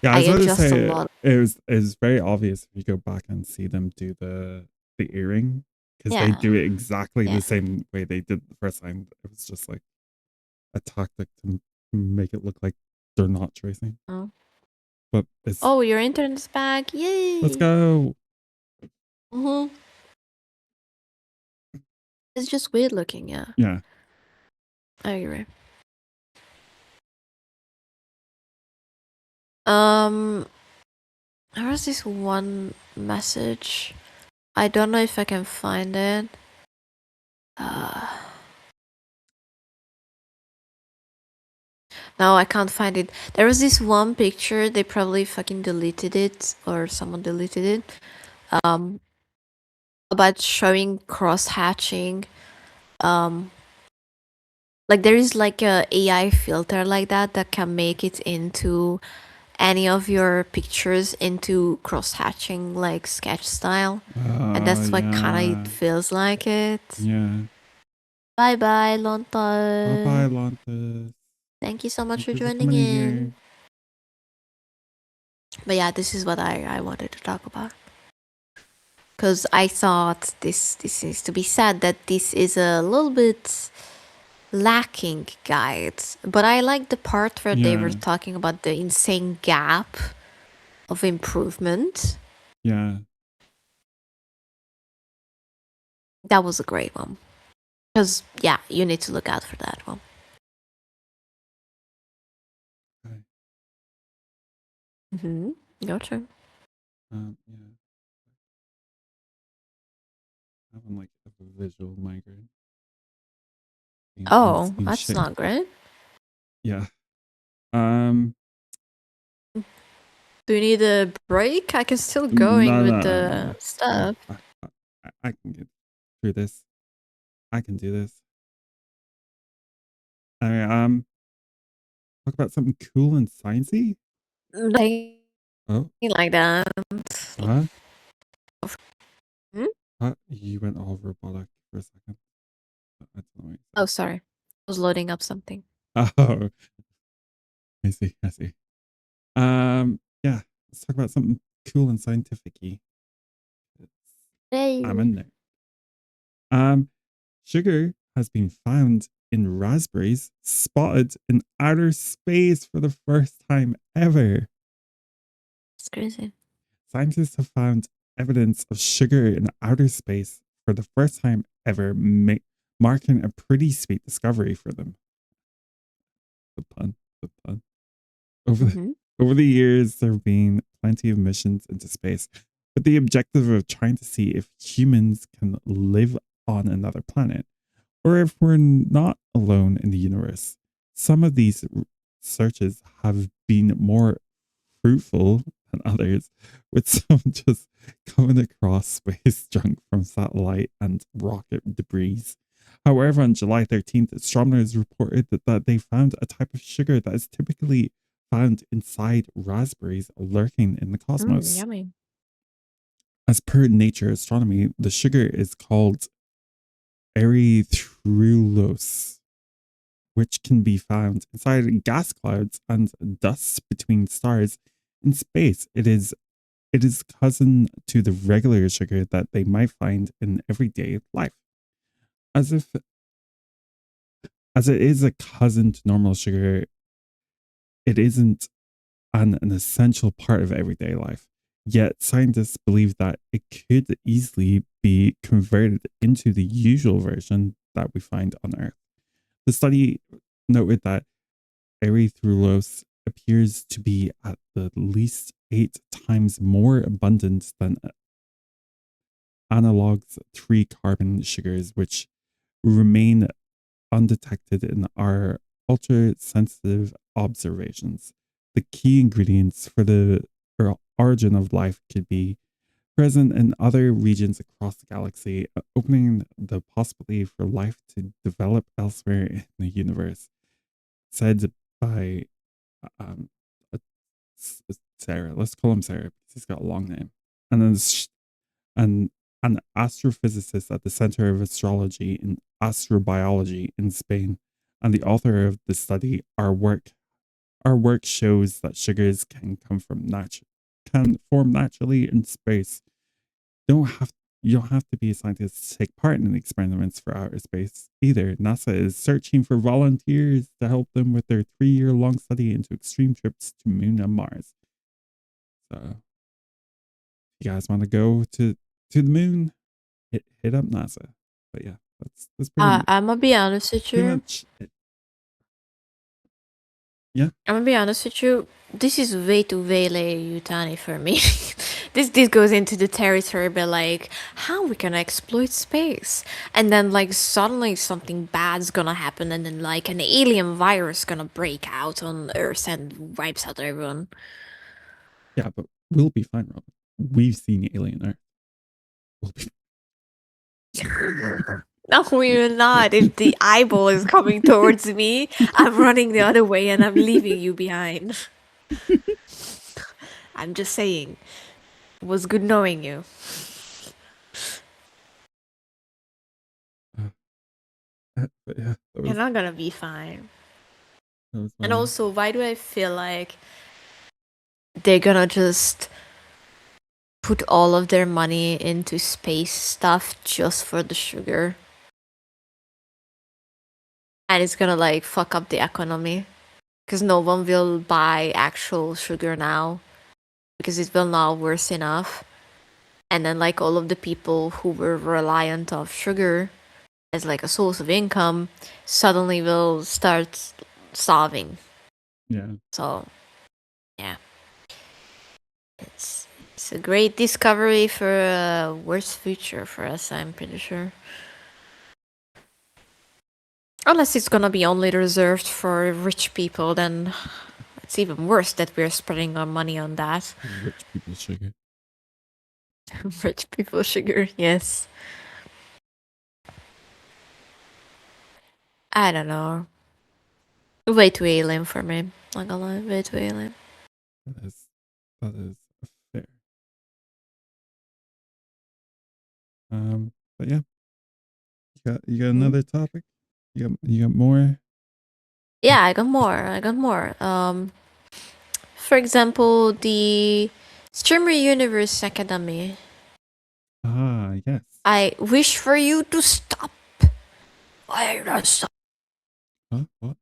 Yeah, I I was about to adjust a say lot. it was very obvious if you go back and see them do the earring because they Yeah. do it exactly Yeah. the same way they did the first time. It was just like a tactic to make it look like they're not tracing. Oh, But it's oh your internet's back. Yay. let's go. Mm-hmm. It's just weird looking, yeah. Yeah. I agree. There was this one message. I don't know if I can find it. No, I can't find it. There was this one picture. They probably fucking deleted it, or someone deleted it. About showing cross hatching. Like there is like a AI filter like that can make it into any of your pictures into cross hatching like sketch style, and that's what kind of it feels like it. Yeah. Bye bye, Bye Lontos. bye, Lantus. Thank you so much for Thank you joining coming in. here. But yeah, this is what I wanted to talk about. Because I thought this needs to be said that this is a little bit lacking guide. But I like the part where they were Yeah. talking about the insane gap of improvement. Yeah. That was a great one. Because, yeah, you need to look out for that one. Okay. Mm-hmm. Your turn. Yeah. Having like a visual migraine. Oh, Being that's shit. not great. Yeah. Do you need a break? I can still going with the stuff. I can get through this. I can do this. Anyway, talk about something cool and sciencey. Oh, Like that. what? Hmm? What? You went all robotic for a second. I don't know what you Oh, said. sorry. I was loading up something. Oh, I see. I see. Yeah. Let's talk about something cool and scientific-y. I'm a nerd. Sugar has been found in raspberries, spotted in outer space for the first time ever. It's crazy. Scientists have found evidence of sugar in outer space for the first time ever, marking a pretty sweet discovery for them. The pun, the pun. Over the years, there have been plenty of missions into space with the objective of trying to see if humans can live on another planet, or if we're not alone in the universe. Some of these searches have been more fruitful than others, with some just coming across space junk from satellite and rocket debris. However, on July 13th, astronomers reported that they found a type of sugar that is typically found inside raspberries lurking in the cosmos. Yummy. As per Nature Astronomy, the sugar is called erythrulose, which can be found inside gas clouds and dust between stars in space. It is cousin to the regular sugar that they might find in everyday life. As it is a cousin to normal sugar, it isn't an essential part of everyday life. Yet scientists believe that it could easily be converted into the usual version that we find on Earth. The study noted that erythrulose appears to be at the least 8 times more abundant than analogs 3-carbon sugars, which remain undetected in our ultra-sensitive observations. The key ingredients for the origin of life could be present in other regions across the galaxy, opening the possibility for life to develop elsewhere in the universe, said by Sarah. Let's call him Sarah because he's got a long name. And then an astrophysicist at the Center of Astrology and Astrobiology in Spain, and the author of the study. Our work shows that sugars can form naturally in space. You don't have to be a scientist to take part in experiments for outer space either. NASA is searching for volunteers to help them with their 3-year-long study into extreme trips to Moon and Mars. So, if you guys want to go to the moon, hit up NASA. But yeah, that's pretty much. I'm gonna be honest with Pretty you. much it. Yeah. I'm gonna be honest with you. This is way too Vele Yutani for me. this goes into the territory, but like how we gonna exploit space, and then like suddenly something bad's gonna happen, and then like an alien virus gonna break out on Earth and wipes out everyone. Yeah, but we'll be fine, Robin. We've seen Alien Earth. We'll be. No, we're not. If the eyeball is coming towards me, I'm running the other way and I'm leaving you behind. I'm just saying. It was good knowing you. But yeah, You're not gonna be fine. that was And fine. also, why do I feel like they're gonna just put all of their money into space stuff just for the sugar? And it's gonna like fuck up the economy. Because no one will buy actual sugar now. Because it will not worth enough. And then like all of the people who were reliant of sugar as like a source of income suddenly will start starving. Yeah. So yeah, it's a great discovery for a worse future for us, I'm pretty sure. Unless it's gonna be only reserved for rich people, then it's even worse that we're spreading our money on that. Rich people sugar. Rich people sugar, yes. I don't know. Way too alien for me. Not gonna lie, way too alien. That is fair. But yeah, you got another topic. You got more. Yeah, I got more. For example, the Streamer Universe Academy. Ah, yes. I wish for you to stop. Why not stop? Huh? What?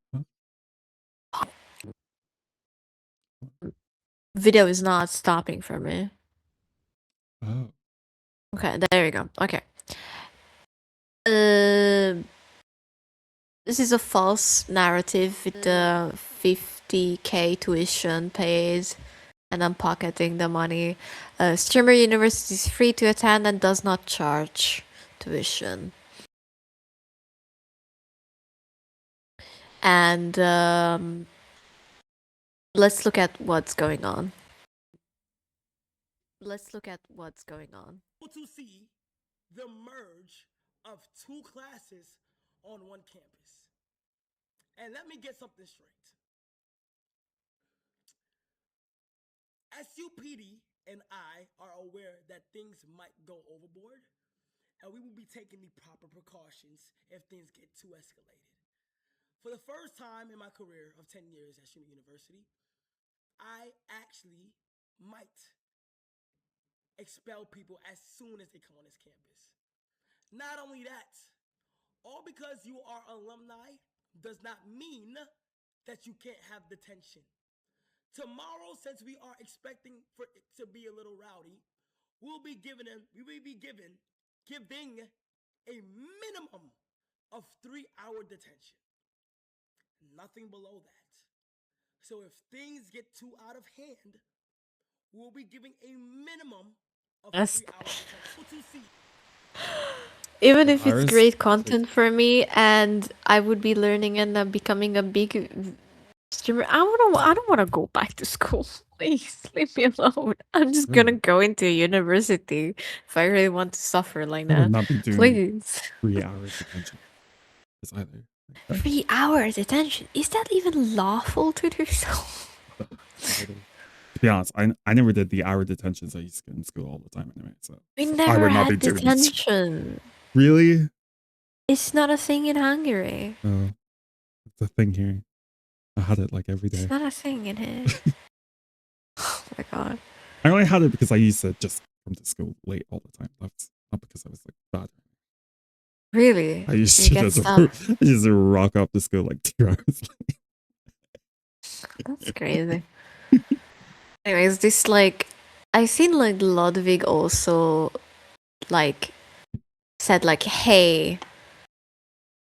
Video is not stopping for me. Oh. Okay, there you go. Okay. This is a false narrative with the 50k tuition paid, and I'm pocketing the money. Streamer University is free to attend and does not charge tuition. And let's look at what's going on. To see the merge of two classes on one campus. And let me get something straight. SUPD and I are aware that things might go overboard, and we will be taking the proper precautions if things get too escalated. For the first time in my career of 10 years at Stream University, I actually might expel people as soon as they come on this campus. Not only that, all because you are alumni does not mean that you can't have detention. Tomorrow, since we are expecting for it to be a little rowdy, we will be giving a minimum of 3-hour detention. Nothing below that. So if things get too out of hand, we'll be giving a minimum of 3 Yes. hours detention. What you see? Even if it's Ours- great content for me and I would be learning and becoming a big streamer, I don't want to go back to school. Please leave me alone. I'm just gonna go into university if I really want to suffer like I would that. not be doing Please. 3 hours detention. It's either. 3 hours detention. Is that even lawful to do so? To be honest, I never did the hour detentions I used to get in school all the time anyway. So We I never would not be had doing this. detention. Really? It's not a thing in Hungary. Oh, it's a thing here. I had it like every day. It's not a thing in here. Oh my god. I only had it because I used to just come to school late all the time. That's not because I was like bad. Really? I used You to get just stuff. I used to rock up to school like 2 hours late. That's crazy. Anyways, this like I seen like Ludwig also like said like, hey,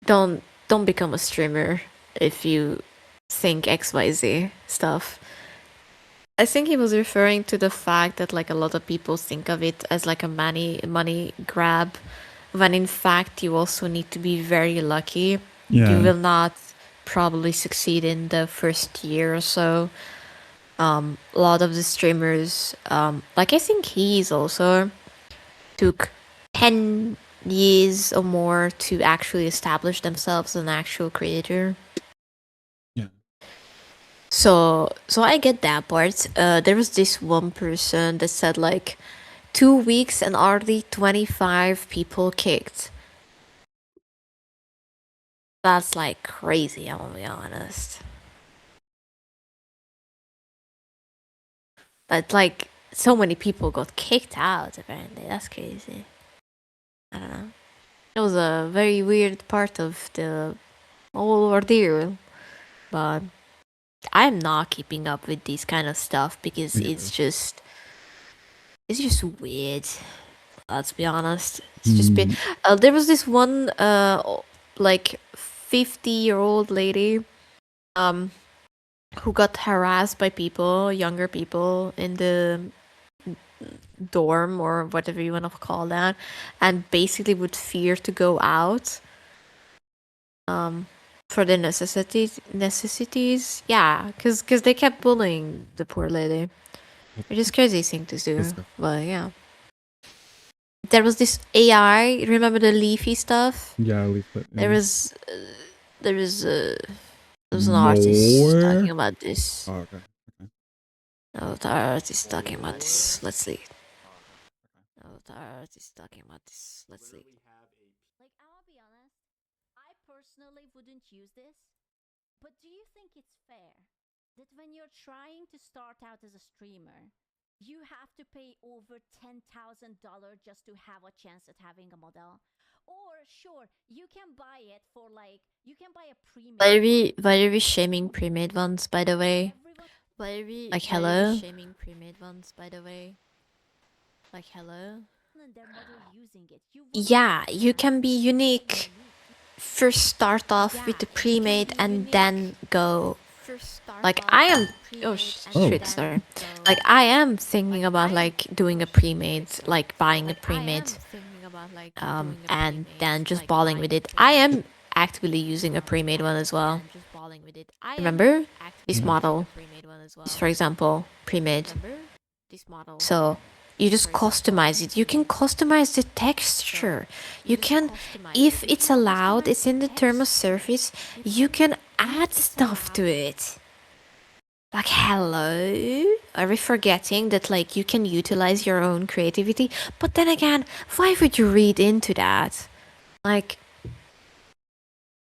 don't become a streamer if you think XYZ stuff. I think he was referring to the fact that like a lot of people think of it as like a money grab, when in fact you also need to be very lucky. Yeah. You will not probably succeed in the first year or so. A lot of the streamers, like I think he's also took 10 years or more to actually establish themselves as an actual creator. Yeah. So I get that part. There was this one person that said like 2 weeks and already 25 people kicked. That's like crazy, I'm gonna be honest. But like so many people got kicked out apparently. That's crazy. I don't know. It was a very weird part of the whole ordeal. But I'm not keeping up with this kind of stuff because Me it's just weird. Let's be honest. It's just been. There was this one like 50-year-old lady who got harassed by people, younger people in the dorm or whatever you want to call that, and basically would fear to go out for the necessities. Yeah, because they kept bullying the poor lady, which is crazy thing to do. But yeah, there was this AI. Remember the leafy stuff? Yeah, Leaflet. Yeah. There was an artist talking about this. Oh, okay. The artist talking about this. Let's see. The artist talking about this. Let's see. Like, I'll be honest, I personally wouldn't use this, but do you think it's fair that when you're trying to start out as a streamer, you have to pay over $10,000 just to have a chance at having a model? Or sure, you can buy it for like, you can buy a pre-made. Why are we shaming pre-made ones, by the way? Like, hello? Shaming pre-made ones, by the way. Like, hello? Their model using it. Yeah, you can be unique. First start off with the pre-made and then go. Like, I am... Oh, shit, sorry. Like, I am thinking about, like, doing a pre-made, like, buying a pre-made. And then just balling with it. I am actively using a pre-made one as well. Remember? This model is, for example, pre-made. So, you just customize it. You can customize the texture. You can, if it's allowed, it's in the term of service, you can add stuff to it. Like, hello? Are we forgetting that, like, you can utilize your own creativity? But then again, why would you read into that? Like,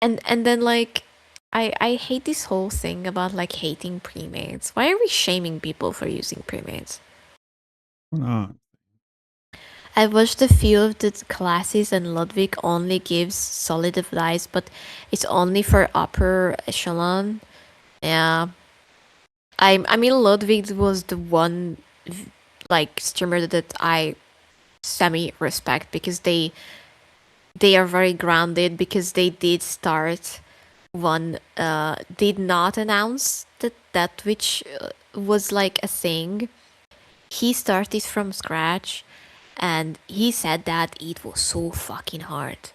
and then, like, I hate this whole thing about, like, hating premates. Why are we shaming people for using premates? Why not? I watched a few of the classes and Ludwig only gives solid advice, but it's only for upper echelon. Yeah. I mean Ludwig was the one like streamer that I semi respect because they are very grounded because they did start one did not announce that Twitch was like a thing. He started from scratch and he said that it was so fucking hard.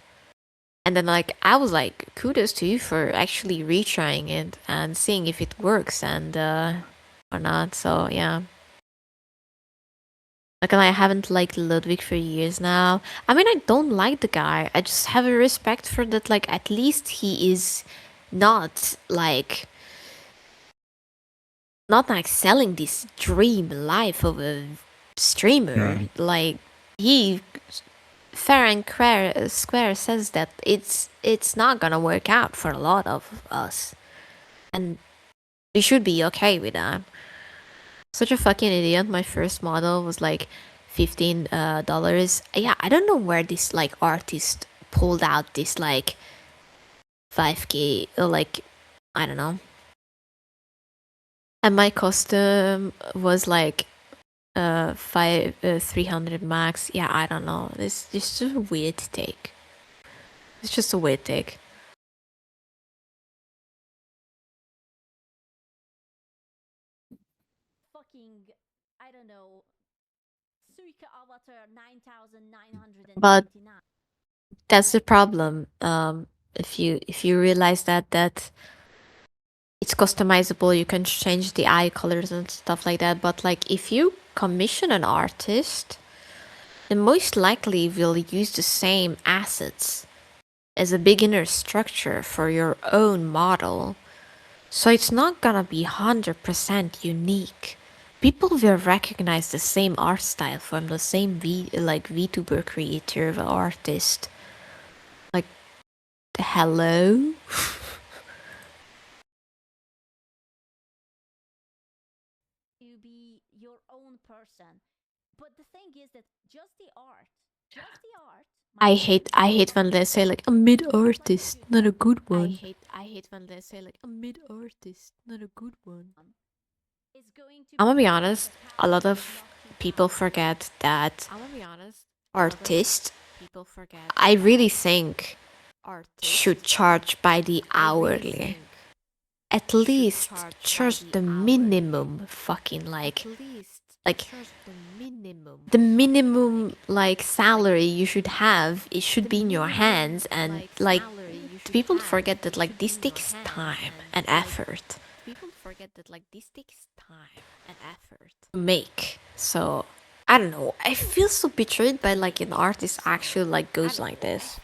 And then like I was like, kudos to you for actually retrying it and seeing if it works and or not. So yeah. Like I haven't liked Ludwig for years now. I mean I don't like the guy. I just have a respect for that, like at least he is not like selling this dream life of a streamer. Yeah. Like he fair and square says that it's not gonna work out for a lot of us, and we should be okay with that. Such a fucking idiot. My first model was like $15. Yeah, I don't know where this like artist pulled out this like 5K or like I don't know. And my custom was like 300 max. Yeah, I don't know. It's just a weird take. It's just a weird take. Fucking, I don't know, Suika Avatar 9999. But that's the problem. If you realize that it's customizable, you can change the eye colors and stuff like that. But like if you commission an artist, then most likely will use the same assets as a beginner structure for your own model. So it's not gonna be 100% unique. People will recognize the same art style from the same Vtuber creator or artist. Like, hello? To be your own person. But the thing is that just the art. I hate when they say like a mid artist, not a good one. I hate when they say like a mid artist, not a good one. I'm gonna be honest, a lot of people forget that artists, I really think, should charge by the hourly. At least charge the minimum fucking like the minimum like salary you should have, it should be in your hands. And like people forget that like this takes time and effort to make. So I don't know, I feel so betrayed by like an artist actually like goes like this,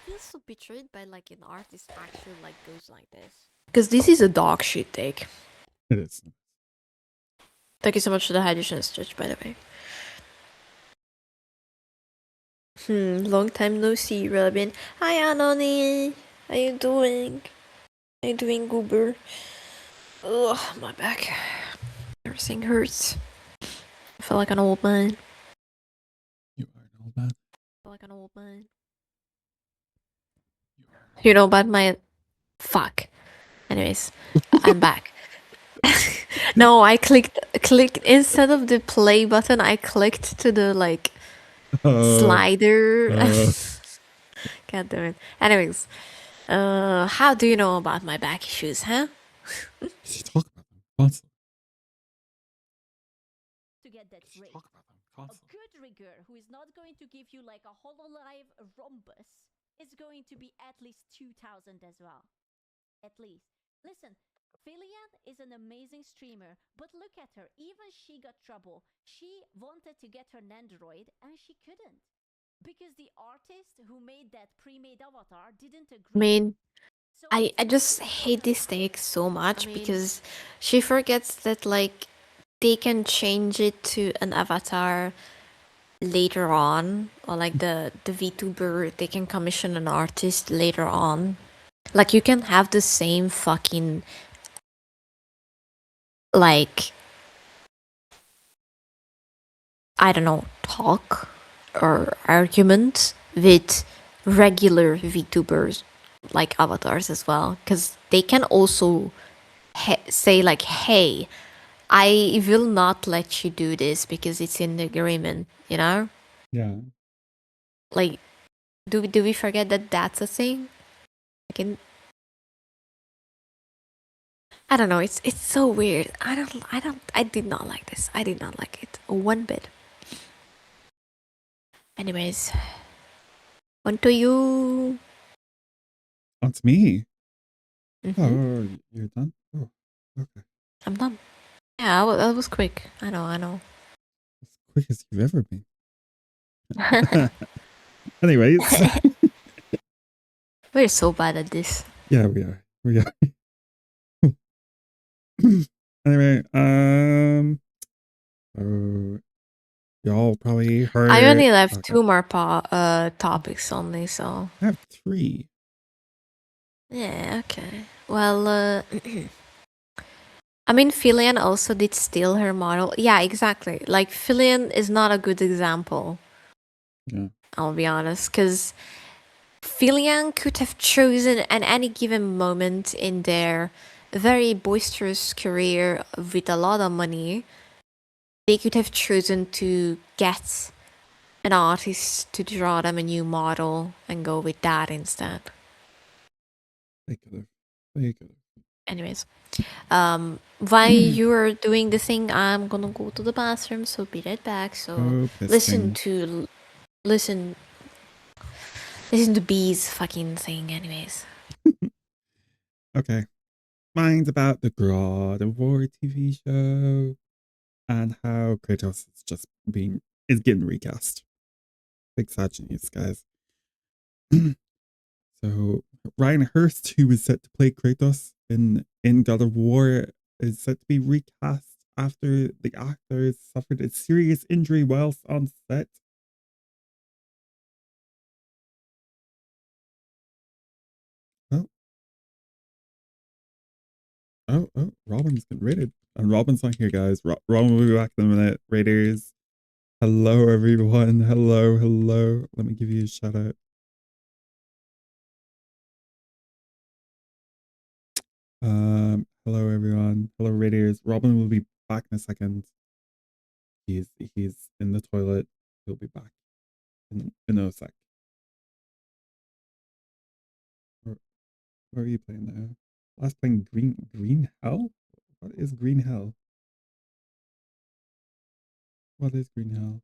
because this is a dog shit take. It is. Thank you so much for the hydration stretch, by the way. Long time no see, Robin. Hi, Anony. How you doing? How you doing, Goober? Ugh, my back. Everything hurts. I feel like an old man. You are an old man. I feel like an old man. You know about my... Fuck. Anyways, I'm back. No, I clicked instead of the play button, I clicked to the like slider. God damn it. Anyways, how do you know about my back issues, huh? You talk about them constantly. To get that You rig. talk about them A constantly. good rigger who is not going to give you like a hololive rhombus is going to be at least 2,000 as well. At least. Listen, Filian is an amazing streamer, but look at her. Even she got trouble. She wanted to get her Nandroid and she couldn't. Because the artist who made that pre-made avatar didn't I agree. mean, So I it's just really hate this difficult. take so much mean- because she forgets that like they can change it to an avatar later on, or like the VTuber, they can commission an artist later on. Like you can have the same fucking like I don't know, talk or argument with regular VTubers like avatars as well, because they can also say like, hey, I will not let you do this because it's in the agreement, you know? Yeah. Like, do we forget that that's a thing? Like I don't know. It's so weird. I did not like this. I did not like it one bit. Anyways, on to you. That's me. Mhm. Oh, you're done? Oh, okay. I'm done. Yeah, that was quick. I know. As quick as you've ever been. Anyways. We're so bad at this. Yeah, we are. We are. Anyway, so y'all probably heard. I only left okay. 2 more topics only, so I have 3. yeah, okay. Well, I mean, Filian also did steal her model. Yeah, exactly. Like, Filian is not a good example. Yeah. I'll be honest, because Filian could have chosen at any given moment in their very boisterous career with a lot of money, they could have chosen to get an artist to draw them a new model and go with that instead. They could have. They could have. Anyways, while you're doing the thing, I'm gonna go to the bathroom, so be right back. So Oh, listen pissing. to B's fucking thing. Anyways, Okay. Mine's about the God of War TV show and how Kratos is getting recast. Big sad news, guys. So Ryan Hurst, who was set to play Kratos in God of War, is set to be recast after the actor suffered a serious injury whilst on set. Oh, Robin's getting raided. And Robin's not here, guys. Robin will be back in a minute. Raiders. Hello, everyone. Hello. Let me give you a shout out. Hello, everyone. Hello, Raiders. Robin will be back in a second. He's in the toilet. He'll be back in a sec. What are you playing now? Last playing Green Hell? What is Green Hell? What is Green Hell?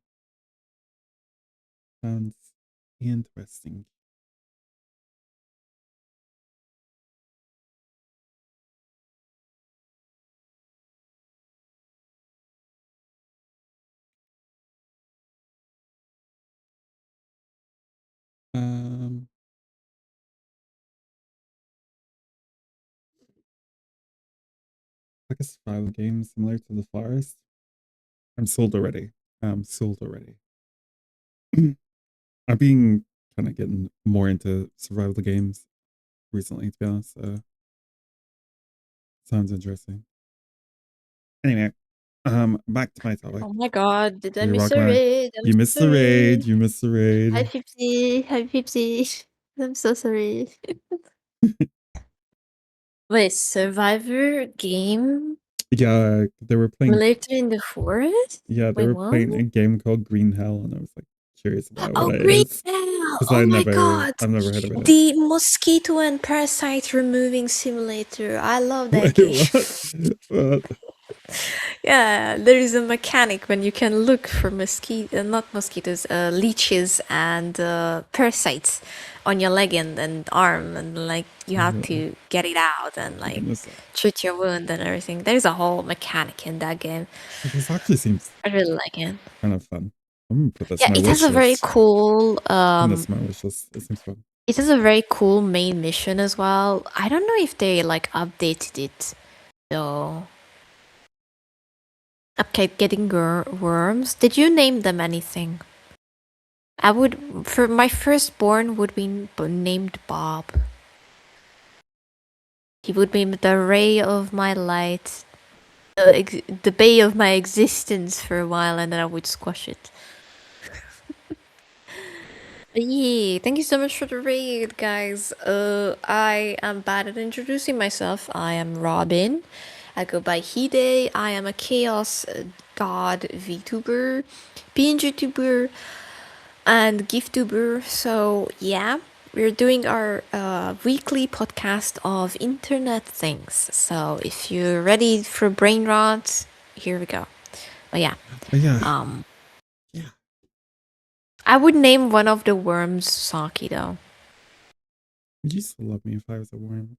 Sounds interesting. Like a survival game similar to The Forest. I'm sold already. I've been kind of getting more into survival games recently, to be honest. So sounds interesting. Anyway, back to my topic. oh my god, did I You're miss a welcome. raid? You missed the raid. You missed the raid. Hi, Pipsy. Hi, Pipsy. I'm so sorry. Wait, Survivor game Yeah, they were playing. later in the forest? Yeah, they Wait, were playing what? a game called Green Hell, and I was like curious about Oh, what it Green is. Hell! Because Oh my god! I've never heard of it. The mosquito and parasite removing simulator. I love that Wait, game. what? Yeah, there is a mechanic when you can look for not mosquitoes, leeches and parasites on your leg and arm, and like you have to get it out and like treat your wound and everything. There's a whole mechanic in that game. This actually seems I really like it. kind of fun. I'm gonna put this Yeah, in my it wish has a very list. cool That's my wish list. It seems fun. it has a very cool main mission as well. I don't know if they like updated it though. Okay, getting worms. Did you name them anything? I would, for my firstborn would be named Bob. He would be the ray of my light, the bay of my existence for a while, and then I would squash it. Yeah, thank you so much for the raid, guys. I am bad at introducing myself. I am Robin. I go by Hide. I am a chaos god Vtuber, BananaJuju, and Giftuber. So yeah, we're doing our weekly podcast of internet things. So if you're ready for brain rot, here we go. But yeah, Yeah. I would name one of the worms Saki though. Would you still love me if I was a worm?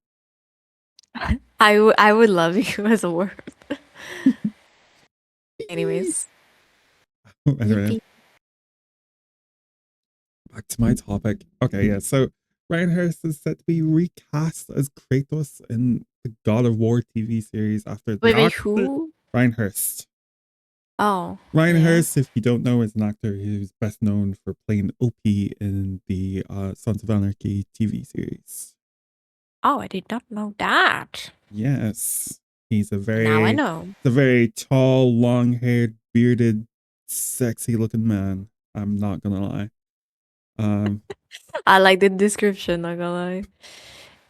I would love you as a worm. Anyways. Anyway, back to my topic. Okay, yeah. So Ryan Hurst is set to be recast as Kratos in the God of War TV series after the Wait, who? Ryan Hurst. Oh. Ryan Hurst, if you don't know, is an actor who's best known for playing OP in the Sons of Anarchy TV series. Oh, I did not know that. Yes. He's a very Now I know. The very tall, long-haired, bearded, sexy-looking man. I'm not gonna lie. I like the description, not gonna lie.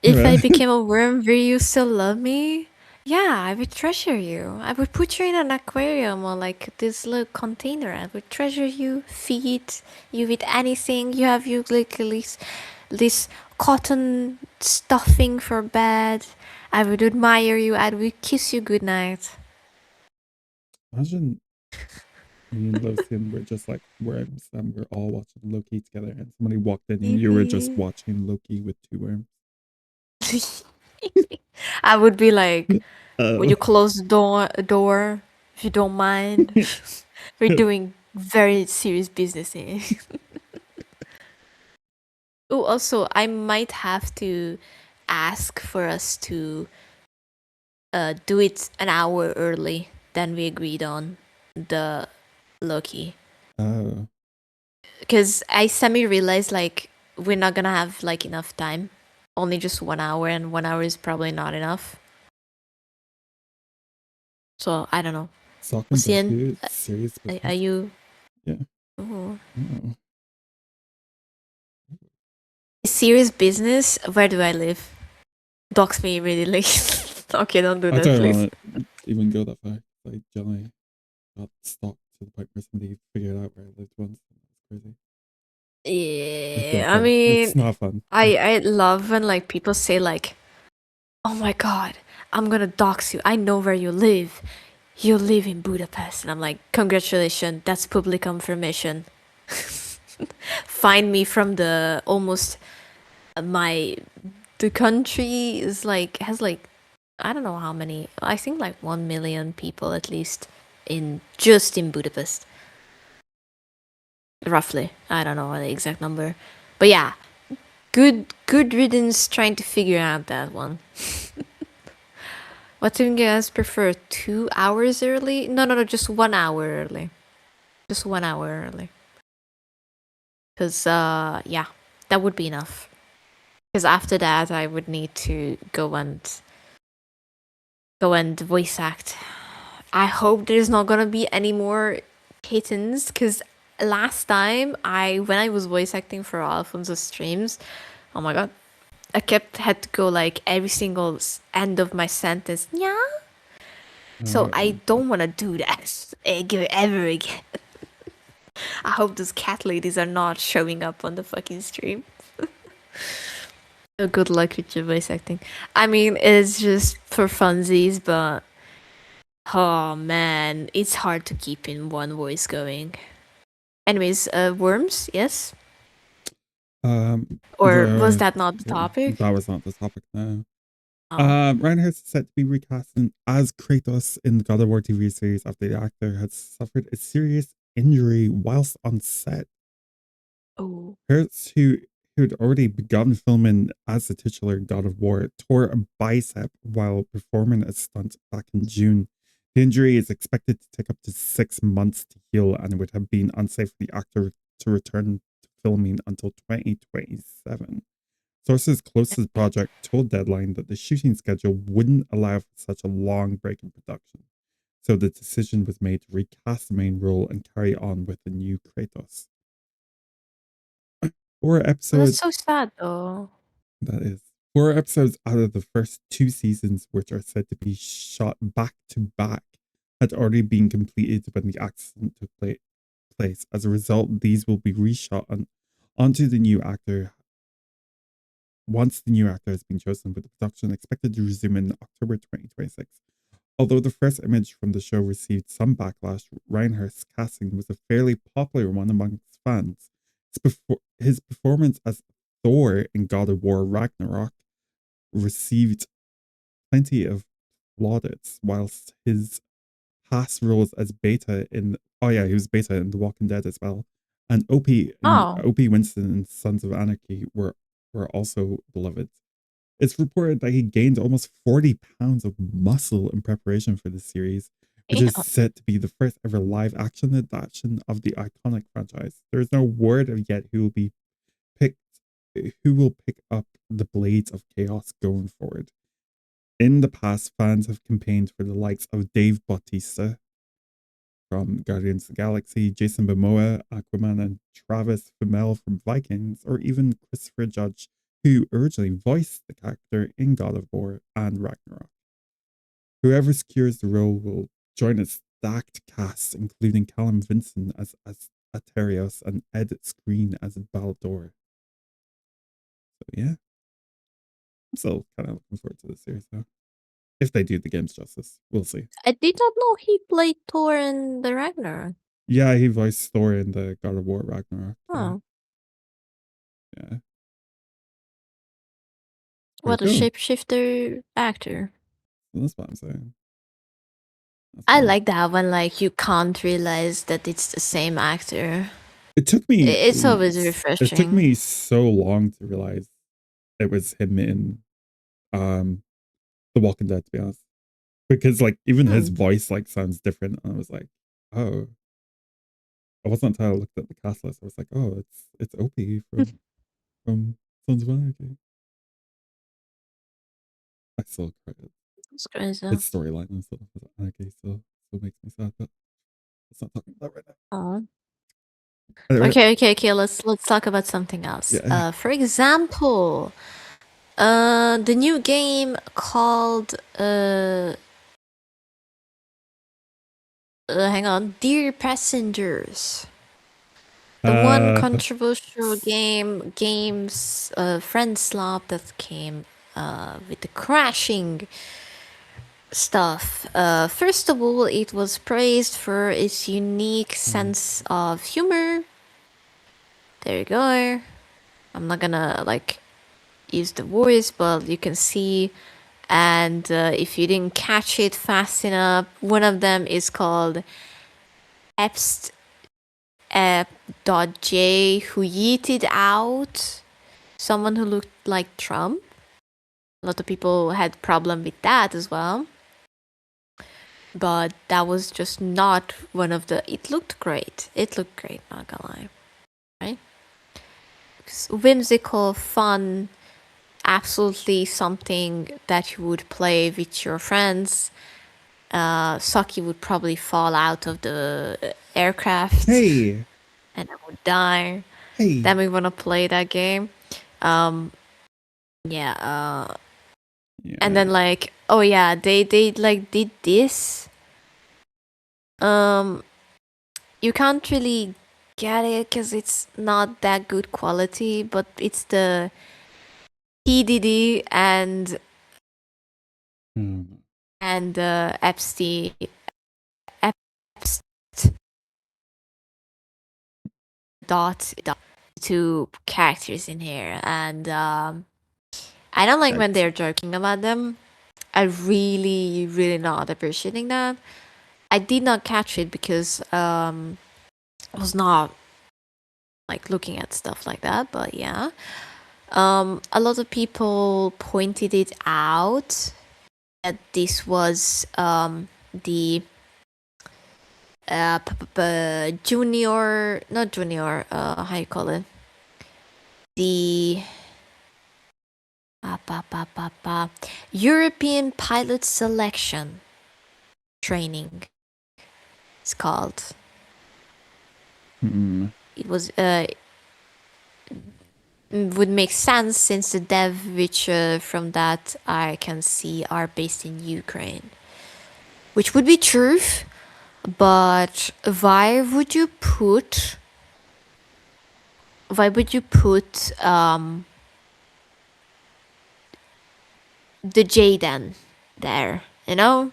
If I became a worm, will you still love me? Yeah, I would treasure you. I would put you in an aquarium or like this little container. I would treasure you, feed you with anything. You have you like this cotton stuffing for bed. I would admire you. I would kiss you goodnight. Imagine me and Lucy were just like worms and we're all watching Loki together and somebody walked in and you were just watching Loki with two worms. I would be like, would you close the door if you don't mind? We're doing very serious business here. Oh, also, I might have to ask for us to do it an hour early than we agreed on the Loki. Oh. Because I semi-realized like we're not gonna have like enough time. Only just 1 hour, and 1 hour is probably not enough. So I don't know. Sockbin, serious business. Are you? Yeah. Oh. Oh. Serious business? Where do I live? Dox me immediately. Okay, don't do that, I please. don't want to even go that far. Like, generally got stalked to the point where somebody figured out where I lived once. It's crazy. Yeah, I mean, it's not fun. I love when like people say like, "Oh my god, I'm gonna dox you. I know where you live. You live in Budapest," and I'm like, "Congratulations, that's public information." Find me from the almost the country is like has like I don't know how many. I think like 1 million people at least in Budapest. Roughly. I don't know the exact number. But yeah. Good riddance trying to figure out that one. What do you guys prefer? 2 hours early? No, just 1 hour early. Just 1 hour early. Cause yeah, that would be enough. Because after that I would need to go and voice act. I hope there's not gonna be any more kittens, because last time when I was voice acting for Alfonso's streams, oh my god, I had to go like every single end of my sentence. Yeah. So I don't want to do that ever again. I hope those cat ladies are not showing up on the fucking stream. So good luck with your voice acting. I mean, it's just for funsies, but oh man, it's hard to keep in one voice going. Anyways, worms, yes? Or was that not the yeah, topic? That was not the topic, no. Oh. Reinhardt is set to be recast as Kratos in the God of War TV series after the actor had suffered a serious injury whilst on set. Oh. Hertz, who'd already begun filming as the titular God of War, tore a bicep while performing a stunt back in June. The injury is expected to take up to 6 months to heal, and it would have been unsafe for the actor to return to filming until 2027. Sources close to the project told Deadline that the shooting schedule wouldn't allow for such a long break in production, so the decision was made to recast the main role and carry on with the new Kratos. 4 That's episodes. so sad, though. That is 4 episodes out of the first 2 seasons, which are said to be shot back to back, had already been completed when the accident took place. As a result, these will be reshot onto the new actor once the new actor has been chosen, with the production expected to resume in October 2026. Although the first image from the show received some backlash, Reinhardt's casting was a fairly popular one amongst fans. His performance as Thor in God of War Ragnarok received plenty of plaudits, whilst his past roles as Beta he was Beta in The Walking Dead as well, and Oh. Opie Winston in Sons of Anarchy were also beloved. It's reported that he gained almost 40 pounds of muscle in preparation for the series, which is Damn. set to be the first ever live action adaptation of the iconic franchise. There is no word of yet who will pick up the Blades of Chaos going forward. In the past, fans have campaigned for the likes of Dave Bautista from Guardians of the Galaxy, Jason Momoa, Aquaman, and Travis Fimmel from Vikings, or even Christopher Judge, who originally voiced the character in God of War and Ragnarok. Whoever secures the role will join a stacked cast, including Callum Vinson as Aterios and Ed Skrein as Baldur. So yeah, I'm still kind of looking forward to this series though. If they do the games justice, we'll see. I did not know he played Thor in the Ragnarok. Yeah, he voiced Thor in the God of War Ragnarok. Oh. Yeah. What a Cool. shapeshifter actor. That's what I'm saying. I like that when like you can't realize that it's the same actor. It took me. It's always refreshing. It took me so long to realize it was him in The Walking Dead, to be honest, because like even his voice like sounds different, and I was like, oh. It wasn't until I looked at the cast list I was like, oh, it's Opie from Sons of Anarchy. I still cry. That's crazy. His storyline and stuff with Anarchy still makes me sad, but let's not talk about that right now. Okay. Let's talk about something else. Yeah. For example, the new game called hang on, Dear Passengers. The one controversial games friend slop that came with the crashing stuff. First of all, it was praised for its unique sense of humor. There you go. I'm not gonna like use the voice, but you can see. And if you didn't catch it fast enough, one of them is called J, who yeeted out someone who looked like Trump. A lot of people had problem with that as well. But that was just not one of the... It looked great, not gonna lie. Right? Whimsical, fun, absolutely something that you would play with your friends. Saki would probably fall out of the aircraft. Hey! And I would die. Hey! Then we want to play that game. And then like, oh yeah, they like did this. You can't really get it because it's not that good quality, but it's the PDD and Epstein dot two characters in here, and I don't like when Yikes. they're joking about them. I really, really not appreciating that. I did not catch it because I was not like looking at stuff like that, but yeah. A lot of people pointed it out that this was the junior, not junior, how you call it? The European pilot selection training. It's called. It was would make sense since the dev which from that I can see are based in Ukraine, which would be true. But why would you put the Jaden there, you know?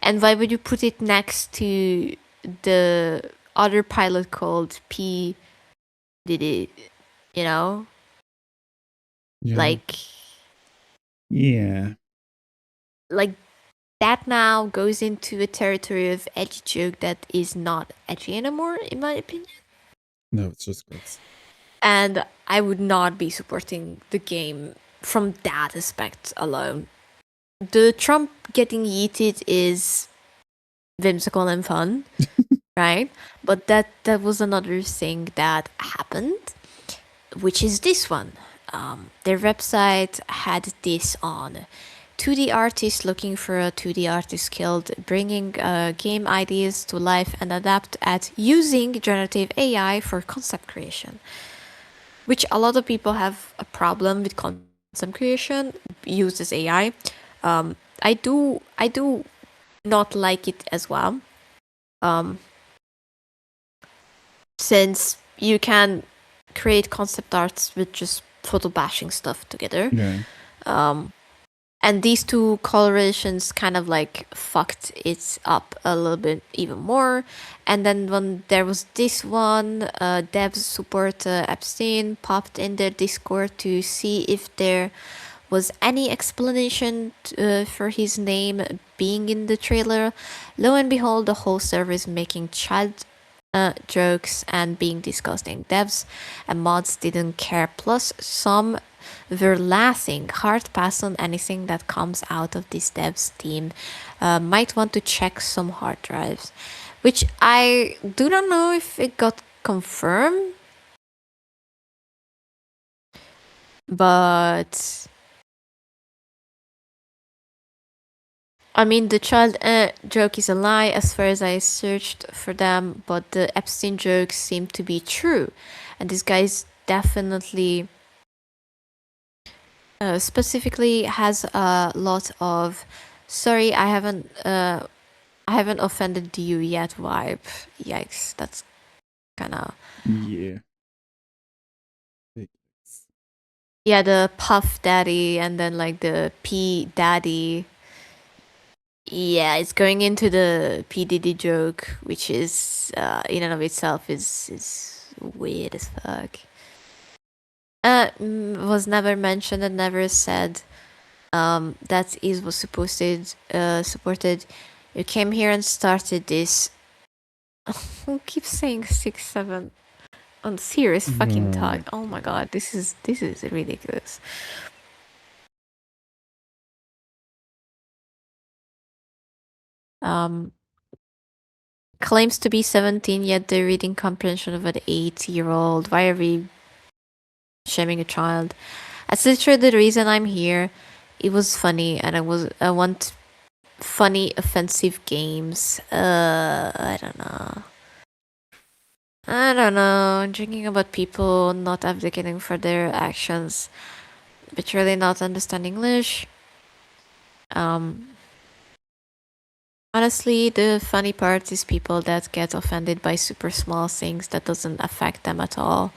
And why would you put it next to the other pilot called P Diddy, you know? Yeah. Like that now goes into a territory of edgy joke that is not edgy anymore, in my opinion. No, it's just gross. And I would not be supporting the game from that aspect alone. The Trump getting yeeted is whimsical and fun, right? But that was another thing that happened, which is this one. Their website had this on 2D artists looking for a 2D artist guild, bringing game ideas to life and adapt at using generative AI for concept creation. Which a lot of people have a problem with concept creation, uses AI. I do not like it as well. Since you can create concept arts with just photo bashing stuff together. Yeah. And these two colorations kind of like fucked it up a little bit even more. And then when there was this one, dev support Epstein popped in their Discord to see if there was any explanation for his name being in the trailer. Lo and behold, the whole server is making child jokes and being disgusting. Devs and mods didn't care. Plus, some were laughing. Hard pass on anything that comes out of this devs team. Might want to check some hard drives, which I do not know if it got confirmed, but I mean, the child joke is a lie as far as I searched for them, but the Epstein jokes seem to be true. And this guy's definitely specifically has a lot of sorry, I haven't offended you yet vibe. Yikes, that's kind of Yeah. yeah, the Puff Daddy and then like the P Daddy. Yeah, it's going into the P Diddy joke, which is in and of itself is weird as fuck. Was never mentioned and never said that is was supported. You came here and started this. Who keeps saying 6-7 on serious fucking talk? Oh my god, this is ridiculous. Claims to be 17, yet the reading comprehension of an 8-year-old. Why are we shaming a child? That's literally the reason I'm here. It was funny, and I want funny, offensive games. I don't know. Drinking about people not abdicating for their actions, but really not understand English. Honestly, the funny part is people that get offended by super small things that doesn't affect them at all.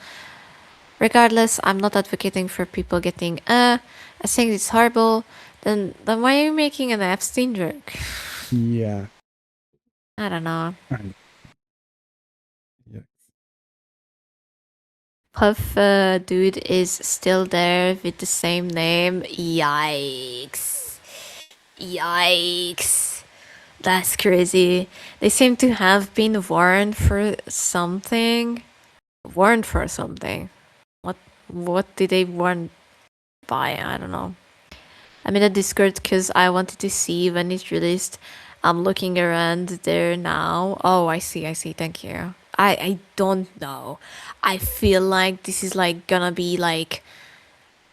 Regardless, I'm not advocating for people getting, I think it's horrible. Then why are you making an Epstein joke? Yeah. I don't know. Yes. Puff dude is still there with the same name. Yikes. Yikes. That's crazy. They seem to have been warned for something. Warned for something. What did they warn by? I don't know. I'm in a Discord because I wanted to see when it released. I'm looking around there now. Oh, I see. Thank you. I don't know. I feel like this is like gonna be like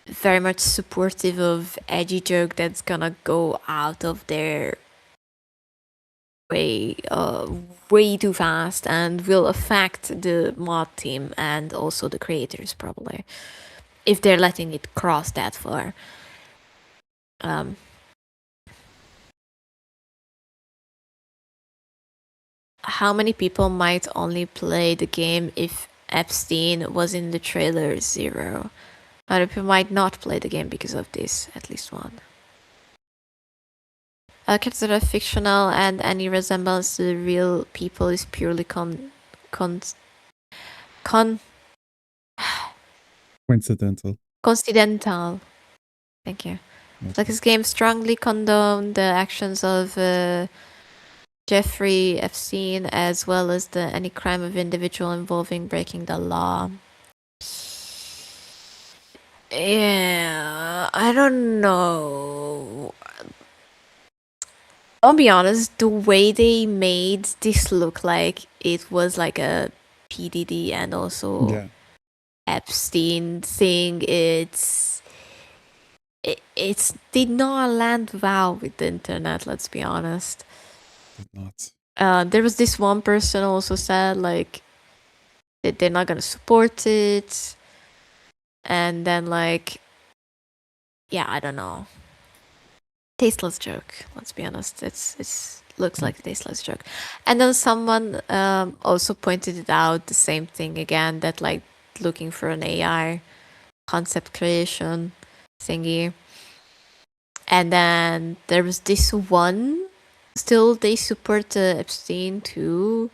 very much supportive of edgy joke that's gonna go out of their way way too fast and will affect the mod team and also the creators probably if they're letting it cross that far. How many people might only play the game if Epstein was in the trailer? 0. Other people might not play the game because of this, at least one. Characters that are fictional and any resemblance to the real people is purely coincidental. Thank you. Like this game strongly condoned the actions of Jeffrey Epstein as well as any crime of individual involving breaking the law. Yeah, I don't know. I'll be honest, the way they made this look like it was like a PDD and also Epstein thing, it's did not land well with the internet, let's be honest. Did not. There was this one person also said like that they're not gonna support it. And then like yeah, I don't know. Tasteless joke, let's be honest. It's looks like a tasteless joke. And then someone also pointed it out, the same thing again, that like looking for an AI concept creation thingy. And then there was this one. Still, they support Epstein too.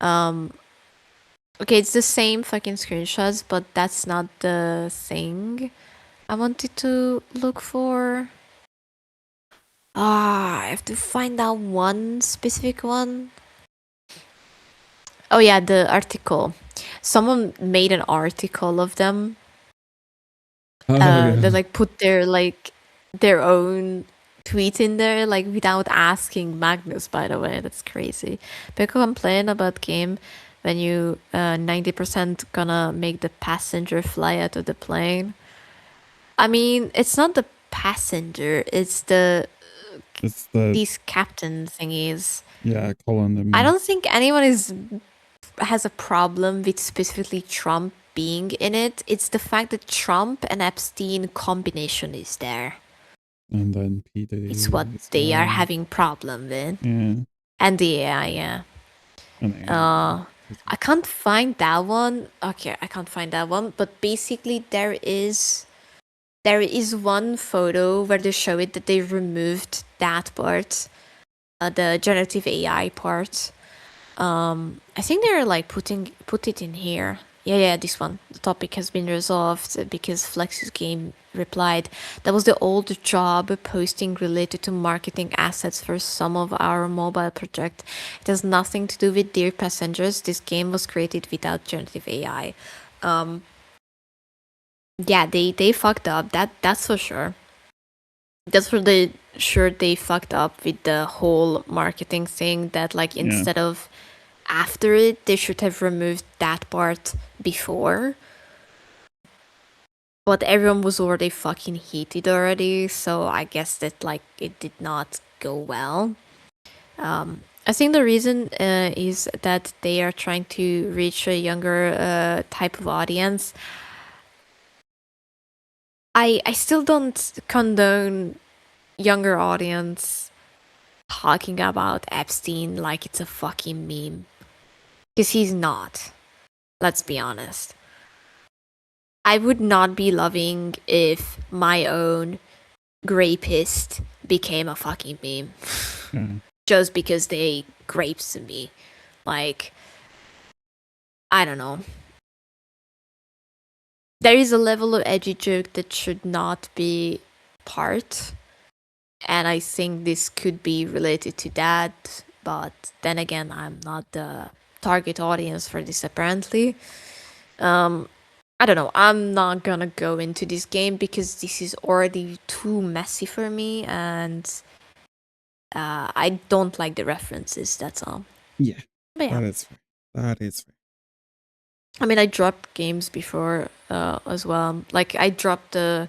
Okay, it's the same fucking screenshots, but that's not the thing I wanted to look for. I have to find out one specific one. Oh yeah, the article. Someone made an article of them. They like put their own tweet in there, like without asking Magnus. By the way, that's crazy. People complain about game when you 90% gonna make the passenger fly out of the plane. I mean, it's not the passenger; it's these captain thingies. Yeah, calling them. I don't think anyone has a problem with specifically Trump being in it. It's the fact that Trump and Epstein combination is there. And then P. Diddy. It's what they are having problem with. Yeah. And the AI, yeah. I can't find that one. Okay, I can't find that one. But basically, there is one photo where they show it that they removed that part, the generative AI part. I think they're like put it in here. Yeah, this one. The topic has been resolved because Flexus Game replied, that was the old job posting related to marketing assets for some of our mobile project. It has nothing to do with Dear Passengers. This game was created without generative AI. Yeah, they fucked up. That's for sure. That's for sure they fucked up with the whole marketing thing that like instead of after it, they should have removed that part before. But everyone was already fucking heated already, so I guess that like it did not go well. I think the reason is that they are trying to reach a younger type of audience. I still don't condone younger audience talking about Epstein like it's a fucking meme. Because he's not. Let's be honest. I would not be loving if my own grapist became a fucking meme. Just because they grapes me. Like, I don't know. there is a level of edgy joke that should not be part, and I think this could be related to that. But then again, I'm not the target audience for this apparently. I don't know. I'm not gonna go into this game because this is already too messy for me, and I don't like the references. That's all. Yeah, But yeah, that is fair. That is fair. I mean, I dropped games before as well. Like I dropped the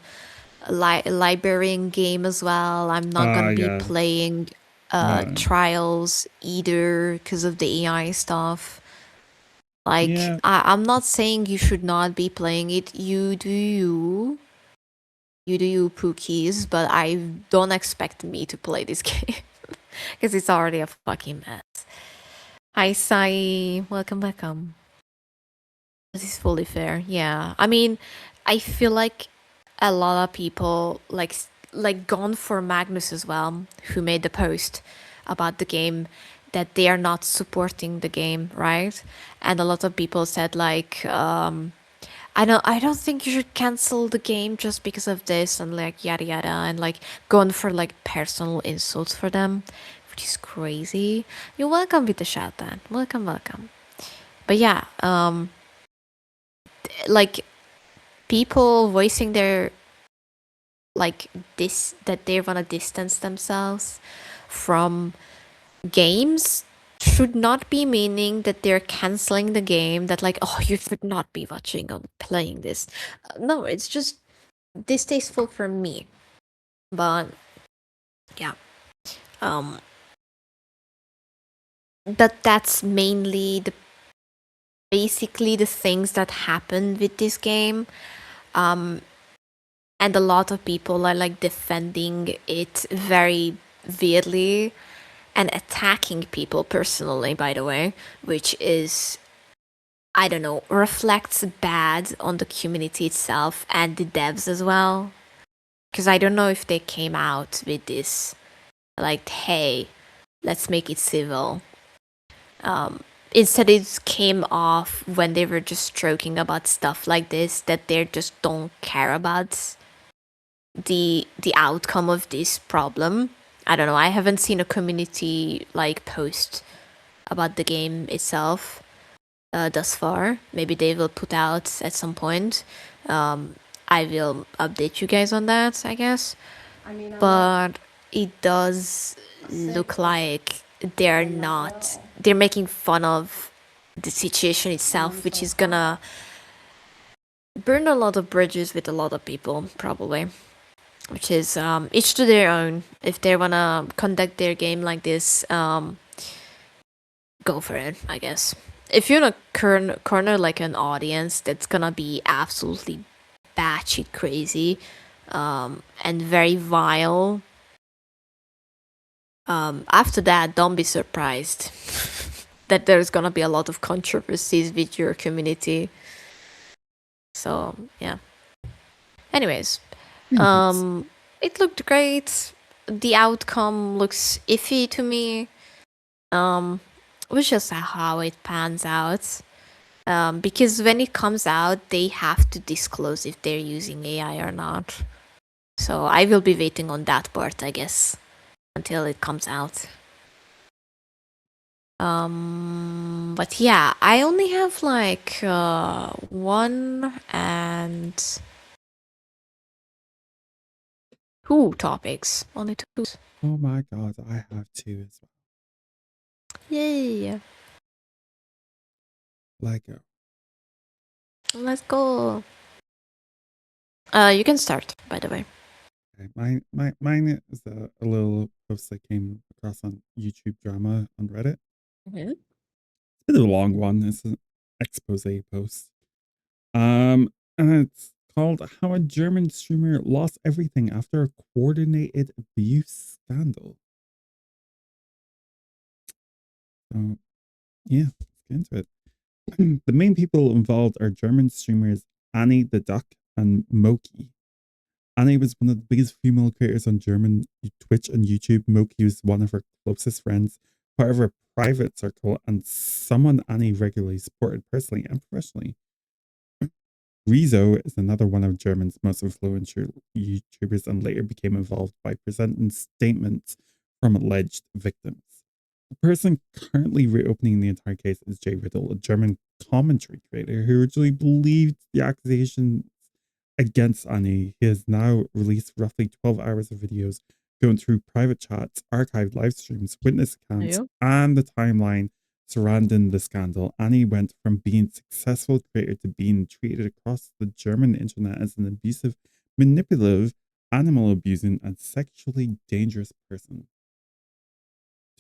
librarian game as well. I'm not gonna be Yeah. playing No. trials either because of the AI stuff. Like Yeah. I'm not saying you should not be playing it. You do you. You do you, Pookies, but I don't expect me to play this game because it's already a fucking mess. Hi, Sai. Welcome, welcome. This is fully fair. Yeah, I mean, I feel like a lot of people like gone for Magnus as well, who made the post about the game, that they are not supporting the game, right? And a lot of people said like, I don't think you should cancel the game just because of this and like yada yada, and like going for like personal insults for them, which is crazy. You're welcome with the shout then. Welcome, welcome. But yeah, like people voicing their like this, that they want to distance themselves from games should not be meaning that they're canceling the game, that like, oh, you should not be watching or playing this. No, it's just distasteful for me. But yeah, that's mainly basically the things that happened with this game. And a lot of people are like defending it very weirdly and attacking people personally, by the way, which is, I don't know, reflects bad on the community itself and the devs as well. Because I don't know if they came out with this, like, hey, let's make it civil. Instead, it came off when they were just joking about stuff like this, that they just don't care about the outcome of this problem. I don't know. I haven't seen a community like post about the game itself thus far. Maybe they will put out at some point. I will update you guys on that, I guess. But it does look like they're making fun of the situation itself, which is gonna burn a lot of bridges with a lot of people, probably. Which is each to their own. If they wanna conduct their game like this, go for it, I guess. If you're in a corner like an audience that's gonna be absolutely batshit crazy, and very vile, after that, don't be surprised that there's gonna be a lot of controversies with your community. So yeah. Anyways, it looked great. The outcome looks iffy to me. We'll just see how it pans out. Because when it comes out, they have to disclose if they're using AI or not. So I will be waiting on that part, I guess, until it comes out. But yeah, I only have like 1 and 2 topics. Only 2. Oh my god, I have 2 as well. Yay! Lego. Let's go. You can start, by the way. Okay, mine is a little post I came across on YouTube Drama on Reddit. Mm-hmm. It's a long one. It's an expose post. And it's called "How a German Streamer Lost Everything After a Coordinated Abuse Scandal." So, yeah, let's get into it. The main people involved are German streamers Annie the Duck and Moki. Annie was one of the biggest female creators on German Twitch and YouTube. Moki was one of her closest friends, part of her private circle, and someone Annie regularly supported personally and professionally. Rezo is another one of Germany's most influential YouTubers and later became involved by presenting statements from alleged victims. The person currently reopening the entire case is Jay Riddle, a German commentary creator who originally believed the accusations against Annie. He has now released roughly 12 hours of videos going through private chats, archived live streams, witness accounts, and the timeline surrounding the scandal. Annie went from being a successful creator to being treated across the German internet as an abusive, manipulative, animal abusing, and sexually dangerous person.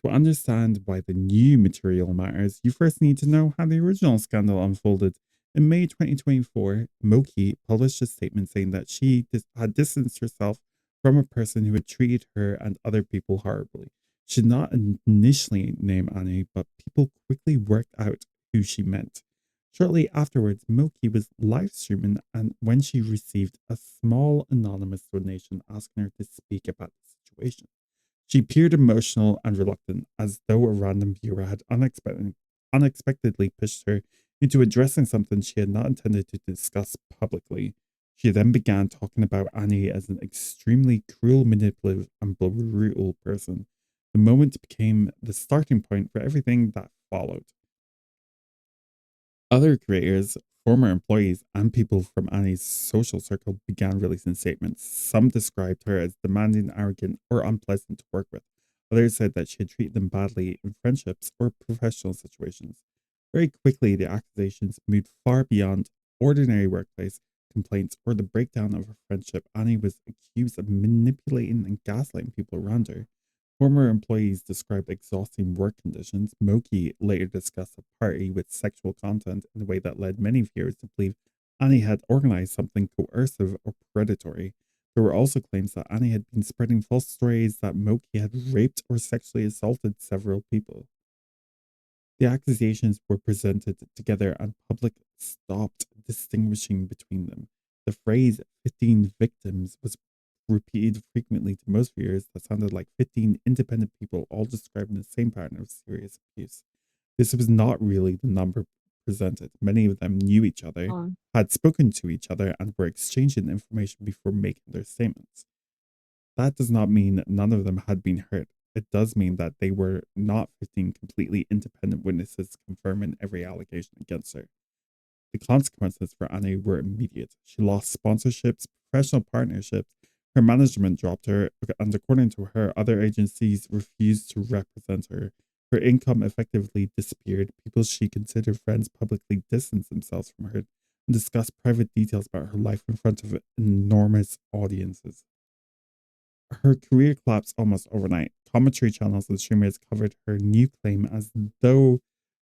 To understand why the new material matters, you first need to know how the original scandal unfolded. In May 2024, Moki published a statement saying that she had distanced herself from a person who had treated her and other people horribly. She did not initially name Annie, but people quickly worked out who she meant. Shortly afterwards, Moki was live streaming, and when she received a small anonymous donation asking her to speak about the situation, she appeared emotional and reluctant, as though a random viewer had unexpectedly pushed her into addressing something she had not intended to discuss publicly. She then began talking about Annie as an extremely cruel, manipulative, and brutal person. The moment became the starting point for everything that followed. Other creators, former employees, and people from Annie's social circle began releasing statements. Some described her as demanding, arrogant, or unpleasant to work with. Others said that she had treated them badly in friendships or professional situations. Very quickly, the accusations moved far beyond ordinary workplace complaints or the breakdown of a friendship. Annie was accused of manipulating and gaslighting people around her. Former employees described exhausting work conditions. Moki later discussed a party with sexual content in a way that led many viewers to believe Annie had organized something coercive or predatory. There were also claims that Annie had been spreading false stories that Moki had raped or sexually assaulted several people. The accusations were presented together and public stopped distinguishing between them. The phrase 15 victims was repeated frequently to most viewers that sounded like 15 independent people all describing the same pattern of serious abuse. This was not really the number presented. Many of them knew each other, had spoken to each other, and were exchanging information before making their statements. That does not mean none of them had been hurt. It does mean that they were not 15 completely independent witnesses confirming every allegation against her. The consequences for Annie were immediate. She lost sponsorships, professional partnerships, her management dropped her, and according to her, other agencies refused to represent her. Her income effectively disappeared. People she considered friends publicly distanced themselves from her and discussed private details about her life in front of enormous audiences. Her career collapsed almost overnight. Commentary channels and streamers covered her new claim as though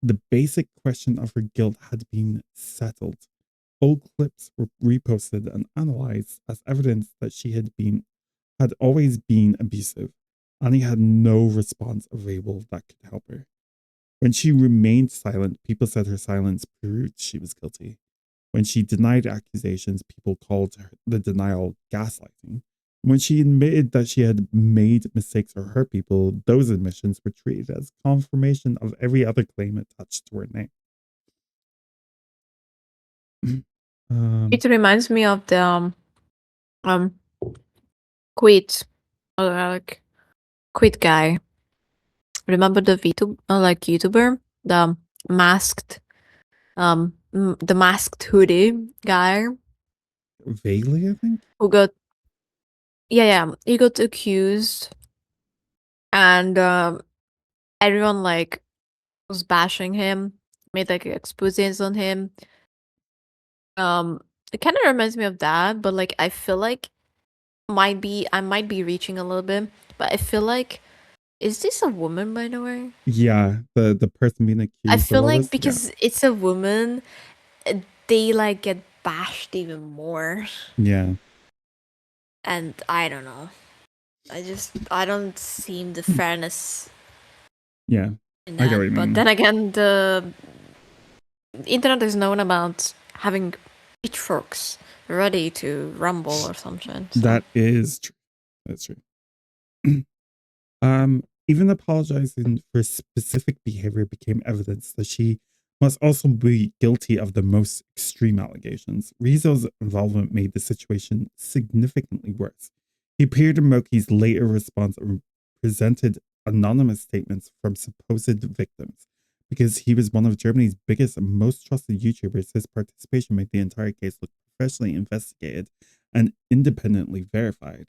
the basic question of her guilt had been settled. Old clips were reposted and analyzed as evidence that she had always been abusive. Annie had no response available that could help her. When she remained silent, people said her silence proved she was guilty. When she denied accusations, people called the denial gaslighting. When she admitted that she had made mistakes or hurt people, those admissions were treated as confirmation of every other claim attached to her name. It reminds me of the quit, like quit guy. Remember the YouTuber, the masked, the masked hoodie guy Vaguely, I think. who got, he got accused, and everyone like was bashing him, made like exposés on him. It kind of reminds me of that, but like I feel like I might be reaching a little bit, but I feel like, is this a woman, by the way? Yeah, the person being accused. I feel of all like this, because it's a woman, they like get bashed even more. Yeah. And I don't know. I don't see the fairness. Yeah, in I get that. what you mean. But then again, the internet is known about having pitchforks ready to rumble or something. So. That is true. That's true. Even apologizing for specific behavior became evidence that she must also be guilty of the most extreme allegations. Rizzo's involvement made the situation significantly worse. He appeared in Moki's later response and presented anonymous statements from supposed victims. Because he was one of Germany's biggest and most trusted YouTubers, his participation made the entire case look professionally investigated and independently verified.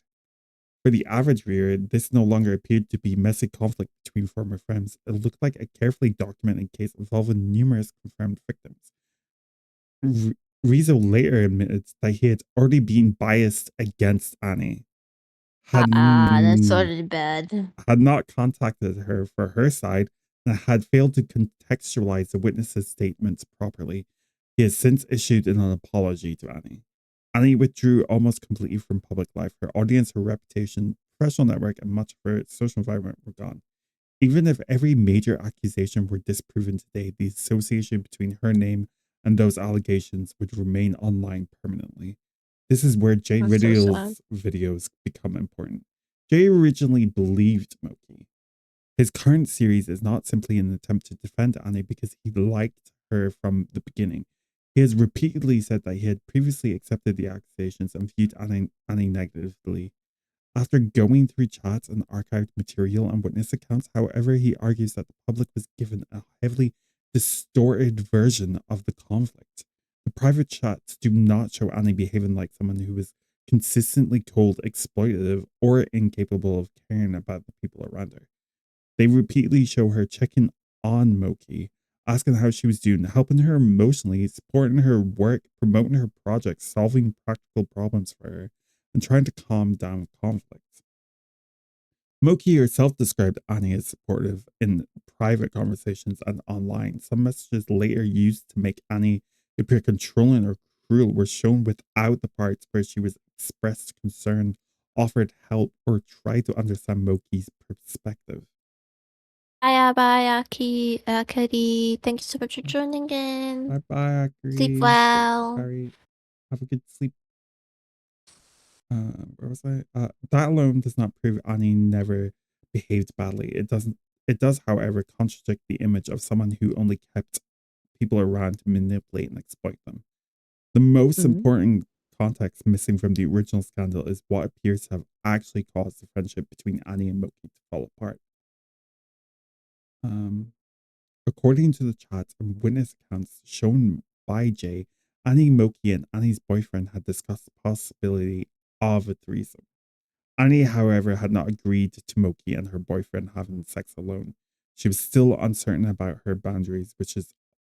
For the average viewer, this no longer appeared to be messy conflict between former friends. It looked like a carefully documented case involving numerous confirmed victims. Rizzo later admitted that he had already been biased against Annie. That's already bad. Had not contacted her for her side and had failed to contextualize the witnesses' statements properly. He has since issued an apology to Annie. Annie withdrew almost completely from public life. Her audience, her reputation, professional network, and much of her social environment were gone. Even if every major accusation were disproven today, the association between her name and those allegations would remain online permanently. This is where Jay Riddle's videos become important. Jay originally believed Moki. His current series is not simply an attempt to defend Annie because he liked her from the beginning. He has repeatedly said that he had previously accepted the accusations and viewed Annie negatively. After going through chats and archived material and witness accounts, however, he argues that the public was given a heavily distorted version of the conflict. The private chats do not show Annie behaving like someone who was consistently cold, exploitative, or incapable of caring about the people around her. They repeatedly show her checking on Moki, asking how she was doing, helping her emotionally, supporting her work, promoting her projects, solving practical problems for her, and trying to calm down conflict. Moki herself described Annie as supportive in private conversations and online. Some messages later used to make Annie appear controlling or cruel were shown without the parts where she was expressed concern, offered help, or tried to understand Moki's perspective. Bye, Cody. Thank you so much for joining in. Bye, Sleep well. Sorry. Have a good sleep. Where was I? That alone does not prove Annie never behaved badly. It does, however, contradict the image of someone who only kept people around to manipulate and exploit them. The most important context missing from the original scandal is what appears to have actually caused the friendship between Annie and Moki to fall apart. According to the chats and witness accounts shown by Jay, Annie, Moki, and Annie's boyfriend had discussed the possibility of a threesome. Annie, however, had not agreed to Moki and her boyfriend having sex alone. She was still uncertain about her boundaries, which is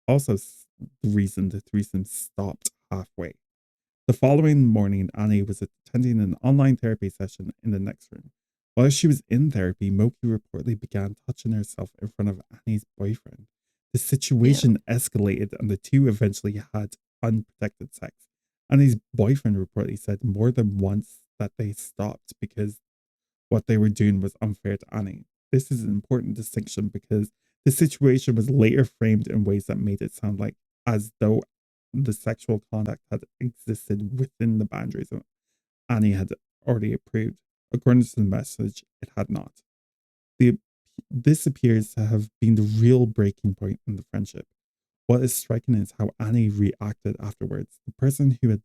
also the reason the threesome stopped halfway. The following morning, Annie was attending an online therapy session in the next room. While she was in therapy, Moki reportedly began touching herself in front of Annie's boyfriend. The situation escalated and the two eventually had unprotected sex. Annie's boyfriend reportedly said more than once that they stopped because what they were doing was unfair to Annie. This is an important distinction because the situation was later framed in ways that made it sound like as though the sexual contact had existed within the boundaries of Annie had already approved. According to the message, it had not. This appears to have been the real breaking point in the friendship. What is striking is how Annie reacted afterwards. The person who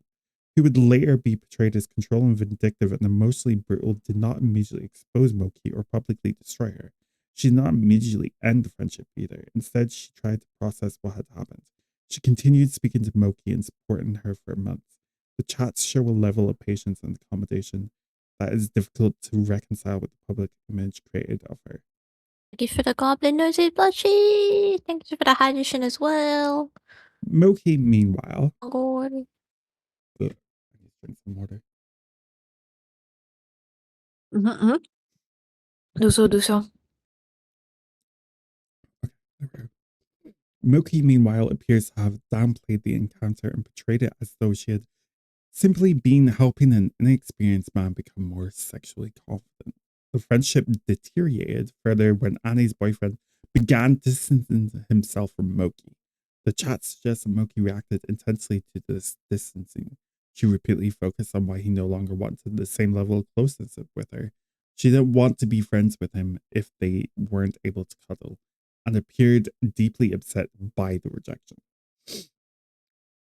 would later be portrayed as controlling, vindictive, and emotionally brutal did not immediately expose Moki or publicly destroy her. She did not immediately end the friendship either. Instead, she tried to process what had happened. She continued speaking to Moki and supporting her for months. The chats show a level of patience and accommodation that is difficult to reconcile with the public image created of her. Thank you for the goblin nosy blushy. Thank you for the hydration as well. Moki, meanwhile. Lord. I need to drink some water. Do so. Okay, there we go. Moki, meanwhile, appears to have downplayed the encounter and portrayed it as though she had simply been helping an inexperienced man become more sexually confident. The friendship deteriorated further when Annie's boyfriend began distancing himself from Moki. The chat suggests that Moki reacted intensely to this distancing. She repeatedly focused on why he no longer wanted the same level of closeness with her. She didn't want to be friends with him if they weren't able to cuddle. and appeared deeply upset by the rejection.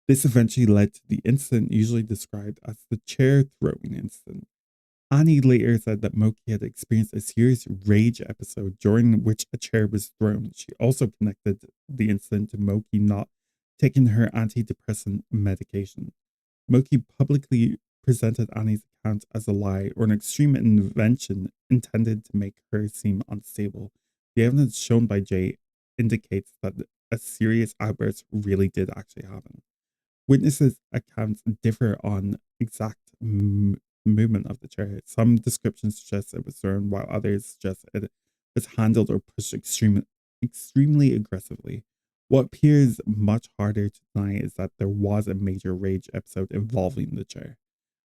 This eventually led to the incident usually described as the chair throwing incident. Annie later said that Moki had experienced a serious rage episode during which a chair was thrown. She also connected the incident to Moki not taking her antidepressant medication. Moki publicly presented Annie's account as a lie or an extreme invention intended to make her seem unstable. The evidence shown by Jay indicates that a serious outburst really did actually happen. Witnesses' accounts differ on exact movement of the chair. Some descriptions suggest it was thrown, while others suggest it was handled or pushed extremely aggressively. What appears much harder to deny is that there was a major rage episode involving the chair.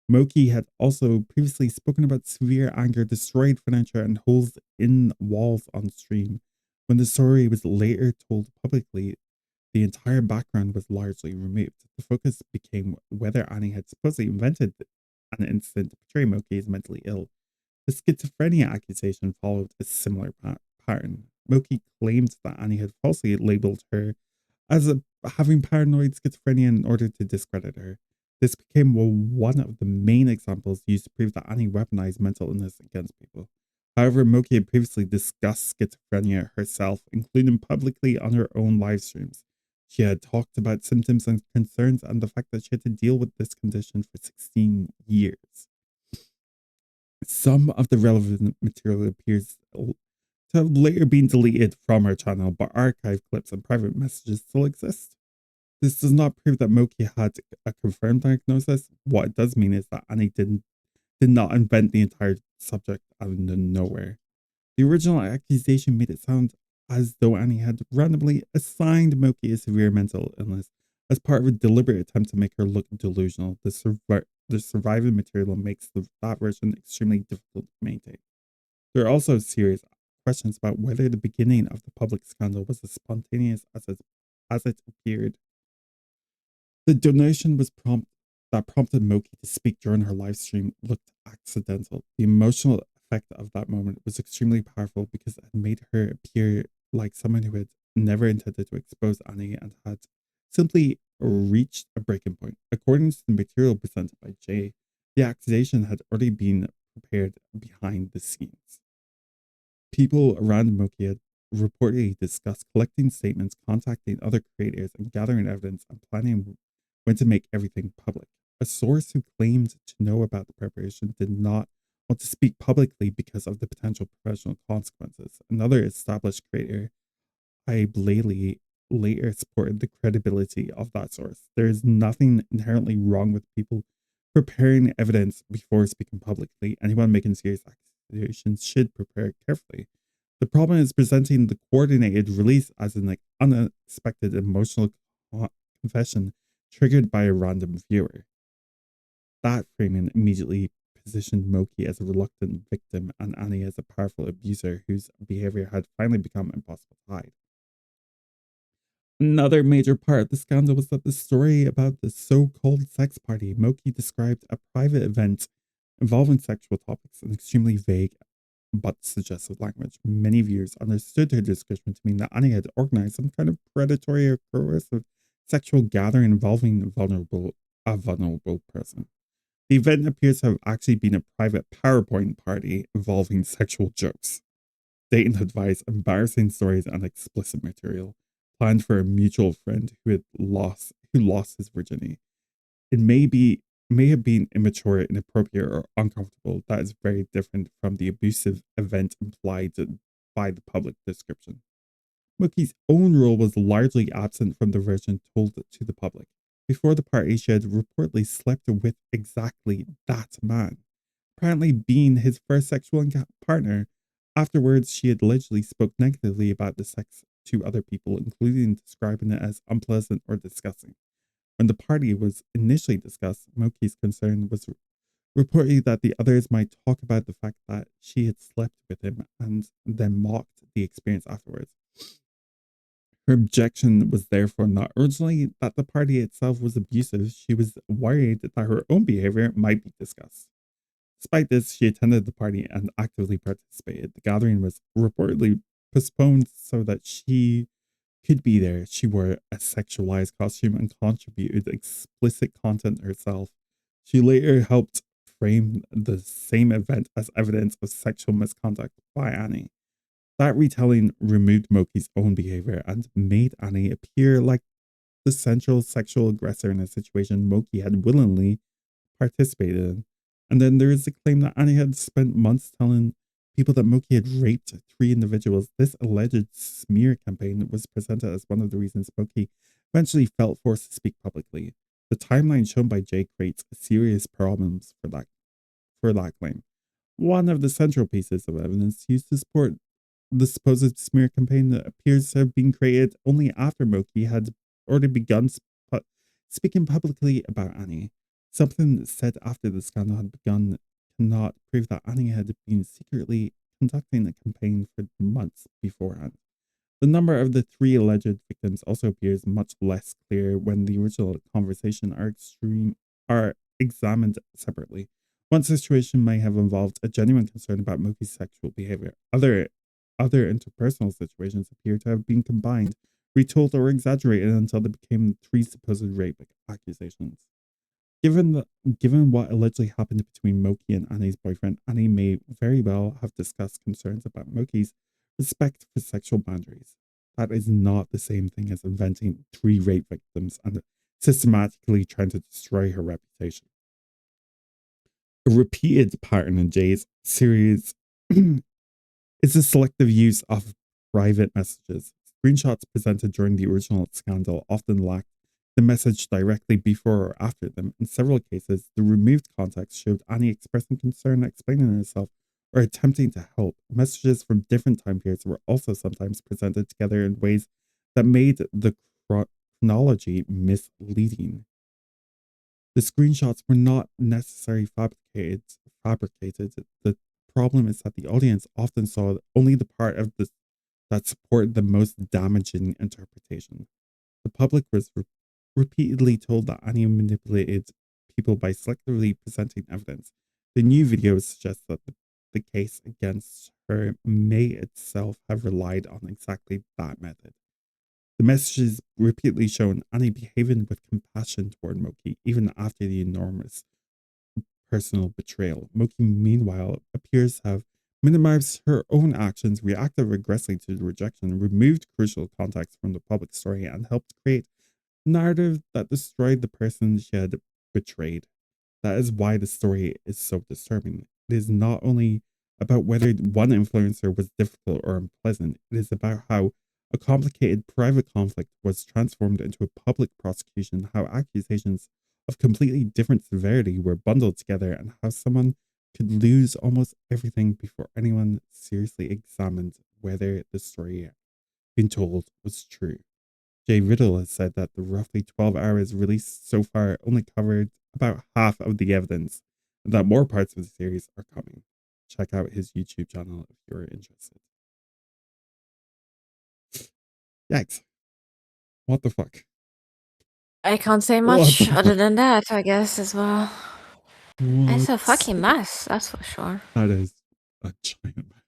Moki had also previously spoken about severe anger, destroyed furniture, and holes in walls on stream. When the story was later told publicly, the entire background was largely removed. The focus became whether Annie had supposedly invented an incident to portray Moki as mentally ill. The schizophrenia accusation followed a similar pattern. Moki claimed that Annie had falsely labeled her as having paranoid schizophrenia in order to discredit her. This became one of the main examples used to prove that Annie weaponized mental illness against people. However, Moki had previously discussed schizophrenia herself, including publicly on her own live streams. She had talked about symptoms and concerns and the fact that she had to deal with this condition for 16 years. Some of the relevant material appears to have later been deleted from her channel, but archive clips and private messages still exist. This does not prove that Moki had a confirmed diagnosis. What it does mean is that Annie did not invent the entire subject out of nowhere. The original accusation made it sound as though Annie had randomly assigned Moki a severe mental illness as part of a deliberate attempt to make her look delusional. The surviving material makes that version extremely difficult to maintain. There are also serious questions about whether the beginning of the public scandal was as spontaneous as it appeared. The donation that prompted Moki to speak during her live stream looked accidental. The emotional effect of that moment was extremely powerful because it had made her appear like someone who had never intended to expose Annie and had simply reached a breaking point. According to the material presented by Jay, the accusation had already been prepared behind the scenes. People around Moki had reportedly discussed collecting statements, contacting other creators, and gathering evidence and planning when to make everything public. A source who claimed to know about the preparation did not want to speak publicly because of the potential professional consequences. Another established creator, I.a.a. later supported the credibility of that source. There is nothing inherently wrong with people preparing evidence before speaking publicly. Anyone making serious accusations should prepare carefully. The problem is presenting the coordinated release as an unexpected emotional confession triggered by a random viewer. That framing immediately positioned Moki as a reluctant victim and Annie as a powerful abuser whose behavior had finally become impossible to hide. Another major part of the scandal was that the story about the so-called sex party Moki described a private event involving sexual topics in extremely vague but suggestive language. Many viewers understood her description to mean that Annie had organized some kind of predatory or coercive sexual gathering involving a vulnerable person. The event appears to have actually been a private PowerPoint party involving sexual jokes, dating advice, embarrassing stories, and explicit material, planned for a mutual friend who lost his virginity. It may have been immature, inappropriate, or uncomfortable. That is very different from the abusive event implied by the public description. Moki's own role was largely absent from the version told to the public. Before the party, she had reportedly slept with exactly that man, apparently being his first sexual partner. Afterwards, she had allegedly spoke negatively about the sex to other people, including describing it as unpleasant or disgusting. When the party was initially discussed, Moki's concern was reportedly that the others might talk about the fact that she had slept with him and then mocked the experience afterwards. Her objection was therefore not originally that the party itself was abusive. She was worried that her own behavior might be discussed. Despite this, she attended the party and actively participated. The gathering was reportedly postponed so that she could be there. She wore a sexualized costume and contributed explicit content herself. She later helped frame the same event as evidence of sexual misconduct by Annie. That retelling removed Moki's own behavior and made Annie appear like the central sexual aggressor in a situation Moki had willingly participated in. And then there is the claim that Annie had spent months telling people that Moki had raped 3 individuals. This alleged smear campaign was presented as one of the reasons Moki eventually felt forced to speak publicly. The timeline shown by Jay creates serious problems for that claim. One of the central pieces of evidence used to support the supposed smear campaign that appears to have been created only after Moki had already begun speaking publicly about Annie. Something said after the scandal had begun cannot prove that Annie had been secretly conducting a campaign for months beforehand. The number of the 3 alleged victims also appears much less clear when the original conversation are examined separately. One situation may have involved a genuine concern about Moki's sexual behavior. Other interpersonal situations appear to have been combined, retold, or exaggerated until they became 3 supposed rape accusations. Given what allegedly happened between Moki and Annie's boyfriend, Annie may very well have discussed concerns about Moki's respect for sexual boundaries. That is not the same thing as inventing 3 rape victims and systematically trying to destroy her reputation. A repeated pattern in Jay's series is the selective use of private messages. Screenshots presented during the original scandal often lacked the message directly before or after them. In several cases, the removed context showed Annie expressing concern, explaining herself, or attempting to help. Messages from different time periods were also sometimes presented together in ways that made the chronology misleading. The screenshots were not necessarily fabricated. The problem is that the audience often saw only the part of this that supported the most damaging interpretation. The public was repeatedly told that Annie manipulated people by selectively presenting evidence. The new videos suggest that the case against her may itself have relied on exactly that method. The messages repeatedly shown Annie behaving with compassion toward Moki even after the enormous personal betrayal. Moki, meanwhile, appears to have minimized her own actions, reacted aggressively to the rejection, removed crucial context from the public story, and helped create a narrative that destroyed the person she had betrayed. That is why the story is so disturbing. It is not only about whether one influencer was difficult or unpleasant, it is about how a complicated private conflict was transformed into a public prosecution, how accusations of completely different severity were bundled together, and how someone could lose almost everything before anyone seriously examined whether the story being told was true. Jay Riddle has said that the roughly 12 hours released so far only covered about half of the evidence, and that more parts of the series are coming. Check out his YouTube channel if you're interested. Yikes. What the fuck? I can't say What much the other fuck? than that, I guess, as well. It's a What? fucking mess, that's for sure. That is a giant mess.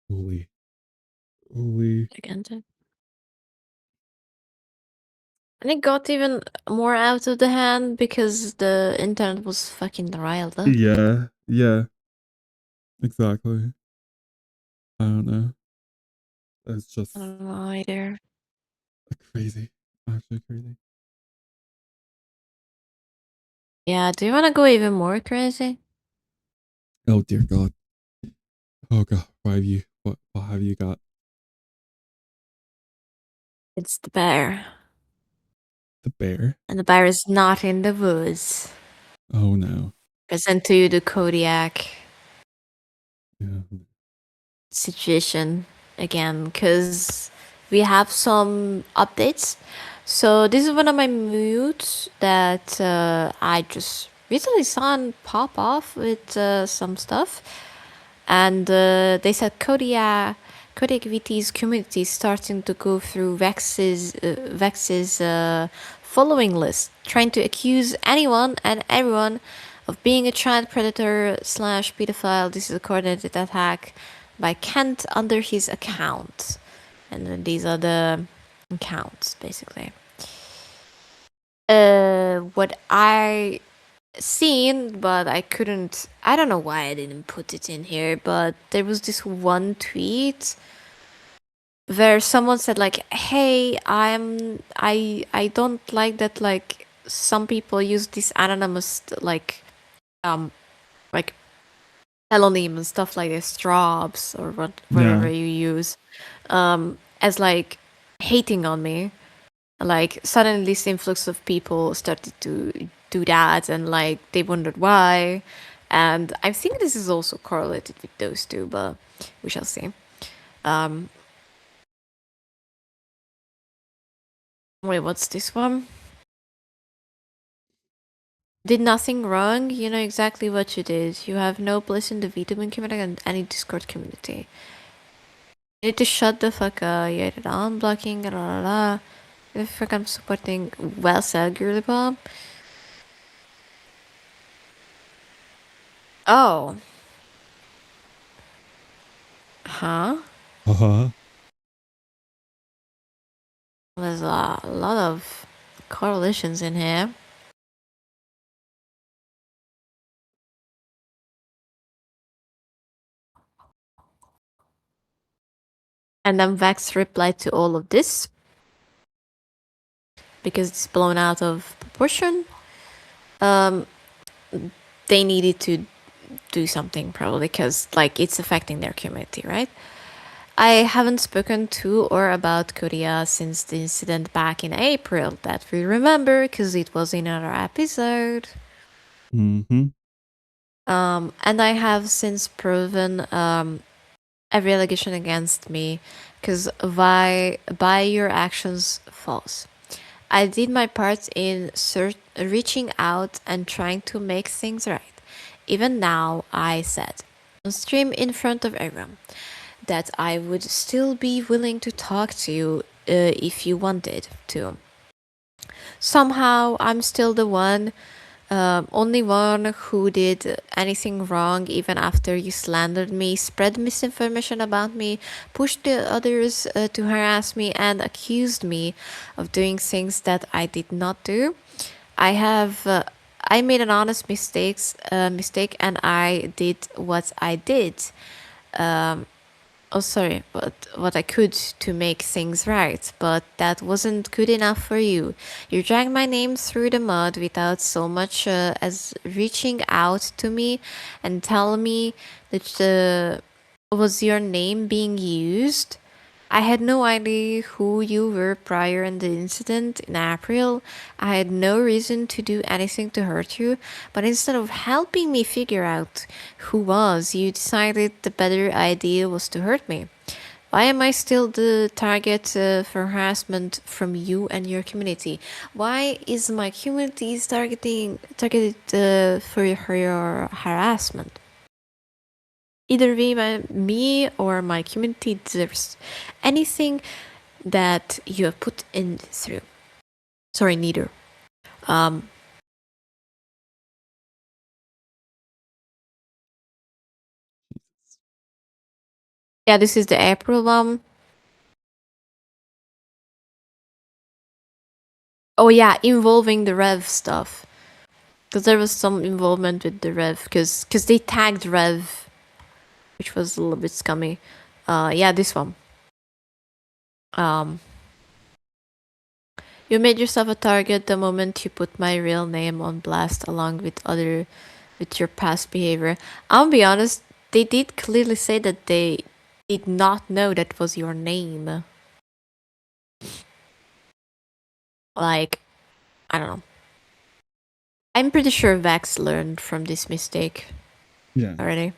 Holy. Gigantic. And it got even more out of the hand because the internet was fucking riled up. Yeah. Exactly. I don't know. It's just I don't know either. crazy. Actually crazy. Yeah, do you want to go even more crazy? Oh dear God. Oh God. What have you got? It's the bear. The bear? And the bear is not in the woods. Oh no. Present to you the Kodiak Yeah. situation again, because we have some updates. So this is one of my moods that I just recently saw pop off with some stuff. And they said KodiakVT's community is starting to go through Vex's following list, trying to accuse anyone and everyone of being a child predator / pedophile. This is a coordinated attack by Kent under his account. And then these are the accounts, basically. What I seen, but I couldn't, I don't know why I didn't put it in here, but there was this one tweet where someone said like, hey, I don't like that, like, some people use this anonymous, like telonym and stuff like this, Strobs or whatever you use, as like hating on me. Like suddenly this influx of people started to do that, and like they wondered why. And I think this is also correlated with those two, but we shall see. Wait, what's this one? Did nothing wrong. You know exactly what you did. You have no place in the Vtuber community and any Discord community. You need to shut the fuck up. You had it on blocking, la la la. The fuck, I'm supporting. Well said, girly pop. Oh. Huh? Uh-huh. There's a lot of correlations in here. And then Vex replied to all of this because it's blown out of proportion. They needed to do something probably because like it's affecting their community, right? I haven't spoken to or about Korea since the incident back in April that we remember because it was in another episode. Mm-hmm. And I have since proven every allegation against me because by your actions false. I did my part in reaching out and trying to make things right. Even now, I said on stream in front of everyone that I would still be willing to talk to you if you wanted to. Somehow, I'm still the only one who did anything wrong, even after you slandered me, spread misinformation about me, pushed the others to harass me, and accused me of doing things that I did not do. I made an honest mistake, and I did what I did. But what I could to make things right, but that wasn't good enough for you. You dragged my name through the mud without so much as reaching out to me and tell me that was your name being used. I had no idea who you were prior in the incident in April. I had no reason to do anything to hurt you, but instead of helping me figure out who was, you decided the better idea was to hurt me. Why am I still the target for harassment from you and your community? Why is my community targeted for your harassment? Either me or my community deserves anything that you have put in through. Sorry, neither. Yeah, this is the April one. Oh yeah, involving the Rev stuff. Because there was some involvement with the Rev, because they tagged Rev, which was a little bit scummy. Yeah, this one. You made yourself a target the moment you put my real name on blast along with your past behavior. I'll be honest, they did clearly say that they did not know that was your name. Like, I don't know. I'm pretty sure Vax learned from this mistake already.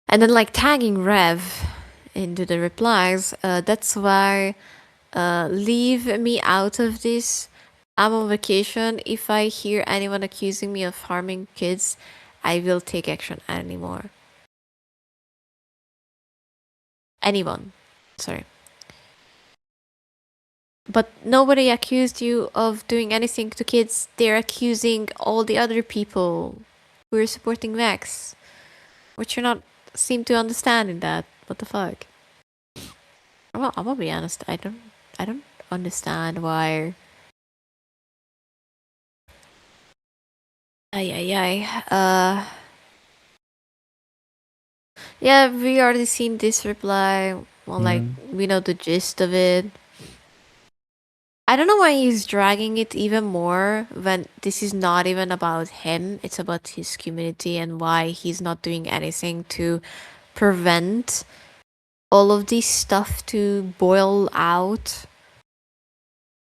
And then like tagging Rev into the replies, that's why leave me out of this. I'm on vacation. If I hear anyone accusing me of harming kids, I will take action anymore. Anyone. Sorry. But nobody accused you of doing anything to kids. They're accusing all the other people who are supporting Vex. Which you're not seem to understand in that. What the fuck? I'm gonna be honest. I don't understand why. Ay. Yeah, we already seen this reply. Well, like Yeah. we know the gist of it. I don't know why he's dragging it even more when this is not even about him. It's about his community and why he's not doing anything to prevent all of this stuff to boil out.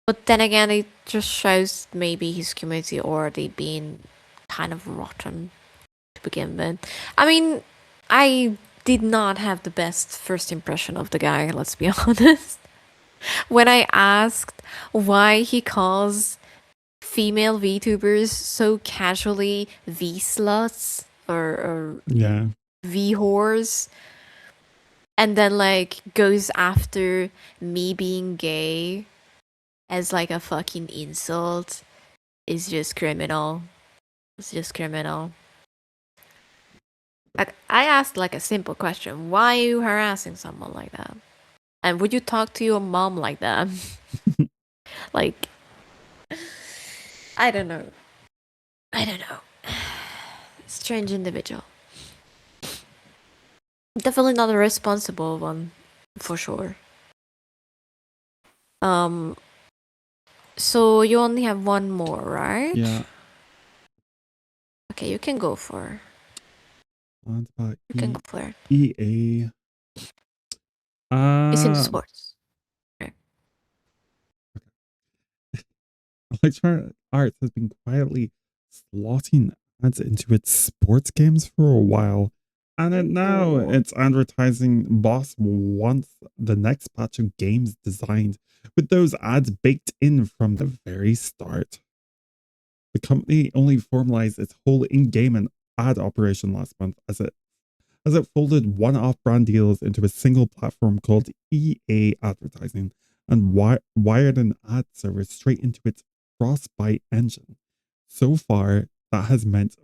But then again, it just shows maybe his community already being kind of rotten to begin with. I mean, I did not have the best first impression of the guy, let's be honest. When I asked why he calls female VTubers so casually V sluts or Yeah. V whores, and then like goes after me being gay as like a fucking insult, is just criminal. It's just criminal. Like, I asked like a simple question: why are you harassing someone like that? And would you talk to your mom like that? Like, I don't know. Strange individual. Definitely not a responsible one, for sure. So you only have one more, right? Yeah. Okay, you can go for. And about You can go for it. EA. It's in the sports. Electronic Arts has been quietly slotting ads into its sports games for a while, and now its advertising boss wants the next batch of games designed with those ads baked in from the very start. The company only formalized its whole in-game and ad operation last month as it folded one-off brand deals into a single platform called EA Advertising and wired an ad server straight into its Frostbite engine. So far, that has meant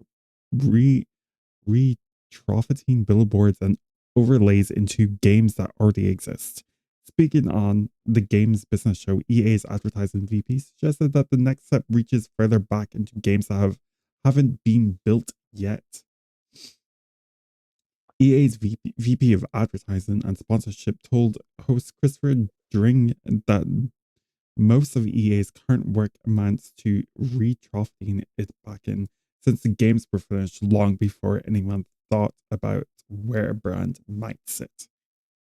retrofitting billboards and overlays into games that already exist. Speaking on the games business show, EA's advertising VP suggested that the next step reaches further back into games that haven't been built yet. EA's VP of advertising and sponsorship told host Christopher Dring that most of EA's current work amounts to retrofitting it back in, since the games were finished long before anyone thought about where a brand might sit.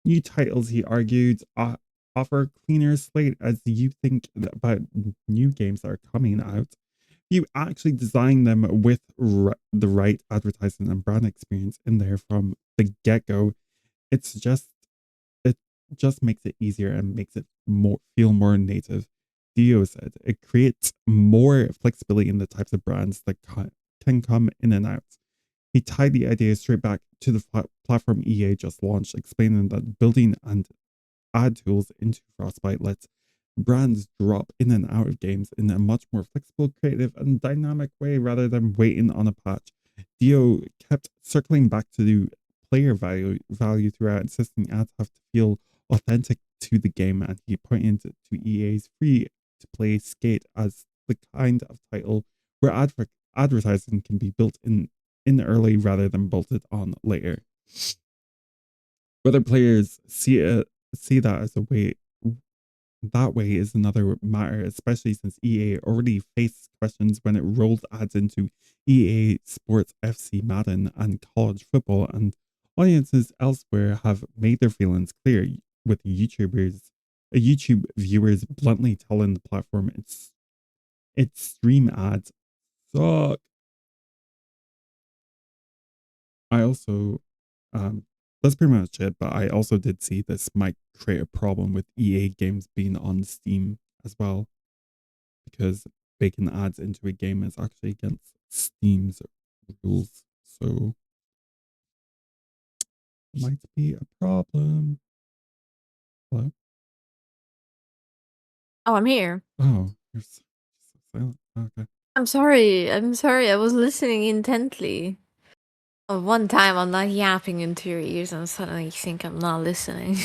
New titles, he argued, offer a cleaner slate as you think about new games that are coming out. You actually design them with the right advertising and brand experience in there from the get-go. It just makes it easier and makes it feel more native. Dio said it creates more flexibility in the types of brands that can come in and out. He tied the idea straight back to the platform EA just launched, explaining that building and ad tools into Frostbite lets brands drop in and out of games in a much more flexible, creative, and dynamic way rather than waiting on a patch. Dio kept circling back to the player value throughout, insisting ads have to feel authentic to the game, and he pointed to EA's free-to-play Skate as the kind of title where advertising can be built in early rather than bolted on later. Whether players see that as a way that way is another matter, especially since EA already faced questions when it rolled ads into EA Sports FC Madden and college football, and audiences elsewhere have made their feelings clear, with YouTube viewers bluntly telling the platform its stream ads suck. I also that's pretty much it, but I also did see this might create a problem with EA games being on Steam as well, because baking ads into a game is actually against Steam's rules, so might be a problem. Hello? Oh, I'm here. Oh, you're so silent. Okay. I'm sorry. I was listening intently. One time I'm not yapping into your ears and suddenly you think I'm not listening.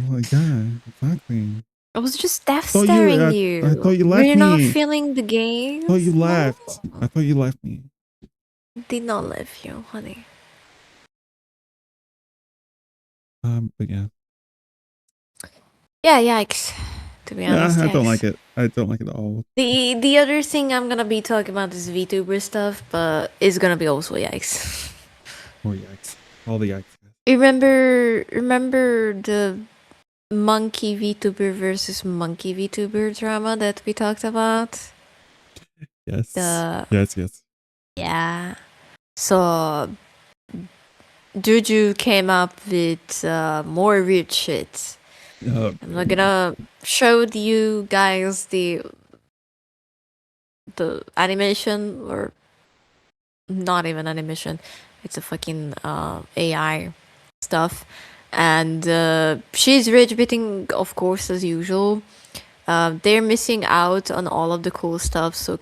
Well, yeah, exactly. I was just death Thought staring I thought you Were left you not me. feeling the games? Thought you No? left. I thought you left me. Did not leave you, honey. But yeah. Yeah, yikes. To be honest, Yeah, I don't yikes. like it. I don't like it at all. The other thing I'm gonna be talking about is Vtuber stuff, but it's gonna be also yikes. Oh, yikes. All the yikes. Remember the monkey VTuber versus monkey VTuber drama that we talked about? Yes. The Yes. yeah. So Juju came up with more weird shit. I'm not gonna show you guys the animation, or not even animation. It's a fucking AI stuff. And she's rage baiting, of course, as usual. They're missing out on all of the cool stuff, so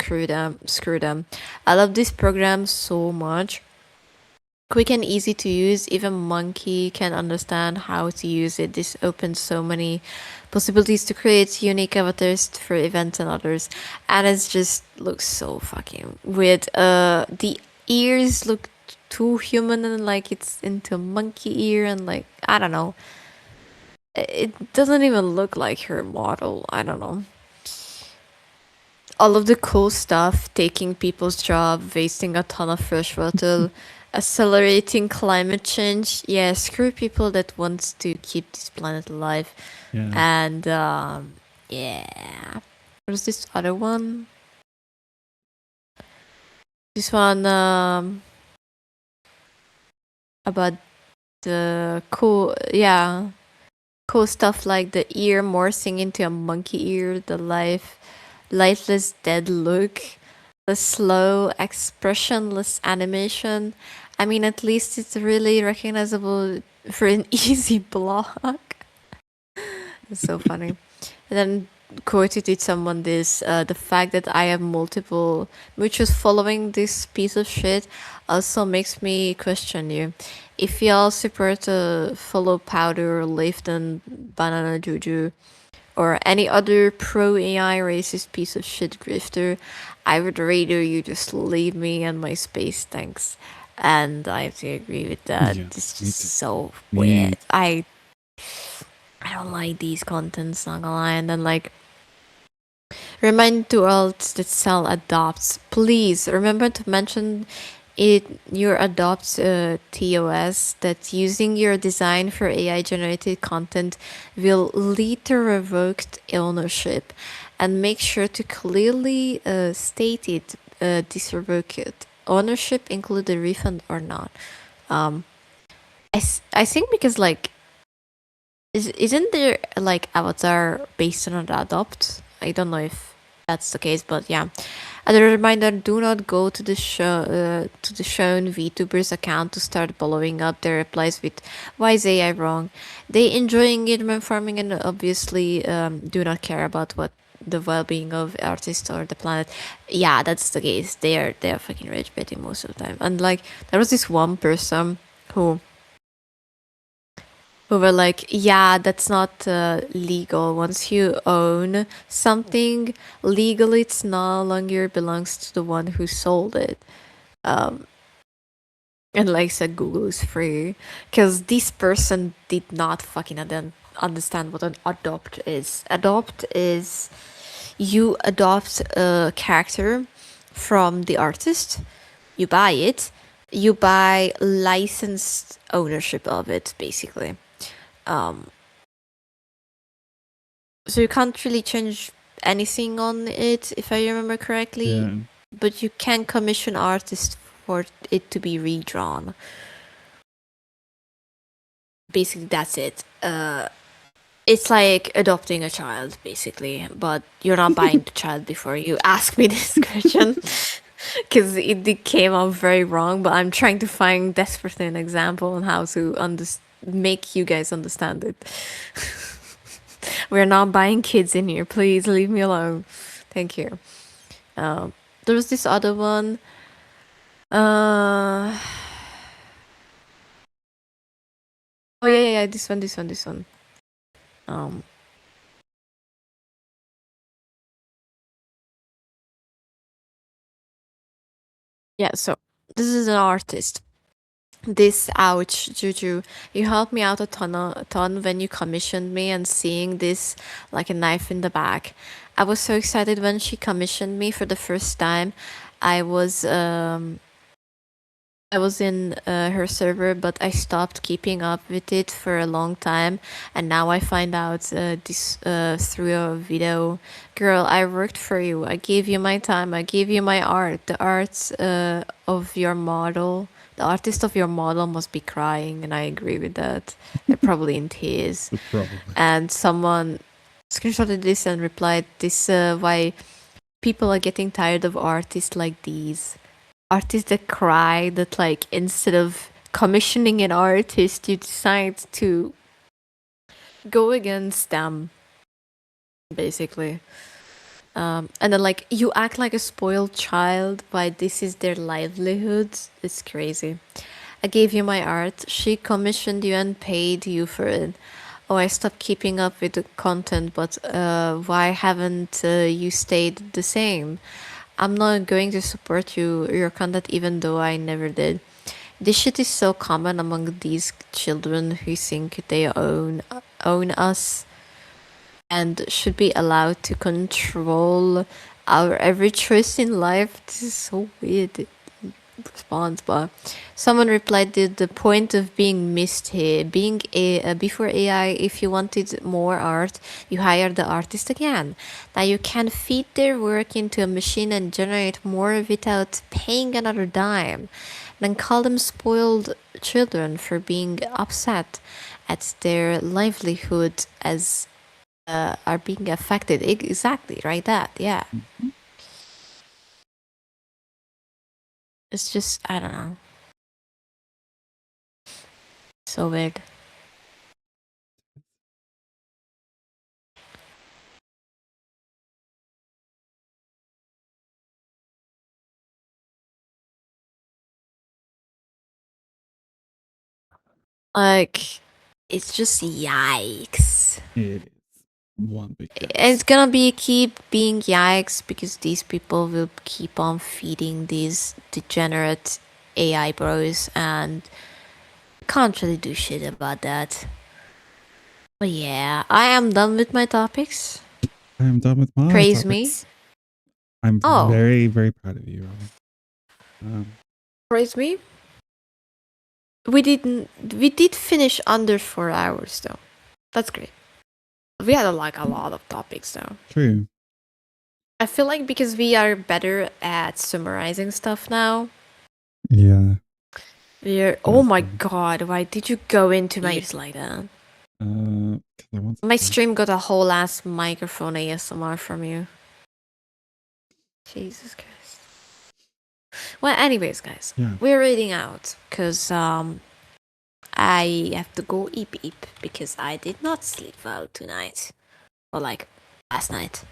screw them. I love this program so much. Quick and easy to use, even monkey can understand how to use it. This opens so many possibilities to create unique avatars for events and others, and it just looks so fucking weird. The ears look too human and like it's into monkey ear, and like I don't know, it doesn't even look like her model. I don't know. All of the cool stuff, taking people's job, wasting a ton of fresh water, accelerating climate change. Yeah, screw people that wants to keep this planet alive. Yeah. And yeah, there's this other one. This one about the cool stuff like the ear morphing into a monkey ear, the lifeless dead look, the slow expressionless animation. I mean, at least it's really recognizable for an easy block. It's so funny. And then quoted someone this, the fact that I have multiple mutuals following this piece of shit also makes me question you. If y'all support follow Powder, Lift, and BananaJuju, or any other pro AI racist piece of shit grifter, I would rather you just leave me and my space, thanks. And I have to agree with that. Yeah, It's me just too. so Me weird. I don't like these contents, not gonna lie. And then like, remind to all that Cell adopts. Please remember to mention it your adopt TOS that using your design for AI generated content will lead to revoked ownership, and make sure to clearly state it. This revoked ownership include a refund or not. I think because like isn't there like avatar based on the adopt? I don't know if that's the case, but yeah. As a reminder, do not go to the shown VTubers account to start following up their replies with "Why is AI wrong?" They enjoy engagement farming and obviously do not care about what the well-being of artists or the planet. Yeah, that's the case. They are fucking rage baiting most of the time. And like there was this one person who were like, yeah, that's not legal. Once you own something legally, it's no longer belongs to the one who sold it. And like said, Google is free, because this person did not fucking understand what an adopt is. Adopt is you adopt a character from the artist, you buy it, you buy licensed ownership of it, basically. So you can't really change anything on it, if I remember correctly. Yeah. But you can commission artists for it to be redrawn. Basically, that's it. It's like adopting a child, basically, but you're not buying the child before you ask me this question. Because it came out very wrong, but I'm trying to find desperately an example on how to make you guys understand it. We're not buying kids in here. Please leave me alone. Thank you. There was this other one. Oh yeah, this one. Um, yeah. So this is an artist. This ouch, Juju. You helped me out a ton when you commissioned me, and seeing this like a knife in the back. I was so excited when she commissioned me for the first time. I was in her server, but I stopped keeping up with it for a long time, and now I find out this through a video. Girl, I worked for you. I gave you my time. I gave you my art. The arts of your model, the artist of your model must be crying, and I agree with that. They're probably in tears. Probably. And someone screenshotted this and replied, "This why people are getting tired of artists like these." Artists that cry, that like instead of commissioning an artist, you decide to go against them, basically. And then like you act like a spoiled child, why this is their livelihood. It's crazy. I gave you my art, she commissioned you and paid you for it. Oh, I stopped keeping up with the content, but why haven't you stayed the same? I'm not going to support your content even though I never did. This shit is so common among these children who think they own us and should be allowed to control our every choice in life. This is so weird response, but someone replied the point of being missed here. Being before AI, if you wanted more art, you hire the artist again. Now you can feed their work into a machine and generate more without paying another dime. Then call them spoiled children for being upset at their livelihood as are being affected. Exactly, right? That, yeah. It's just, I don't know. So weird. Like, it's just yikes. It is one big yikes. It's gonna keep being yikes because these people will keep on feeding these degenerate AI bros, and can't really do shit about that. But yeah, I am done with my topics. I am done with my Praise topics. me. I'm Oh. very, very proud of you, Robin. Praise me. We did finish under 4 hours though. That's great. We had like a lot of topics though. True. I feel like because we are better at summarizing stuff now. Yeah. Oh my god, why did you go into my ears like that? My stream got a whole ass microphone ASMR from you. Jesus Christ. Well, anyways, guys, we're reading out because I have to go eep because I did not sleep well tonight. Or like last night.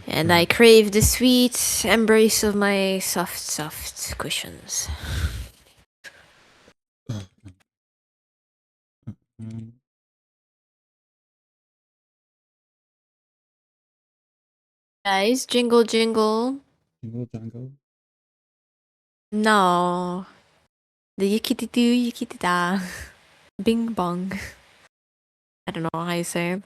And I crave the sweet embrace of my soft cushions. Guys, jingle jingle. Jingle jangle. No. The yikiti da. Bing bong. I don't know how you say it.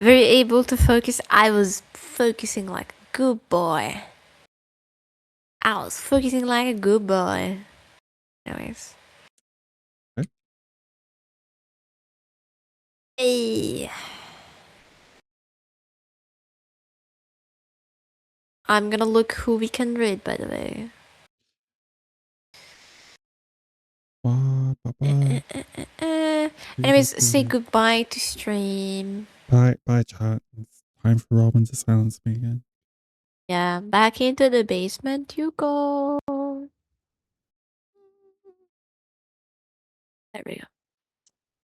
Very able to focus. I was focusing like a good boy. I was focusing like a good boy. Anyways. Okay. Hey. I'm gonna look who we can read, by the way. Anyways, say goodbye to stream. Bye, chat. It's time for Robin to silence me again. Yeah, back into the basement you go. There we go.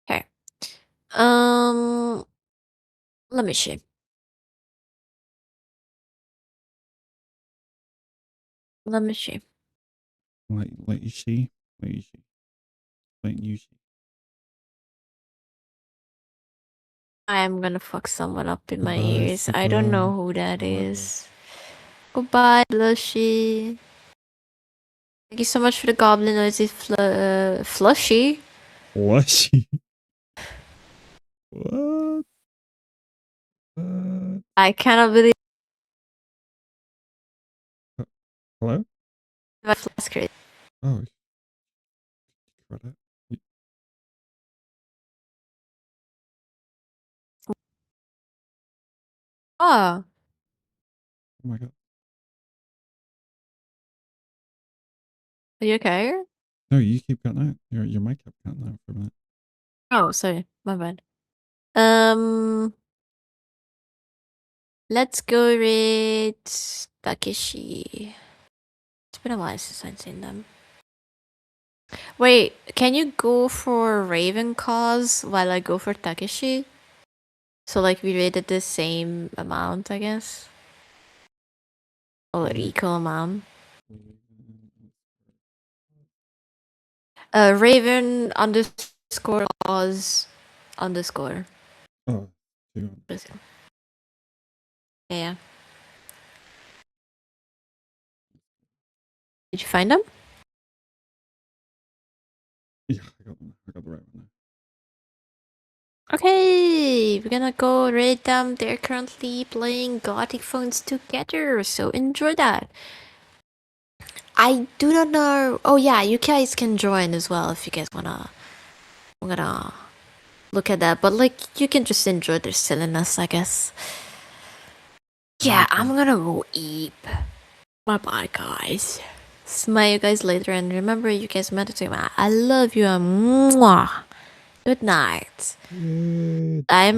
Okay. Let me see. Let you see. playing Yushi. I am gonna fuck someone up in my Goodbye, ears. I don't know who that is. Goodbye, Blushy. Thank you so much for the goblin noisy flushy. Flushy. What? What? I cannot believe Hello? that's crazy. Oh. What? Oh, Oh my god. are you okay? No, you keep cutting out. Your mic kept cutting out for a minute. Oh, sorry, my bad. Let's go with Takeshi. It's been a while since I've seen them. Wait, can you go for Raven cause while I go for Takeshi? So like we rated the same amount, I guess. Or equal amount. Raven underscore cause underscore. Oh, two. Yeah. Did you find them? Yeah, I got the right one. Okay, we're gonna go rate them. They're currently playing Gothic Phones together, so enjoy that. I do not know. Oh yeah, you guys can join as well if you guys wanna. I'm gonna look at that, but like you can just enjoy their silliness, I guess. Yeah, I'm gonna go eat. Bye bye, guys. Smile you guys later, and remember, you guys meditate. I love you. Mwah. Good night. Good. I'm